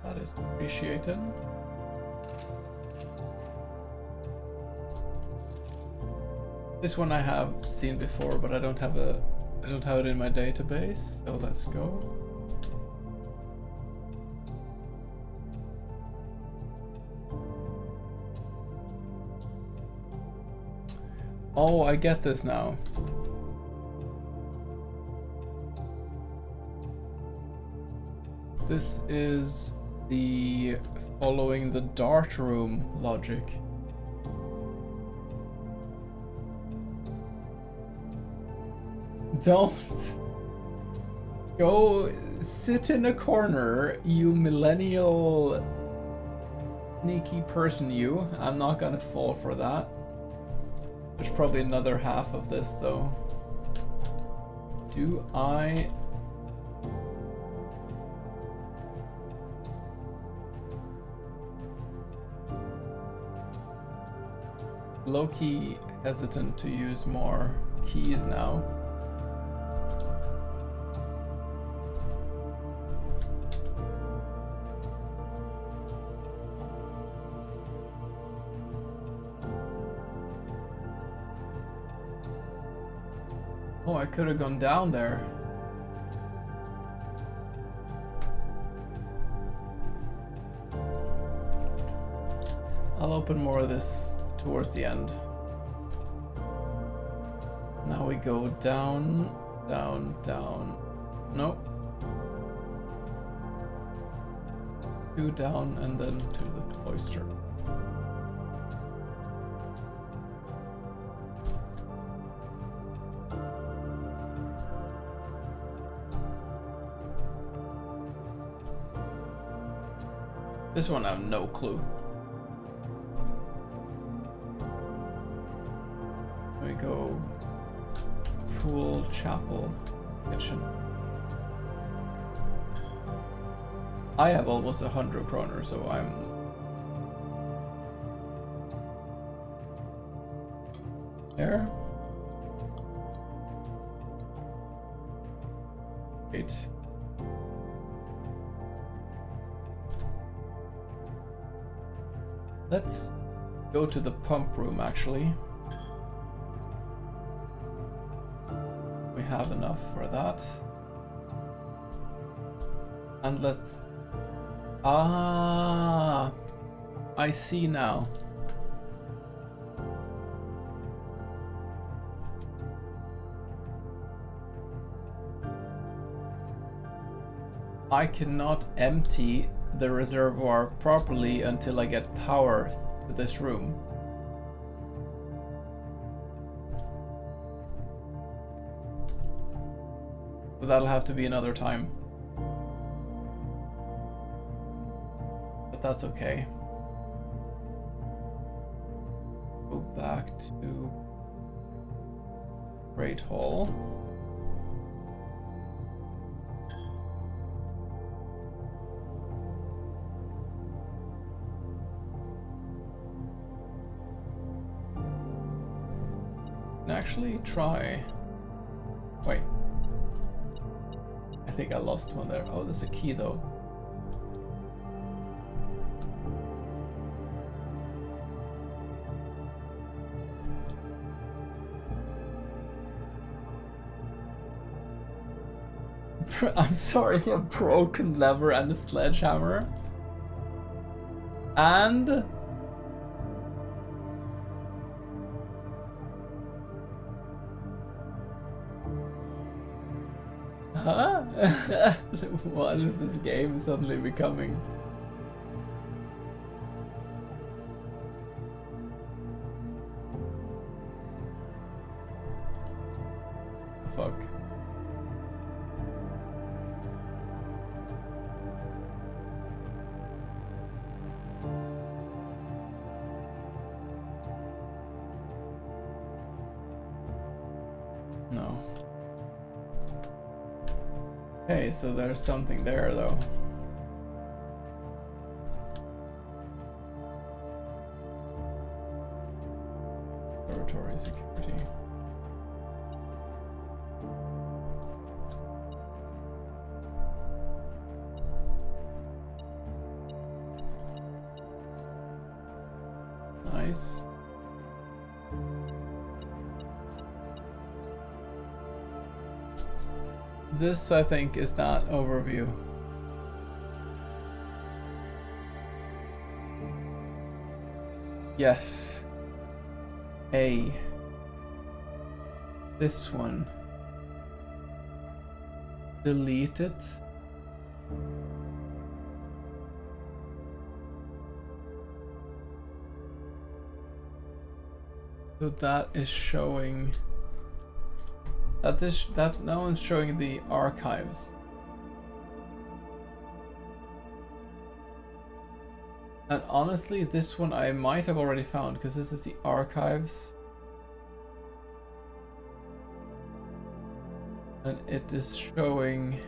That is appreciated. This one I have seen before, but I don't have it in my database, so let's go. Oh, I get this now. This is the following the dart room logic. Don't. Go sit in a corner, you millennial sneaky person, you. I'm not gonna fall for that. There's probably another half of this though. Do I... Low-key hesitant to use more keys now. Oh, I could have gone down there. I'll open more of this towards the end. Now we go down, down, down. Nope. 2 down and then to the cloister. This one I have no clue. We go pool, chapel, kitchen. I have almost 100 kroner, so I'm... There? Wait. Let's go to the pump room, actually. We have enough for that. And let's... Ah, I see now. I cannot empty the reservoir properly until I get power to this room. So that'll have to be another time. But that's okay. Go back to Great Hall. Actually try... Wait. I think I lost one there. Oh, there's a key though. I'm sorry, a broken lever and a sledgehammer. And... Huh? What is this game suddenly becoming? Fuck. No. Okay, so there's something there though. Laboratory security. Nice. This, I think, is that overview. Yes. A. This one. Delete it. So that is showing... That no one's showing the archives. And honestly, this one I might have already found, because this is the archives. And it is showing...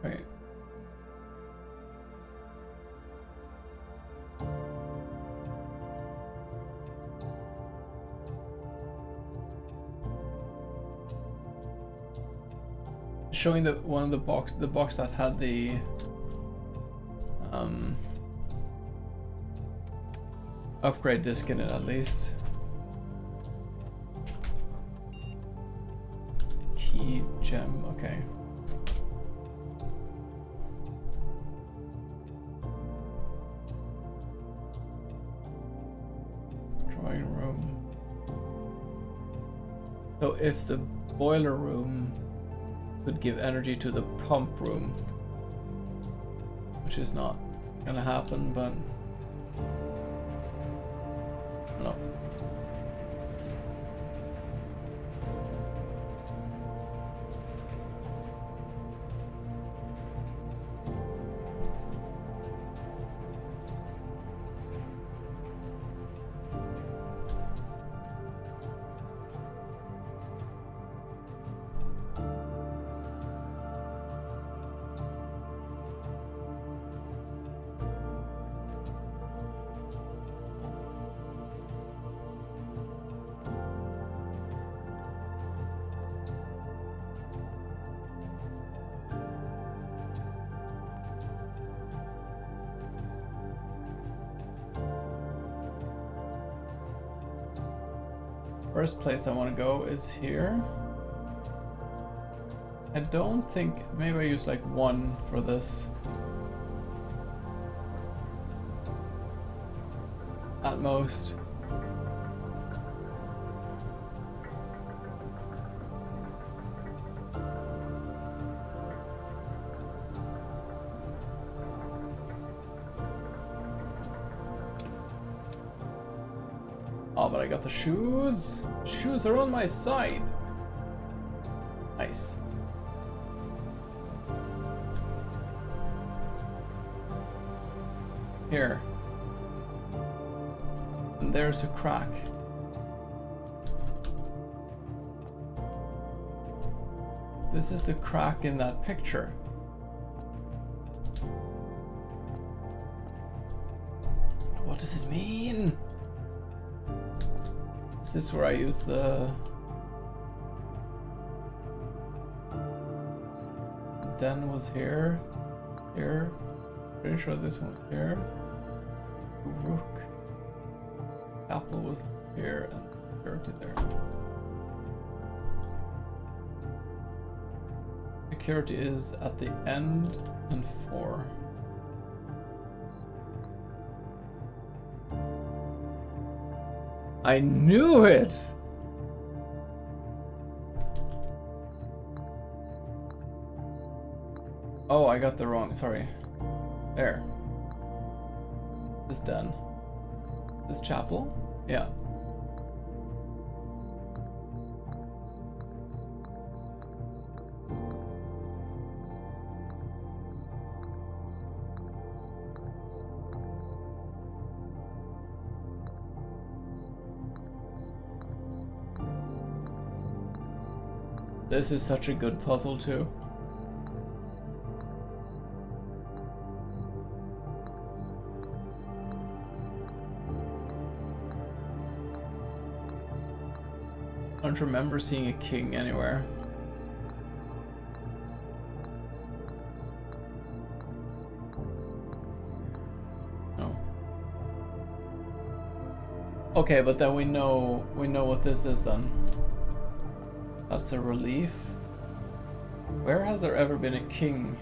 Wait. Showing the one of the box that had the upgrade disc in it, at least. Key gem, okay. Drawing room. So if the boiler room could give energy to the pump room, which is not gonna happen, but no. First place I want to go is here. I don't think, maybe I use like 1 for this. At most. Oh, but I got the shoes. Shoes are on my side. Nice. Here. And there's a crack. This is the crack in that picture. What does it mean? Is this where I use the den was here? Here? Pretty sure this one was here. Rook. Apple was here and security there. Security is at the end and 4. I knew it! Oh, I got the wrong, sorry. There. This is done. This chapel? Yeah. This is such a good puzzle too. I don't remember seeing a king anywhere. No. Okay, but then we know what this is then. That's a relief. Where has there ever been a king?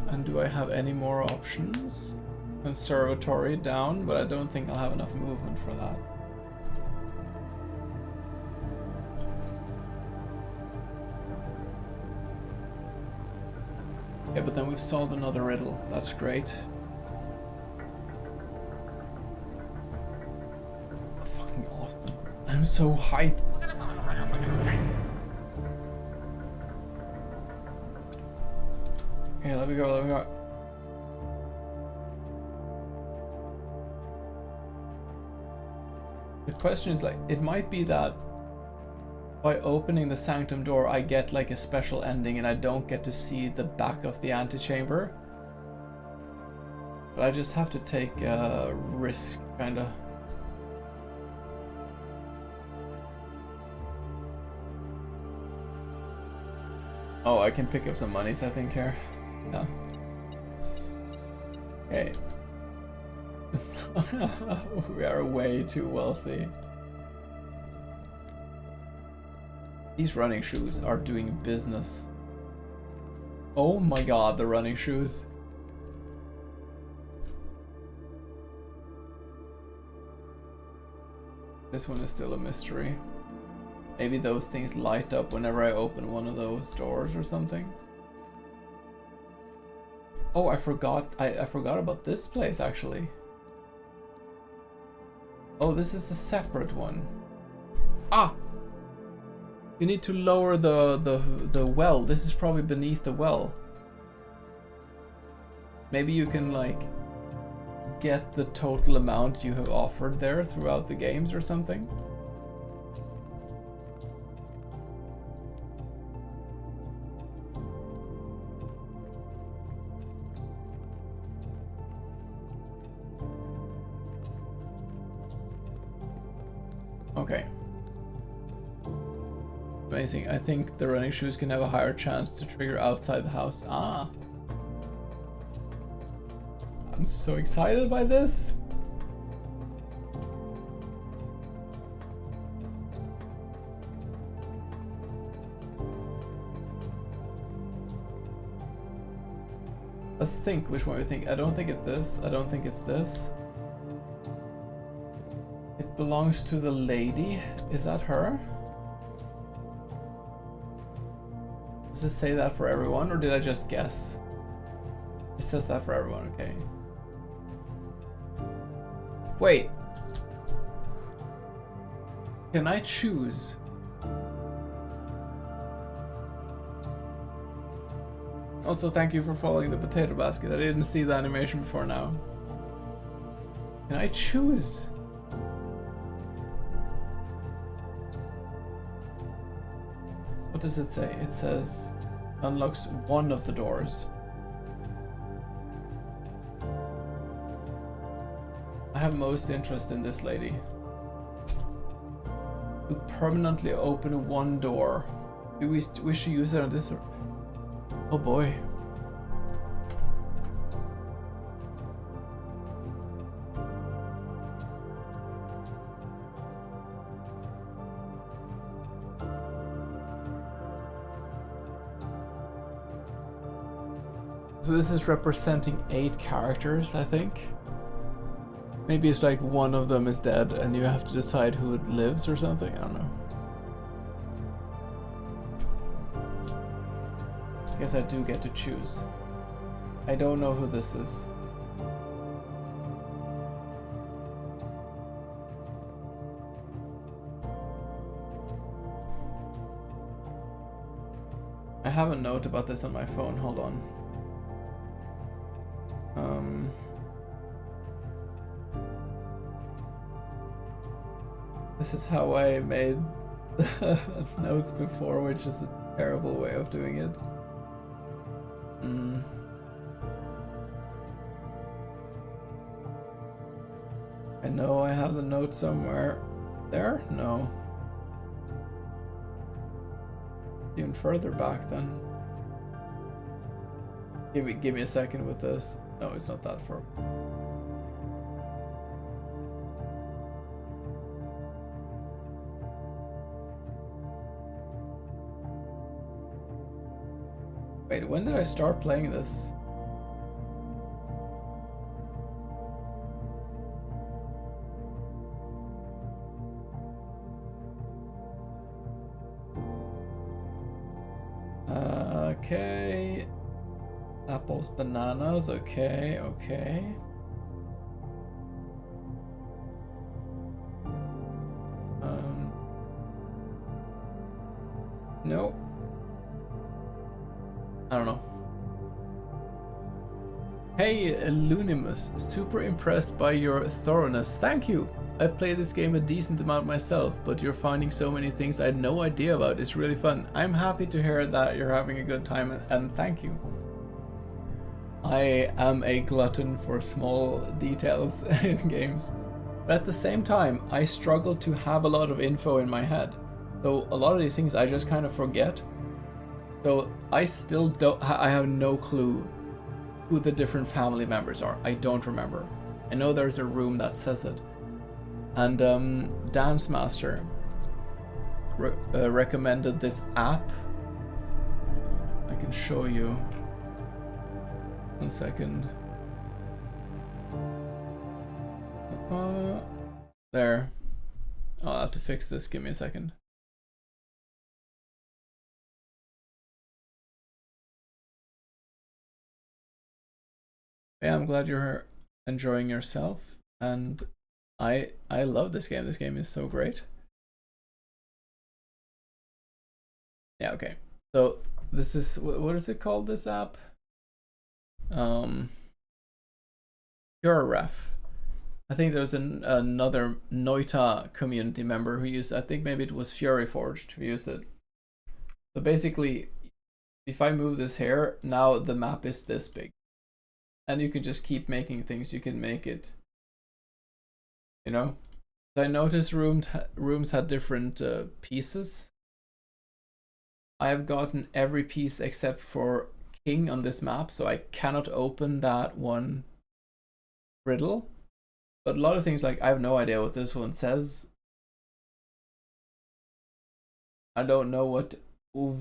And do I have any more options? Conservatory down, but I don't think I'll have enough movement for that. Yeah, but then we've solved another riddle. That's great. Fucking awesome. I'm so hyped. let me go, let me go. The question is like, it might be that by opening the sanctum door I get like a special ending and I don't get to see the back of the antechamber. But I just have to take a risk, kinda. Oh, I can pick up some monies, I think, here. Yeah. Okay. We are way too wealthy. These running shoes are doing business. Oh my god, the running shoes. This one is still a mystery. Maybe those things light up whenever I open one of those doors or something. Oh, I forgot about this place actually. Oh, this is a separate one. Ah! You need to lower the well. This is probably beneath the well. Maybe you can like get the total amount you have offered there throughout the games or something. Okay. Amazing. I think the running shoes can have a higher chance to trigger outside the house. Ah. I'm so excited by this. Let's think which one we think. I don't think it's this. I don't think it's this. It belongs to the lady. Is that her? Does it say that for everyone, or did I just guess? It says that for everyone, okay. Wait. Can I choose? Also, thank you for following the potato basket. I didn't see the animation before now. Can I choose? What does it say? It says unlocks one of the doors. I have most interest in this lady. Will permanently open one door. Do we should use it on this? Oh boy. So this is representing 8 characters, I think. Maybe it's like one of them is dead and you have to decide who lives or something. I don't know. I guess I do get to choose. I don't know who this is. I have a note about this on my phone. Hold on. This is how I made notes before, which is a terrible way of doing it. I know I have the note somewhere. There? No. Even further back then. Give me a second with this. No, it's not that far. Wait, when did I start playing this? Okay. Apples, bananas, okay, okay. No. I don't know. Hey, Lunimus, super impressed by your thoroughness. Thank you. I've played this game a decent amount myself, but you're finding so many things I had no idea about. It's really fun. I'm happy to hear that you're having a good time, and thank you. I am a glutton for small details in games. But at the same time, I struggle to have a lot of info in my head. So a lot of these things I just kind of forget. So I still don't, I have no clue who the different family members are. I don't remember. I know there's a room that says it. And Dance Master recommended this app. I can show you. 1 second. There. Oh, I'll have to fix this. Give me a second. Yeah, I'm glad you're enjoying yourself, and I love this game. This game is so great. Yeah, okay. So this is, what is it called, this app? PureRef. I think there's another Noita community member who used, I think maybe it was FuryForged who used it. So basically, if I move this here, now the map is this big. And you can just keep making things. You can make it, you know. So I noticed rooms had different pieces. I have gotten every piece except for King on this map, so I cannot open that one riddle. But a lot of things, like, I have no idea what this one says. I don't know what Uvin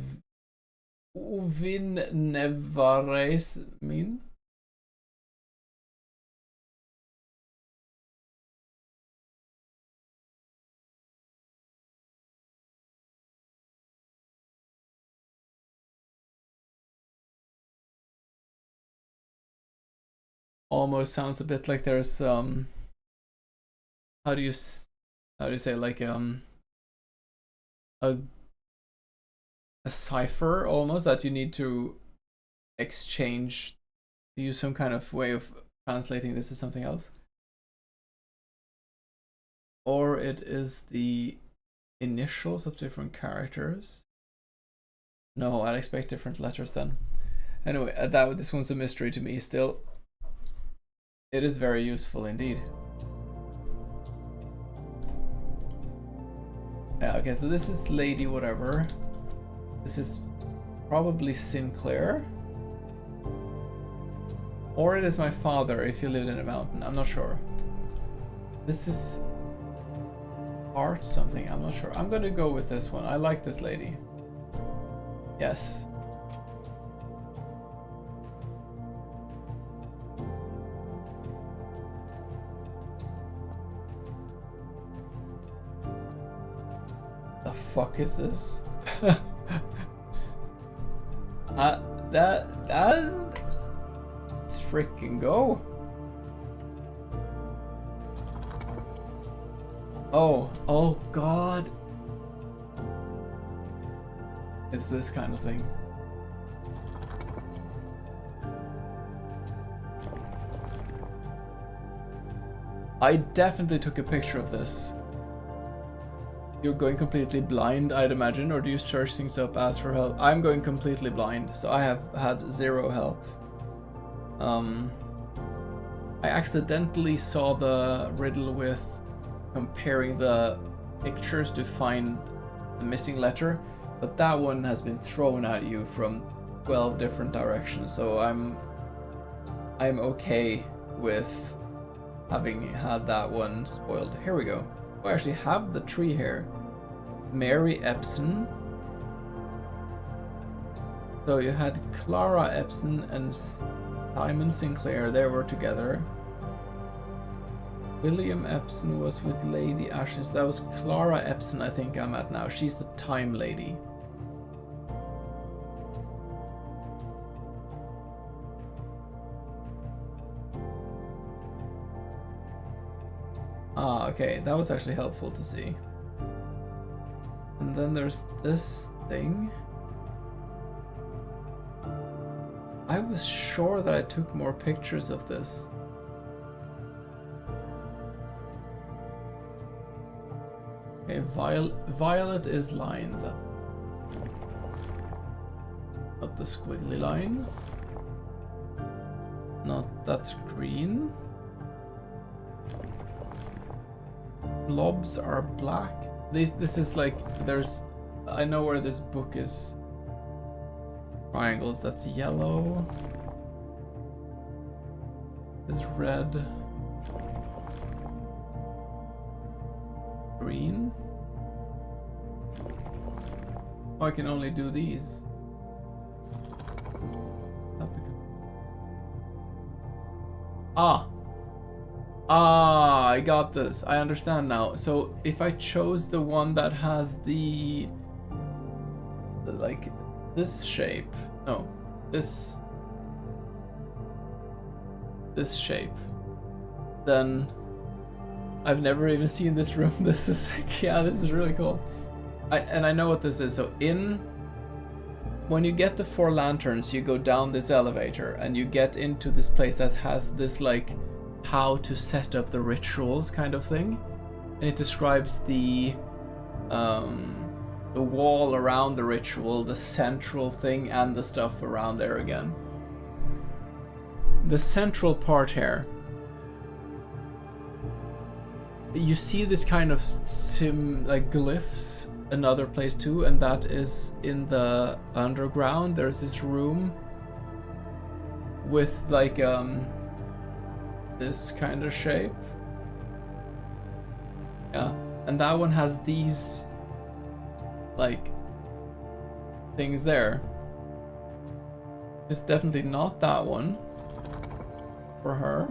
Nevares mean. Almost sounds a bit like there's how do you say, like a cipher almost that you need to exchange, use some kind of way of translating this to something else. Or it is the initials of different characters. No, I'd expect different letters then. Anyway, this one's a mystery to me still. It is very useful indeed. Yeah, okay, so this is Lady whatever. This is probably Sinclair. Or it is my father if he lived in a mountain, I'm not sure. This is Art something, I'm not sure. I'm gonna go with this one. I like this lady. Yes. The fuck is this? Let's freaking go. Oh god. It's this kind of thing. I definitely took a picture of this. You're going completely blind, I'd imagine, or do you search things up, ask for help? I'm going completely blind, so I have had zero help. I accidentally saw the riddle with comparing the pictures to find the missing letter, but that one has been thrown at you from 12 different directions, so I'm okay with having had that one spoiled. Here we go. I actually have the tree here. Mary Epson. So you had Clara Epson and Simon Sinclair. They were together. William Epson was with Lady Ashes. That was Clara Epson, I think I'm at now. She's the time lady. Ah, okay, that was actually helpful to see. And then there's this thing. I was sure that I took more pictures of this. Okay, violet is lines. Not the squiggly lines. That's green. Blobs are black. This is like, I know where this book is. Triangles, that's yellow. This is red. Green. Oh, I can only do these. I got this. I understand now. So if I chose the one that has the like this shape, no, this shape, then I've never even seen this room. This is like, yeah, this is really cool. I know what this is. So when you get the 4 lanterns, you go down this elevator and you get into this place that has this like how to set up the rituals kind of thing, and it describes the wall around the ritual, the central thing, and the stuff around there again. The central part here, you see this kind of like glyphs another place too, and that is in the underground. There's this room with like this kind of shape. Yeah, and that one has these like things there. It's definitely not that one for her.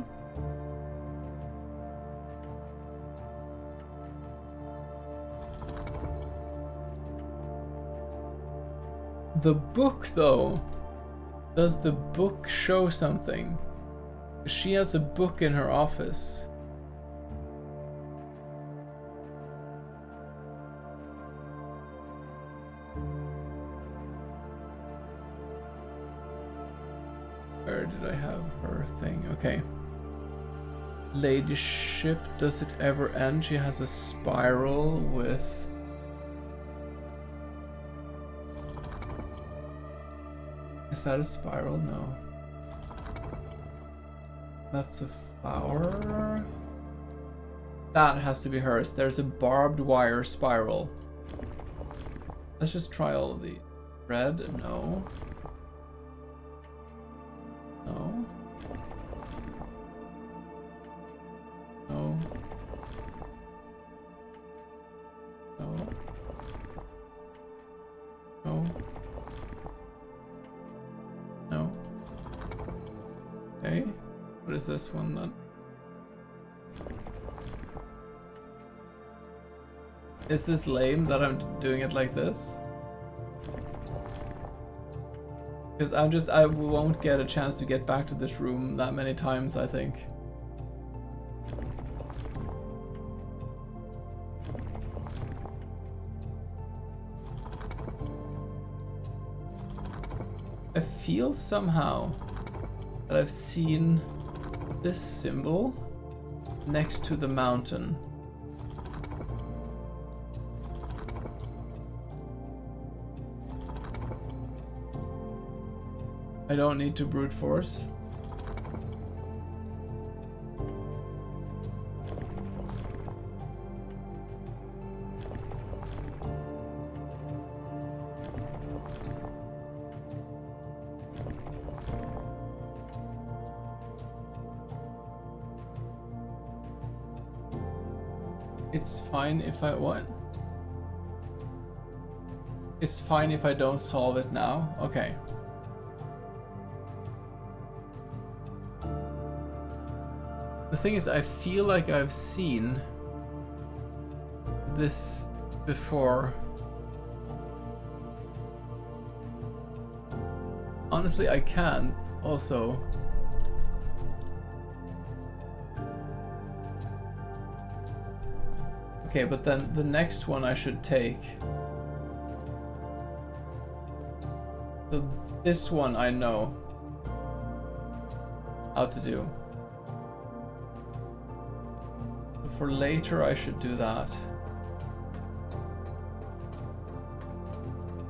The book though, does the book show something? She has a book in her office. Where did I have her thing? Okay. Ladyship, does it ever end? She has a spiral with... Is that a spiral? No. That's a flower. That has to be hers. There's a barbed wire spiral. Let's just try all of the red. No. No. No. No. No. No. Okay. What is this one then? Is this lame that I'm doing it like this? Because I won't get a chance to get back to this room that many times, I think. I feel somehow that I've seen this symbol next to the mountain. I don't need to brute force. It's fine if I what? It's fine if I don't solve it now? Okay. The thing is, I feel like I've seen this before. Honestly, I can also. Okay, but then the next one I should take. So this one I know. how to do. So for later I should do that.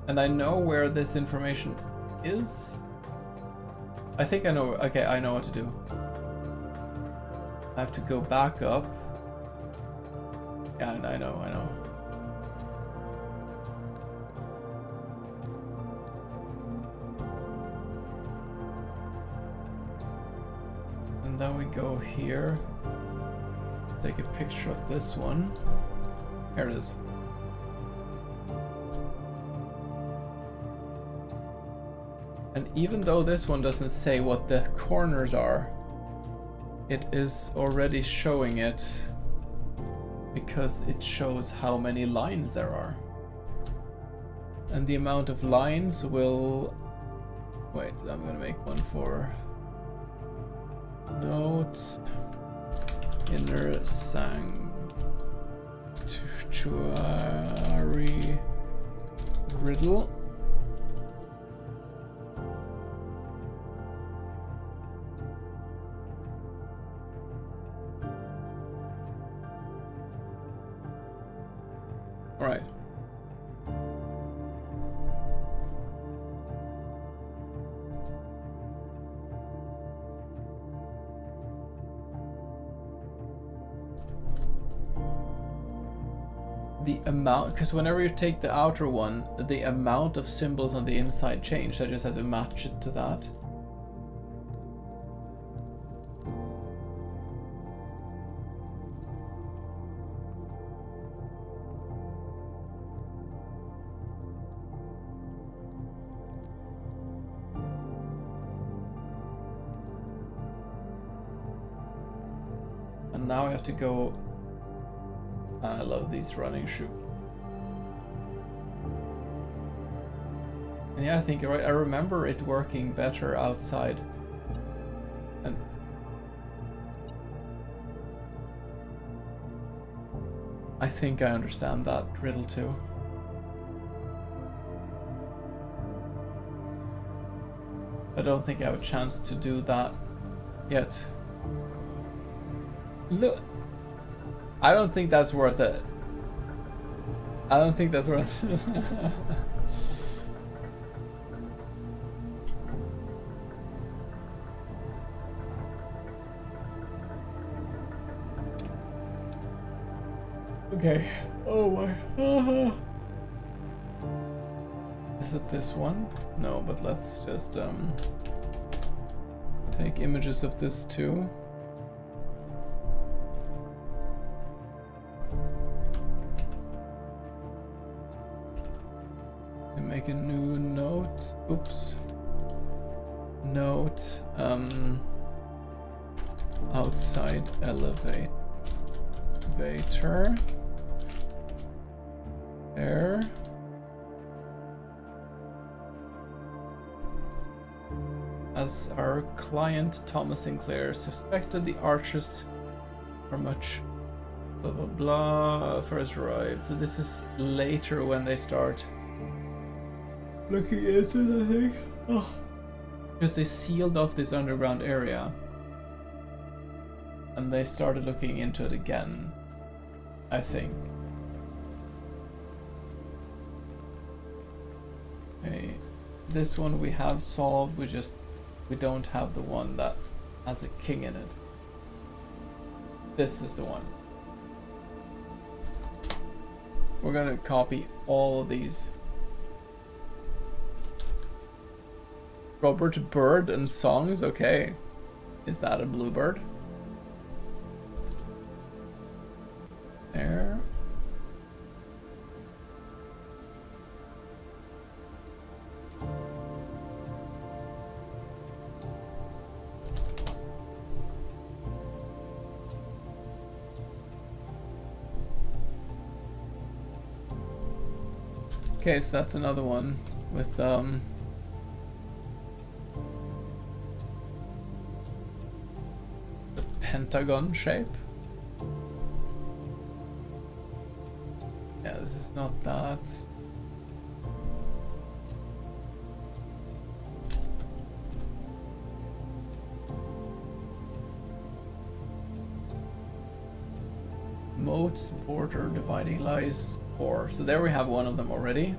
And I know where this information is. I think I know. Okay, I know what to do. I have to go back up. Yeah, I know. And then we go here. Take a picture of this one. Here it is. And even though this one doesn't say what the corners are, it is already showing it because it shows how many lines there are. And the amount of lines will... Wait, I'm gonna make one for note inner sanctuary riddle. Right. The amount, because whenever you take the outer one, the amount of symbols on the inside change. I just have to match it to that. And now I have to go. I love these running shoes. And yeah, I think you're right. I remember it working better outside. And I think I understand that riddle too. I don't think I have a chance to do that yet. Look. I don't think that's worth it. I don't think that's worth it. Okay. Oh my. Is it this one? No, but let's just take images of this too. Make a new note. Oops. Note. Outside elevator. There. As our client Thomas Sinclair suspected, the archers are much blah blah blah first arrived. So this is later when they start looking into the thing. Oh. Because they sealed off this underground area and they started looking into it again, I think. Okay, this one we have solved, we don't have the one that has a king in it. This is the one. We're gonna copy all of these. Robert Bird and songs, okay. Is that a bluebird? There. Okay, so that's another one with the pentagon shape. Yeah, this is not that. moats, border dividing lies, core. So there we have one of them already.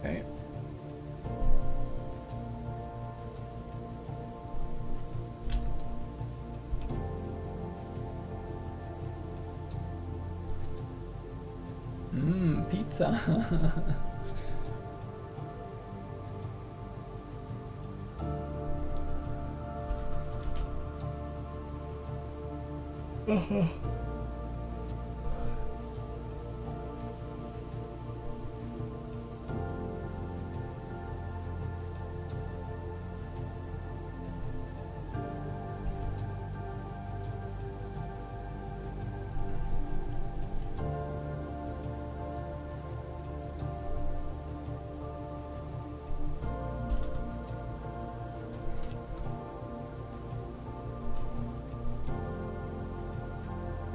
Okay. Pizza.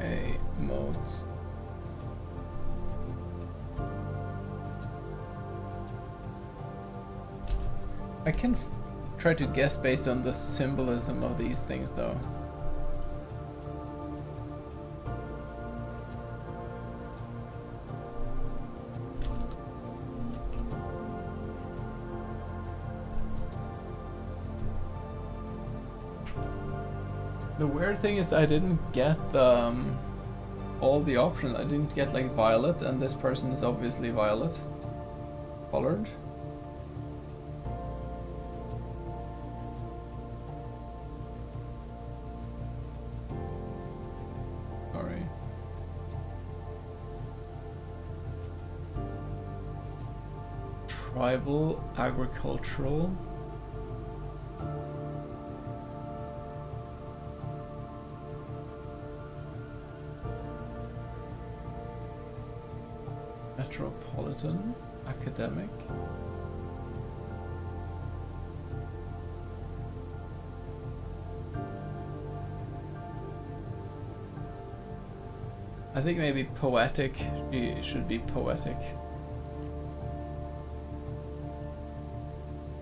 Okay, modes. I can try to guess based on the symbolism of these things, though. The weird thing is I didn't get all the options. I didn't get like violet, and this person is obviously violet colored. Sorry. Tribal, agricultural. Metropolitan, academic. I think maybe poetic. It should be poetic.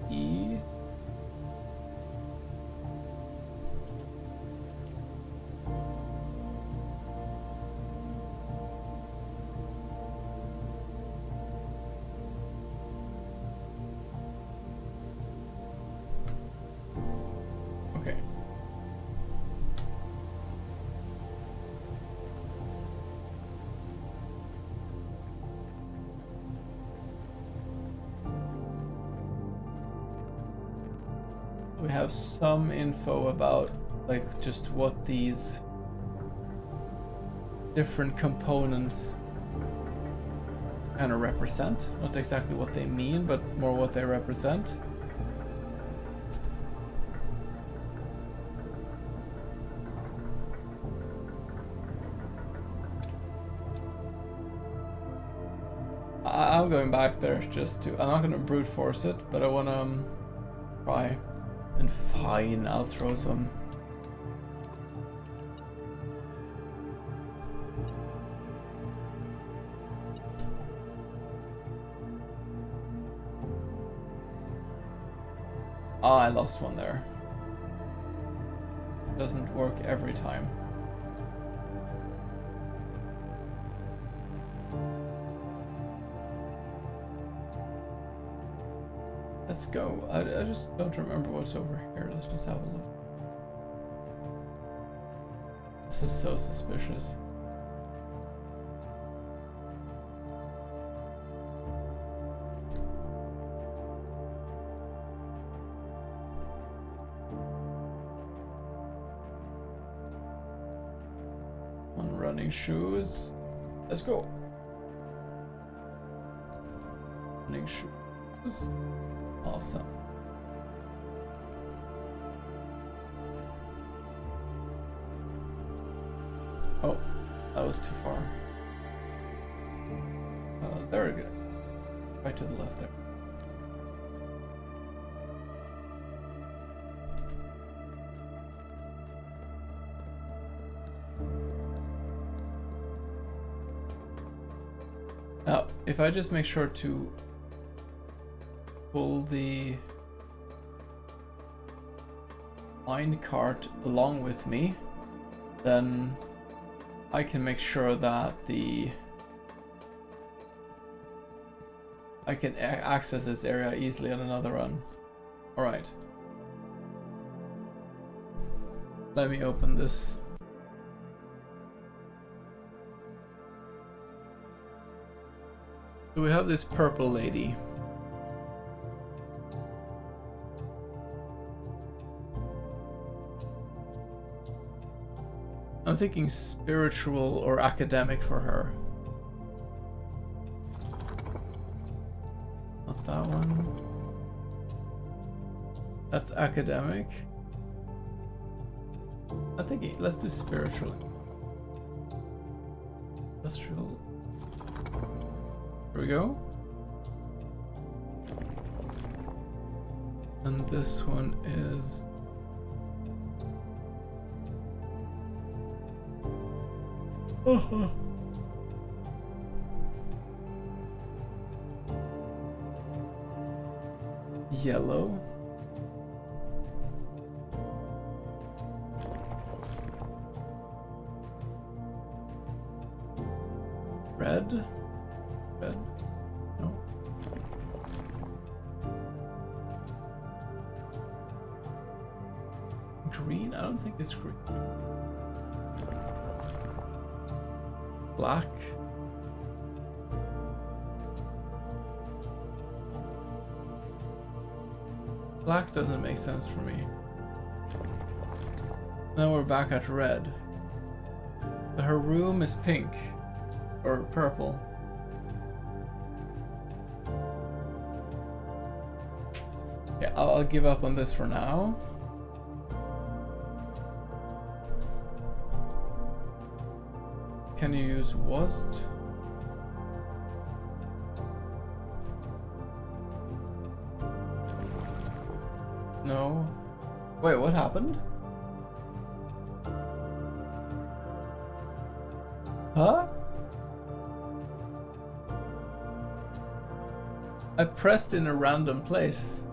E. Okay. We have some info about like just what these different components kind of represent. Not exactly what they mean, but more what they represent. I'm going back there just to, I'm not gonna brute force it, but I wanna try. And fine, I'll throw some. Ah, I lost one there. Doesn't work every time. Let's go. I just don't remember what's over here. Let's just have a look. This is so suspicious. On running shoes. Let's go. Running shoes. Awesome. Oh, that was too far. Very good. Right to the left there. Now, if I just make sure to pull the minecart along with me, then I can make sure that I can access this area easily on another run. Alright. Let me open this. So we have this purple lady. I'm thinking spiritual or academic for her. Not that one. That's academic. I think let's do spiritual. Industrial. Here we go. And this one is yellow. Red. Red. No. Green? I don't think it's green. Black. Black doesn't make sense for me. Now we're back at red. But her room is pink. Or purple. Yeah, I'll give up on this for now. Can you use WASD? No. Wait, what happened? Huh? I pressed in a random place.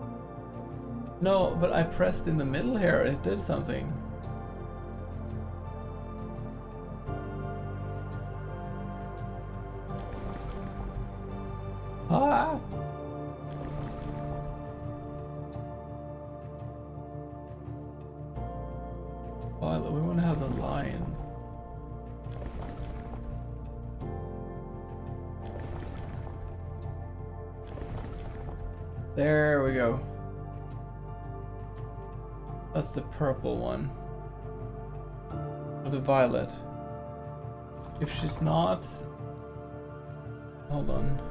No, but I pressed in the middle here. It did something. Ah! Well, we want to have the lines. There we go. That's the purple one. Or the violet. If she's not... Hold on.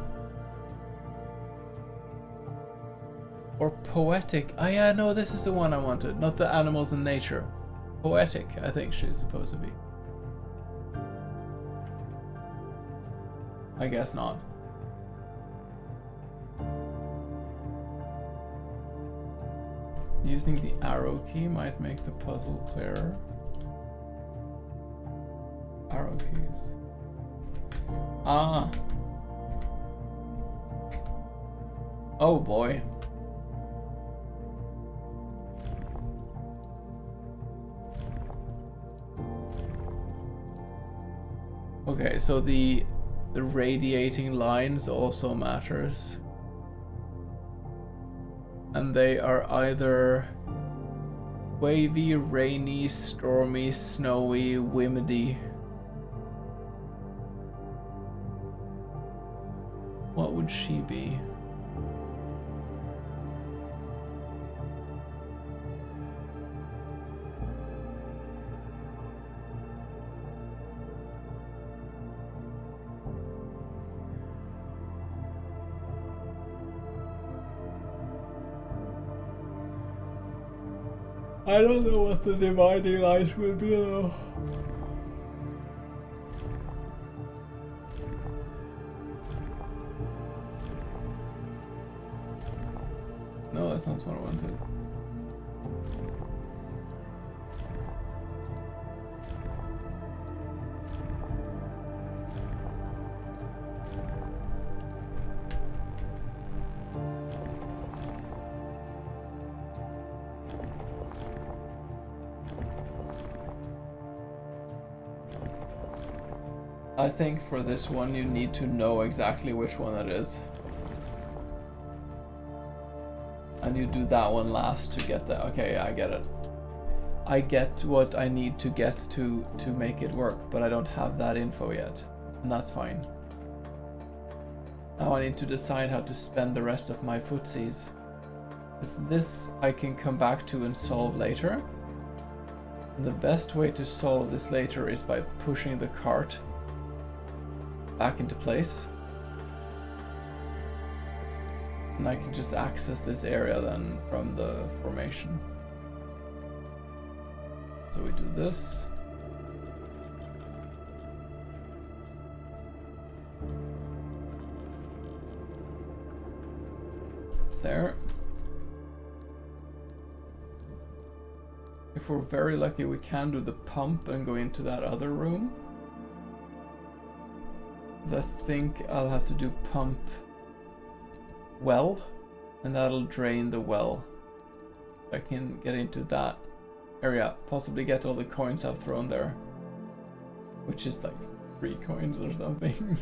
Or poetic. Oh yeah, no, this is the one I wanted. Not the animals in nature. Poetic, I think she's supposed to be. I guess not. Using the arrow key might make the puzzle clearer. Arrow keys. Ah. Oh boy. Okay, so the radiating lines also matters. And they are either wavy, rainy, stormy, snowy, windy. What would she be? I don't know what the dividing lines will be though. No, that's not what I wanted. I think for this one you need to know exactly which one it is. And you do that one last to get that. Okay, I get it. I get what I need to get to make it work, but I don't have that info yet. And that's fine. Now I need to decide how to spend the rest of my footsies. Because this I can come back to and solve later. And the best way to solve this later is by pushing the cart back into place. And I can just access this area then from the formation. So we do this. There. If we're very lucky, we can do the pump and go into that other room. I think I'll have to do pump well, and that'll drain the well. I can get into that area, possibly get all the coins I've thrown there, which is like 3 coins or something.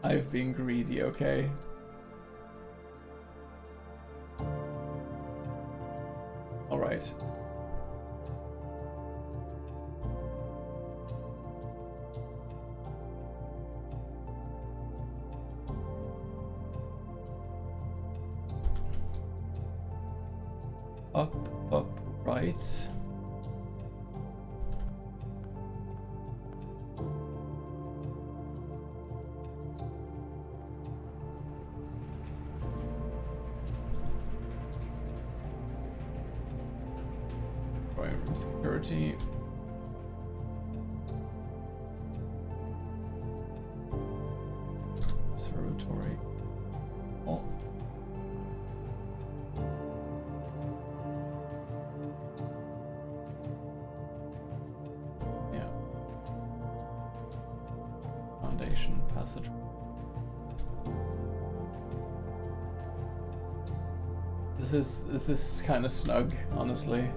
I've been greedy, okay? Alright. Up, right. Primary security. Observatory. Oh. Passage. This is kind of snug, honestly.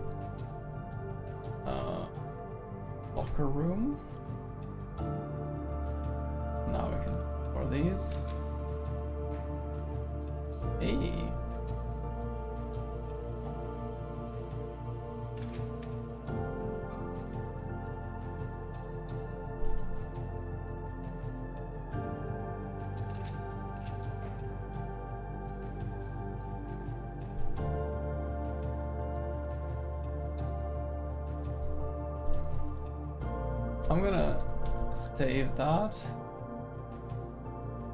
Locker room. Now we can pour these. Hey. I'm gonna save that.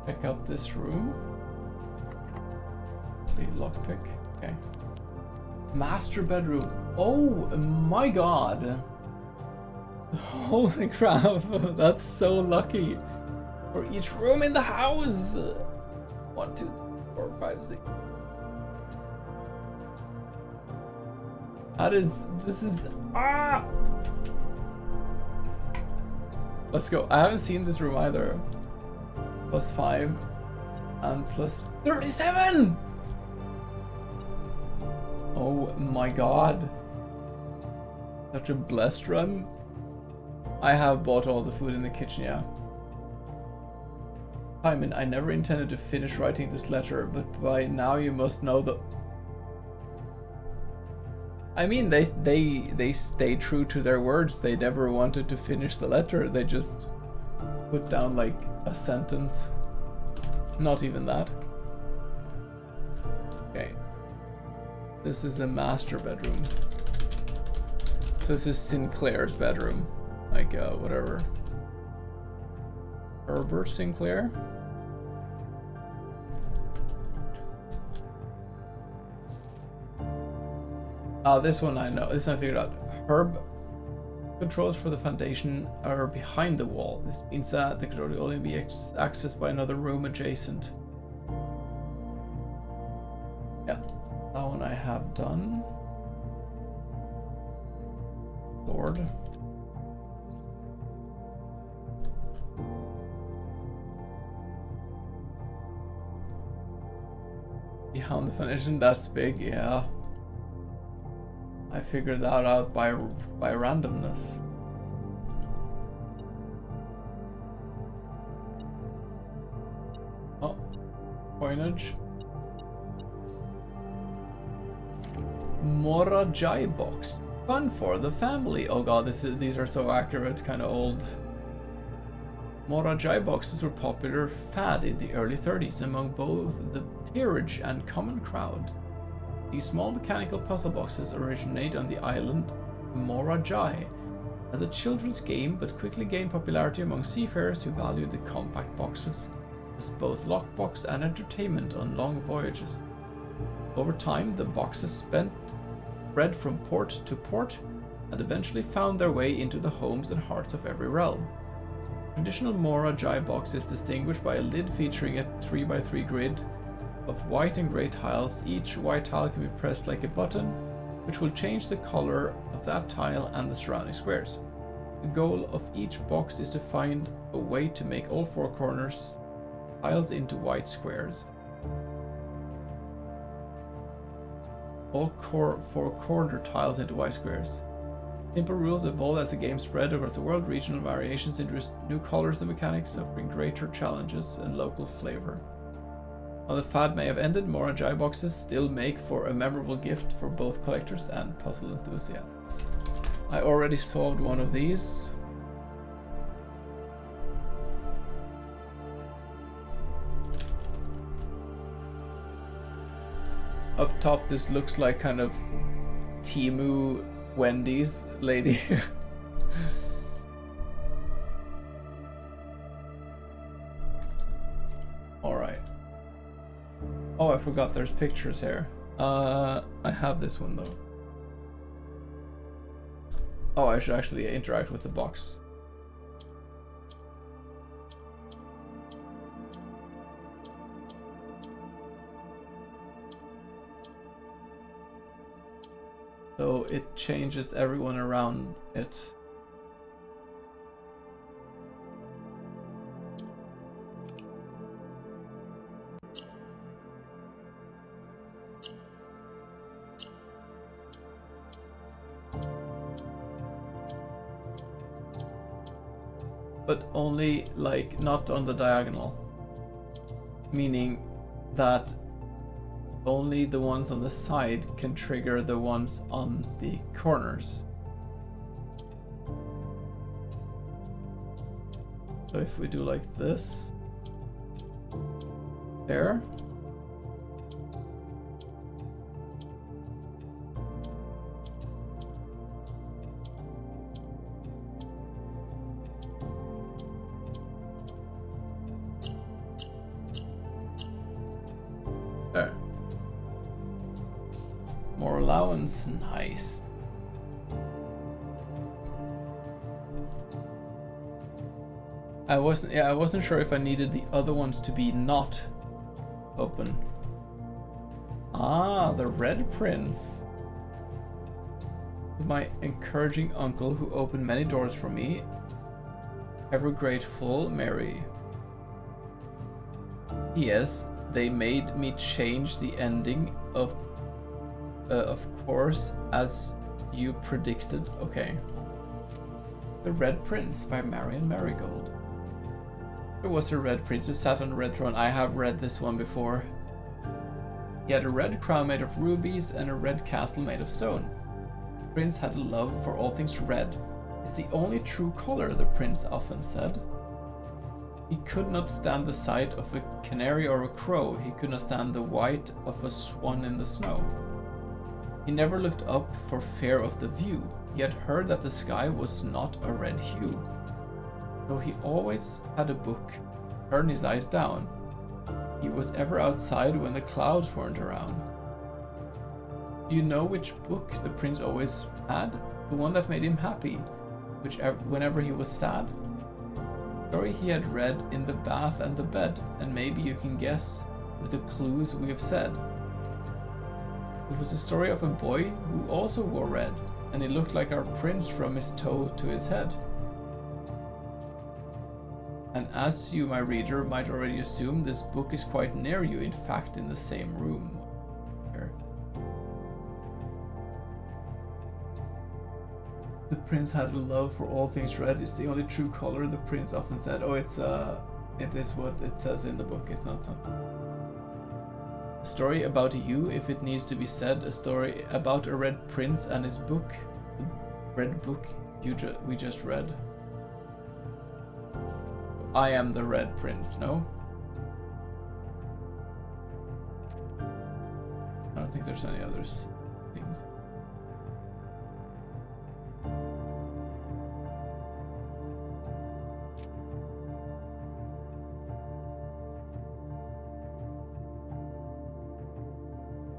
Pick up this room. Complete lockpick. Okay. Master bedroom. Oh my god. Holy crap. That's so lucky. For each room in the house. 1, 2, 3, 4, 5, 6. This is ah. Let's go. I haven't seen this room either. +5 and +37! Oh my god. Such a blessed run. I have bought all the food in the kitchen, yeah. Simon, I never intended to finish writing this letter, but by now you must know that... I mean, they stay true to their words. They never wanted to finish the letter. They just put down like a sentence. Not even that. Okay. This is the master bedroom. So this is Sinclair's bedroom. Like, whatever. Herbert Sinclair? This one I know. This one I figured out. Herb controls for the foundation are behind the wall. This means that the control will only be accessed by another room adjacent. Yeah, that one I have done. Sword. Behind the foundation, that's big, yeah. I figured that out by randomness. coinage. Morajai box. Fun for the family. Oh god, these are so accurate, kind of old. Morajai boxes were popular fad in the early 30s among both the peerage and common crowds. These small mechanical puzzle boxes originate on the island Morajai as a children's game, but quickly gained popularity among seafarers who valued the compact boxes as both lockbox and entertainment on long voyages. Over time, the boxes spread from port to port and eventually found their way into the homes and hearts of every realm. Traditional Morajai box is distinguished by a lid featuring a 3x3 grid of white and grey tiles. Each white tile can be pressed like a button, which will change the color of that tile and the surrounding squares. The goal of each box is to find a way to make all four corners tiles into white squares. All four corner tiles into white squares. Simple rules evolved as the game spread across the world. Regional variations introduced new colors and mechanics, offering greater challenges and local flavor. While the fad may have ended, Morajai boxes still make for a memorable gift for both collectors and puzzle enthusiasts. I already solved one of these. Up top, this looks like kind of Temu Wendy's lady. Alright. Oh, I forgot there's pictures here. I have this one though. Oh, I should actually interact with the box. So it changes everyone around it. But only like not on the diagonal. Meaning that only the ones on the side can trigger the ones on the corners. So if we do like this, there. There. More allowance, nice. I wasn't sure if I needed the other ones to be not open. Ah, the Red Prince. My encouraging uncle who opened many doors for me. Ever grateful, Mary. Yes, they made me change the ending of course, as you predicted. Okay. The Red Prince by Marion Marigold. There was a Red Prince who sat on a red throne. I have read this one before. He had a red crown made of rubies and a red castle made of stone. The prince had a love for all things red. It's the only true color, the prince often said. He could not stand the sight of a canary or a crow. He could not stand the white of a swan in the snow. He never looked up for fear of the view. He had heard that the sky was not a red hue. So he always had a book, turned his eyes down. He was ever outside when the clouds weren't around. Do you know which book the prince always had? The one that made him happy, whenever he was sad? The story he had read in the bath and the bed, and maybe you can guess with the clues we have said. It was the story of a boy who also wore red, and he looked like our prince from his toe to his head. And as you, my reader, might already assume, this book is quite near you, in fact in the same room. Here. The prince had a love for all things red. It's the only true color, the prince often said. Oh, it is what it says in the book, it's not something. A story about you, if it needs to be said. A story about a red prince and his book. The red book we just read. I am the red prince, no? I don't think there's any other things.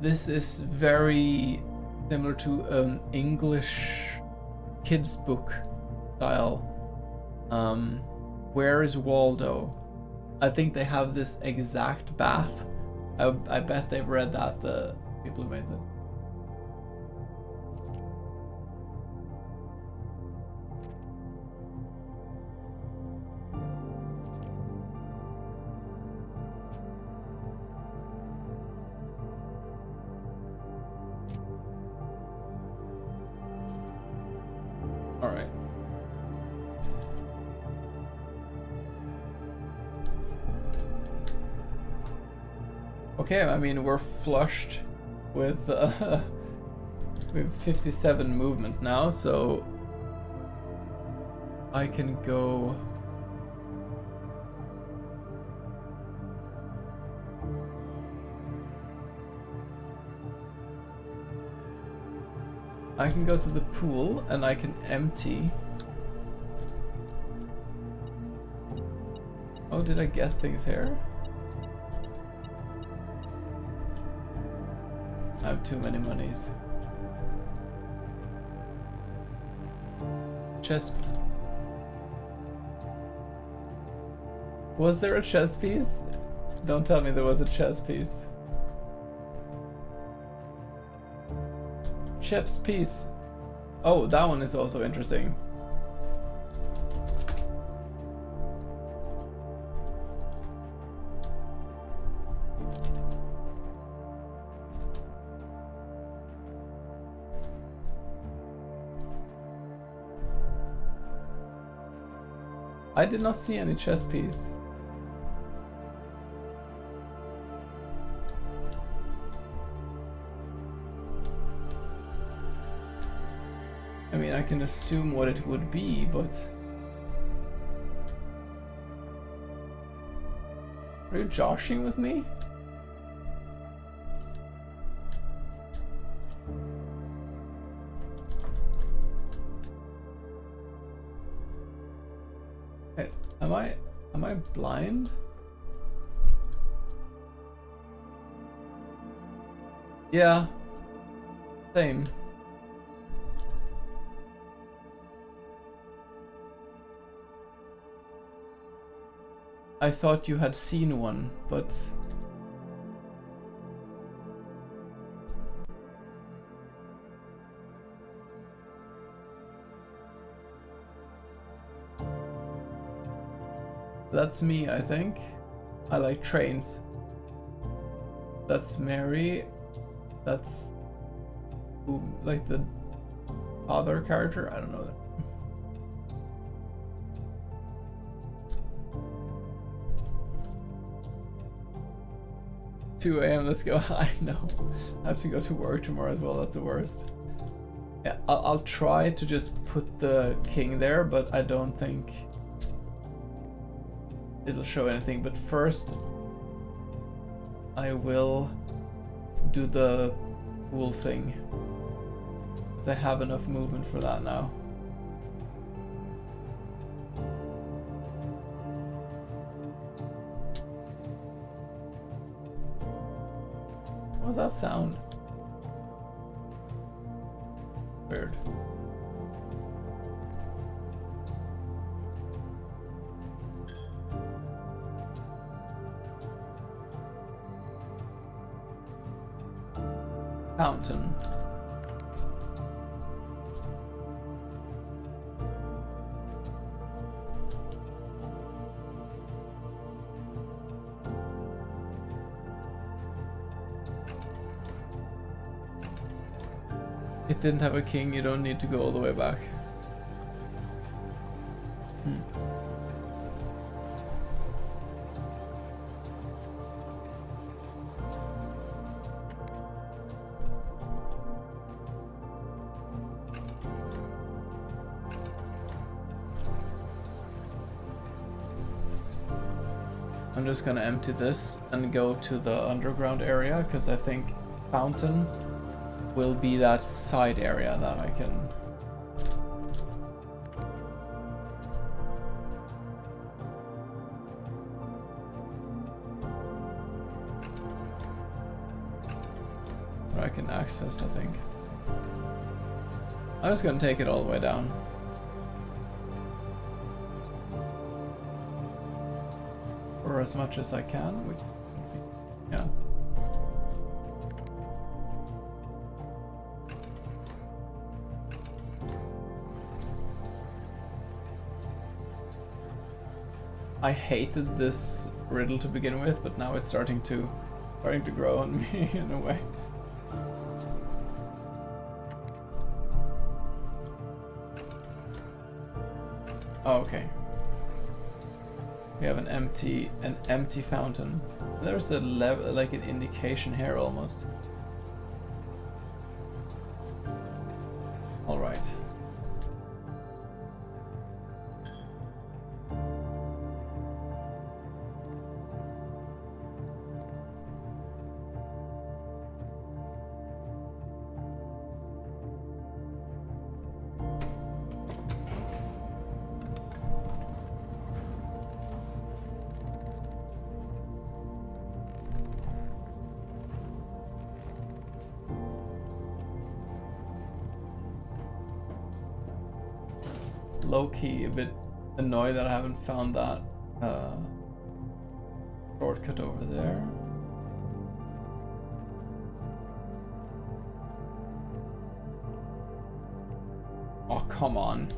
This is very similar to an English kids book style. Where is Waldo? I think they have this exact bath. I bet they've read that, the people who made this. Alright. Okay, I mean, we're flushed with we have 57 movement now, so I can go. I can go to the pool and I can empty. Oh, did I get things here? I have too many monies. Chess. Was there a chess piece? Don't tell me there was a chess piece. Chess piece. Oh, that one is also interesting. I did not see any chess piece. I mean, I can assume what it would be, but... Are you joshing with me? Am I blind? Yeah. Same. I thought you had seen one, but... That's me, I think. I like trains. That's Mary. That's... Ooh, like the father character? I don't know. 2 a.m. Let's go. I know. I have to go to work tomorrow as well. That's the worst. Yeah, I'll try to just put the king there, but I don't think it'll show anything. But first, I will do the wool thing, because I have enough movement for that now. What was that sound? Weird. Fountain. It didn't have a king, you don't need to go all the way back. I'm just gonna empty this and go to the underground area, because I think fountain will be that side area that I can... I can access, I think. I'm just gonna take it all the way down. Or as much as I can, which, yeah. I hated this riddle to begin with, but now it's starting to grow on me in a way. Oh, okay. We have an empty fountain. There's a level, like an indication here almost. All right. Low-key a bit annoyed that I haven't found that shortcut over there. Oh, come on.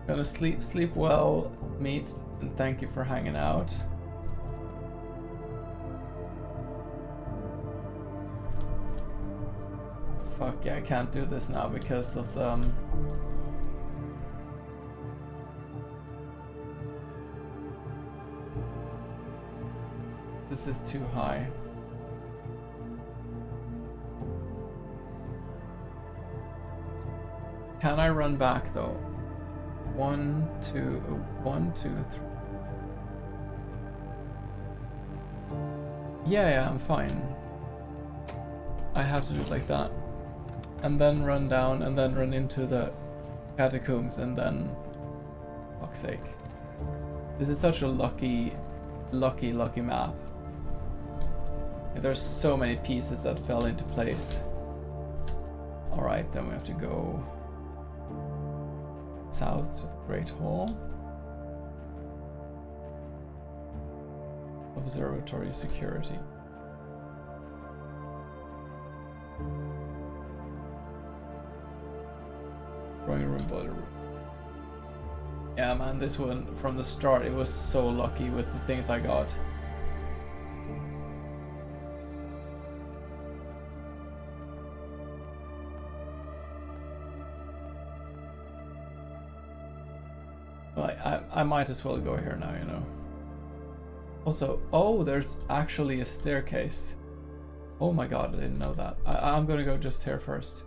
Gonna sleep well, meet, and thank you for hanging out. Fuck yeah, I can't do this now because of the this is too high. Can I run back though? 1, 2, 1, 2, 3. Yeah, I'm fine. I have to do it like that. And then run down and then run into the catacombs and then... Fuck's sake. This is such a lucky map. There's so many pieces that fell into place. Alright, then we have to go south to the Great Hall. Observatory security. Drawing room, boiler room. Yeah man, this one from the start, it was so lucky with the things I got. I might as well go here now, you know. Also, oh, there's actually a staircase. Oh my god, I didn't know that. I'm gonna go just here first.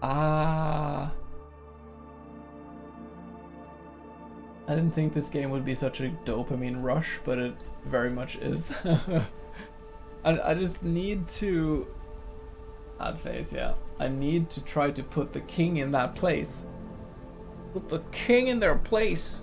Ah. I didn't think this game would be such a dopamine rush, but it very much is. I just need to... Add phase, yeah. I need to try to put the king in that place. Put the king in their place.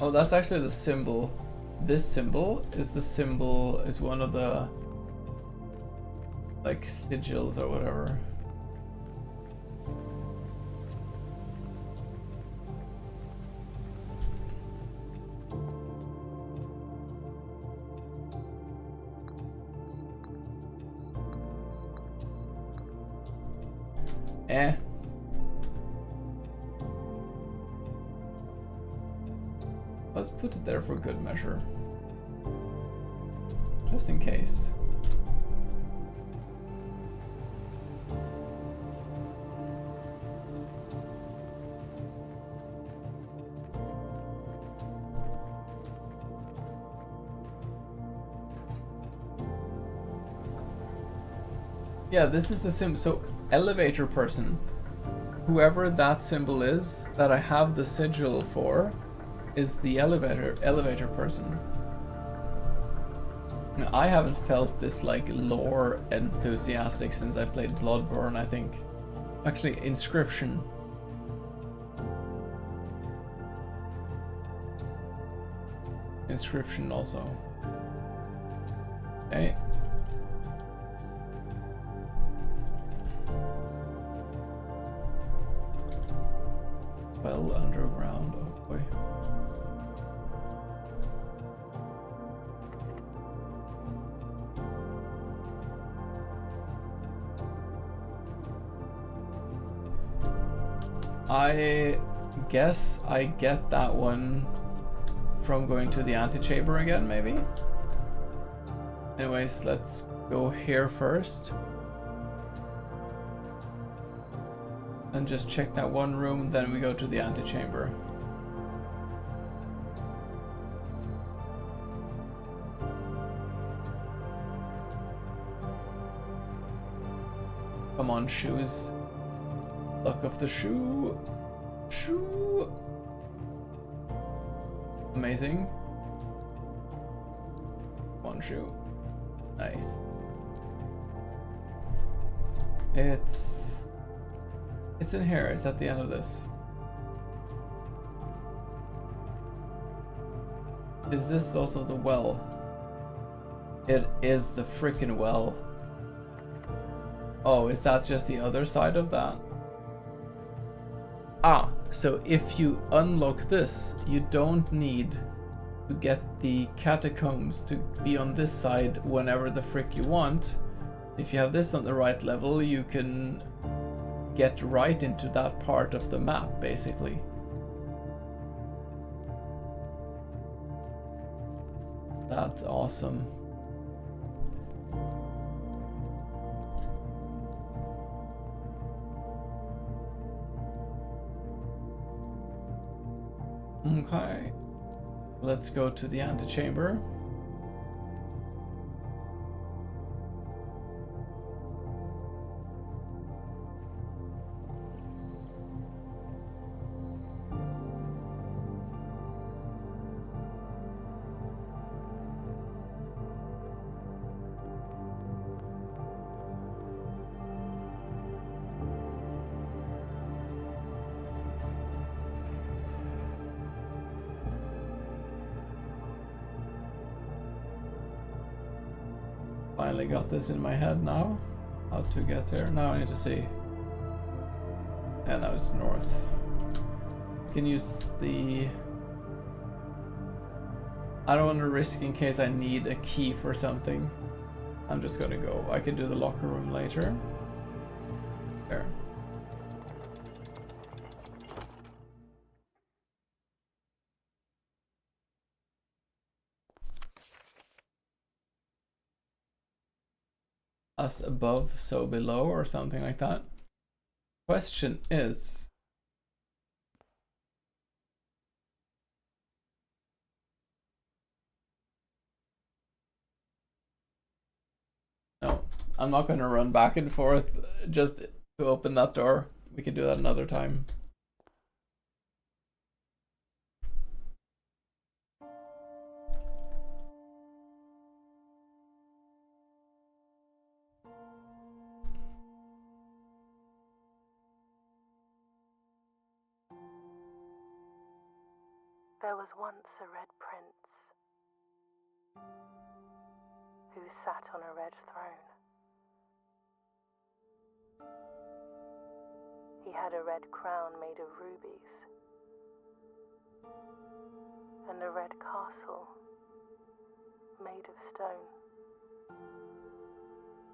Oh, that's actually the symbol. This symbol is one of the like sigils or whatever. Let's put it there for good measure. Just in case. Yeah, this is the symbol. So, elevator person. Whoever that symbol is that I have the sigil for is the elevator person. Now, I haven't felt this like lore enthusiastic since I played Bloodborne, I think. Actually, Inscription. Inscription also. Okay. Well, underground, oh boy. I guess I get that one from going to the antechamber again, maybe? Anyways, let's go here first. And just check that one room, then we go to the antechamber. Come on, shoes. Luck of the shoe. Shoe. Amazing. One shoe. Nice. It's in here. It's at the end of this. Is this also the well? It is the freaking well. Oh, is that just the other side of that? Ah, so if you unlock this, you don't need to get the catacombs to be on this side whenever the frick you want. If you have this on the right level, you can get right into that part of the map, basically. That's awesome. Okay, let's go to the antechamber. Finally got this in my head now. How to get there. Now I need to see. And now it's north. I can use the... I don't want to risk in case I need a key for something. I'm just gonna go. I can do the locker room later. There. Us above, so below, or something like that. Question is... No, I'm not gonna run back and forth just to open that door. We can do that another time. There was once a red prince who sat on a red throne. He had a red crown made of rubies and a red castle made of stone.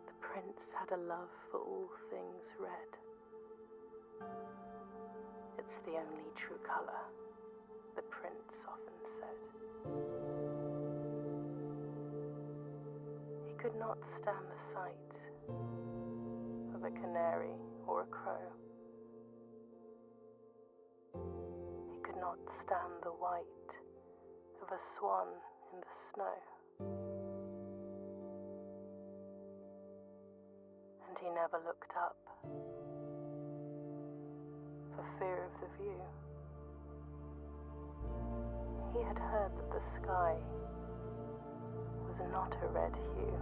The prince had a love for all things red. It's the only true color, the prince often said. He could not stand the sight of a canary or a crow. He could not stand the white of a swan in the snow. And he never looked up, for fear of the view. He had heard that the sky was not a red hue.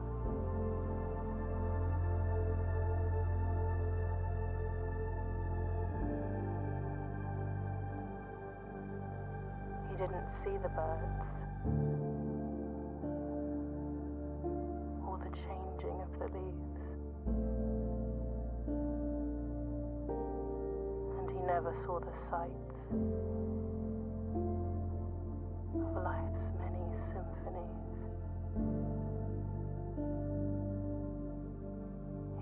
He didn't see the birds, or the changing of the leaves, and he never saw the sights of life's many symphonies.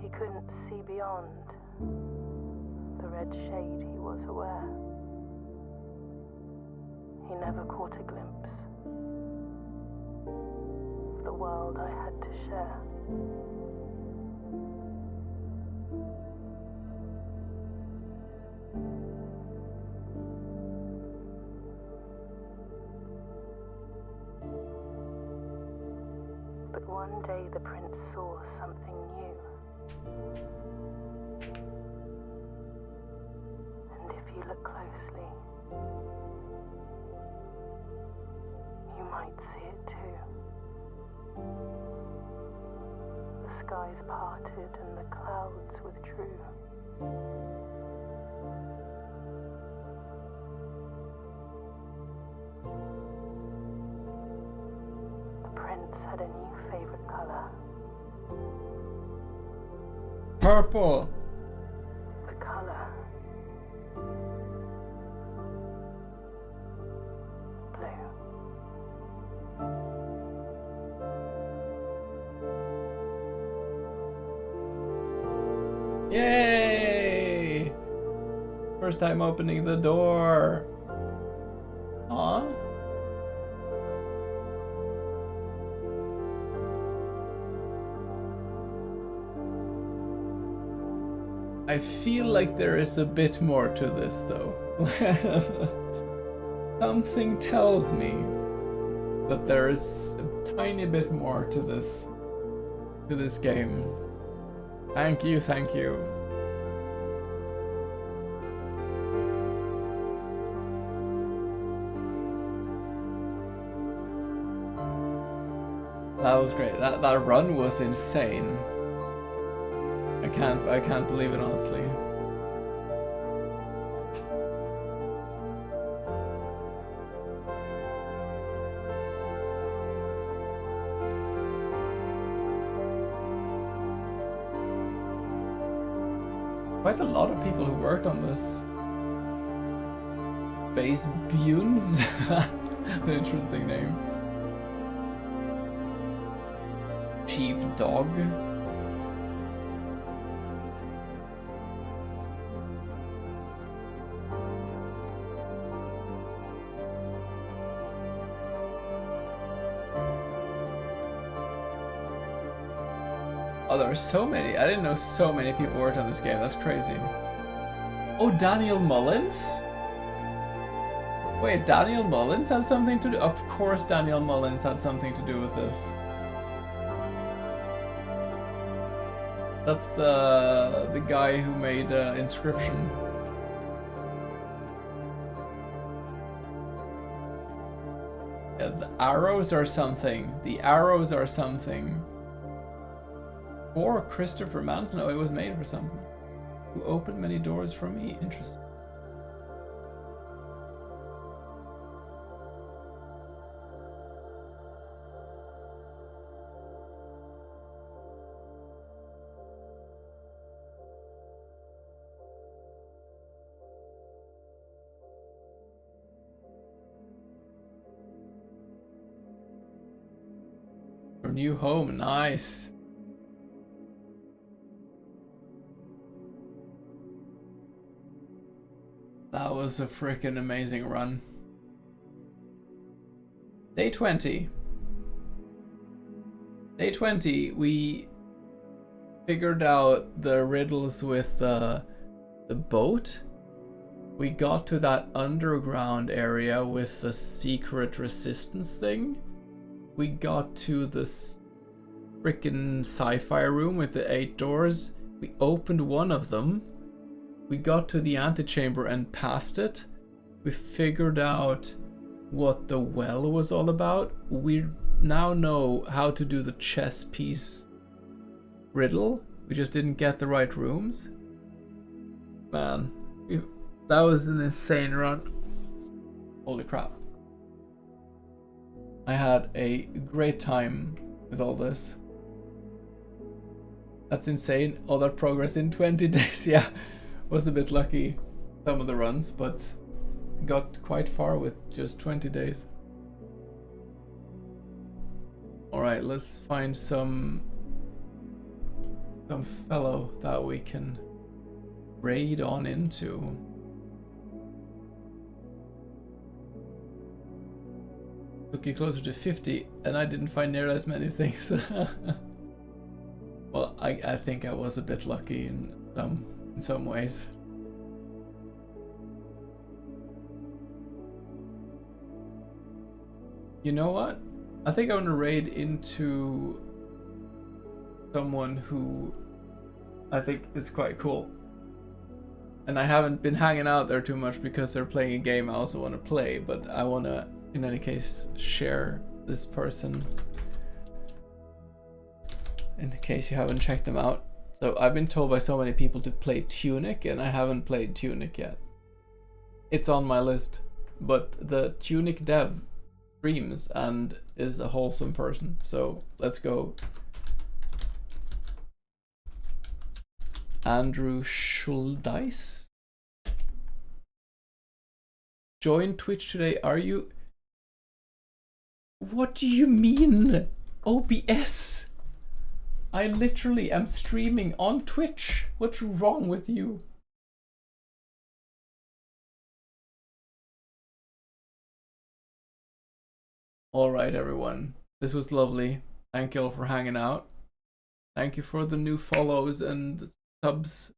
He couldn't see beyond the red shade, he was aware. He never caught a glimpse of the world I had to share. But one day the prince saw something new. And if you look closely, you might see it too. The skies parted and the clouds withdrew. The prince had a new favorite color. Purple. The color blue. Yay! First time opening the door. Huh? I feel like there is a bit more to this though. Something tells me that there is a tiny bit more to this game. Thank you, thank you. That was great. That run was insane. I can't believe it, honestly. Quite a lot of people who worked on this. Base Bunes? That's an interesting name. Chief Dog. Oh, there are so many. I didn't know so many people worked on this game. That's crazy. Oh, Daniel Mullins? Wait, Daniel Mullins had something to do? Of course Daniel Mullins had something to do with this. That's the guy who made Inscription. Yeah, the arrows are something. The arrows are something. Or Christopher Manson. No, it was made for something. Who opened many doors for me. Interesting. Your new home, nice. That was a freaking amazing run. Day 20. Day 20, we figured out the riddles with the boat. We got to that underground area with the secret resistance thing. We got to this freaking sci-fi room with the 8 doors. We opened one of them. We got to the antechamber and passed it. We figured out what the well was all about. We now know how to do the chess piece riddle. We just didn't get the right rooms. Man, that was an insane run. Holy crap. I had a great time with all this. That's insane. All that progress in 20 days. Yeah, was a bit lucky some of the runs, but got quite far with just 20 days. Alright, let's find some fellow that we can raid on into. Took you closer to 50 and I didn't find near as many things. Well, I think I was a bit lucky in some ways. You know what? I think I want to raid into someone who I think is quite cool. And I haven't been hanging out there too much because they're playing a game I also want to play, but I want to, in any case, share this person in case you haven't checked them out. So I've been told by so many people to play Tunic, and I haven't played Tunic yet. It's on my list, but the Tunic dev streams and is a wholesome person, so let's go. Andrew Schuldeis. Join Twitch today, are you? What do you mean? OBS? I literally am streaming on Twitch. What's wrong with you? Alright everyone, this was lovely. Thank you all for hanging out. Thank you for the new follows and subs.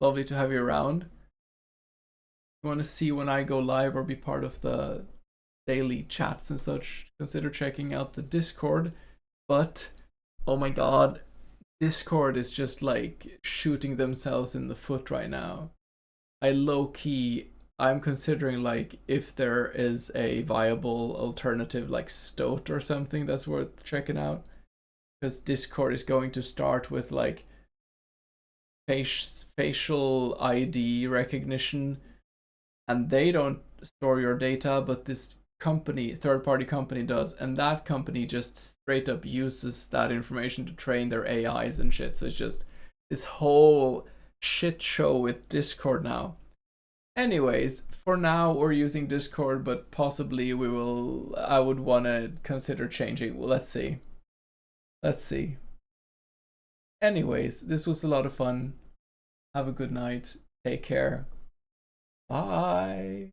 Lovely to have you around. If you want to see when I go live or be part of the daily chats and such, consider checking out the Discord. But oh my god, Discord is just like shooting themselves in the foot right now. I'm considering like if there is a viable alternative like Stoat or something that's worth checking out, because Discord is going to start with like facial ID recognition, and they don't store your data, but this company, third-party company, does, and that company just straight up uses that information to train their AIs and shit. So it's just this whole shit show with Discord now. Anyways, for now we're using Discord, but possibly I would want to consider changing. Well, let's see. Anyways, this was a lot of fun. Have a good night. Take care. Bye.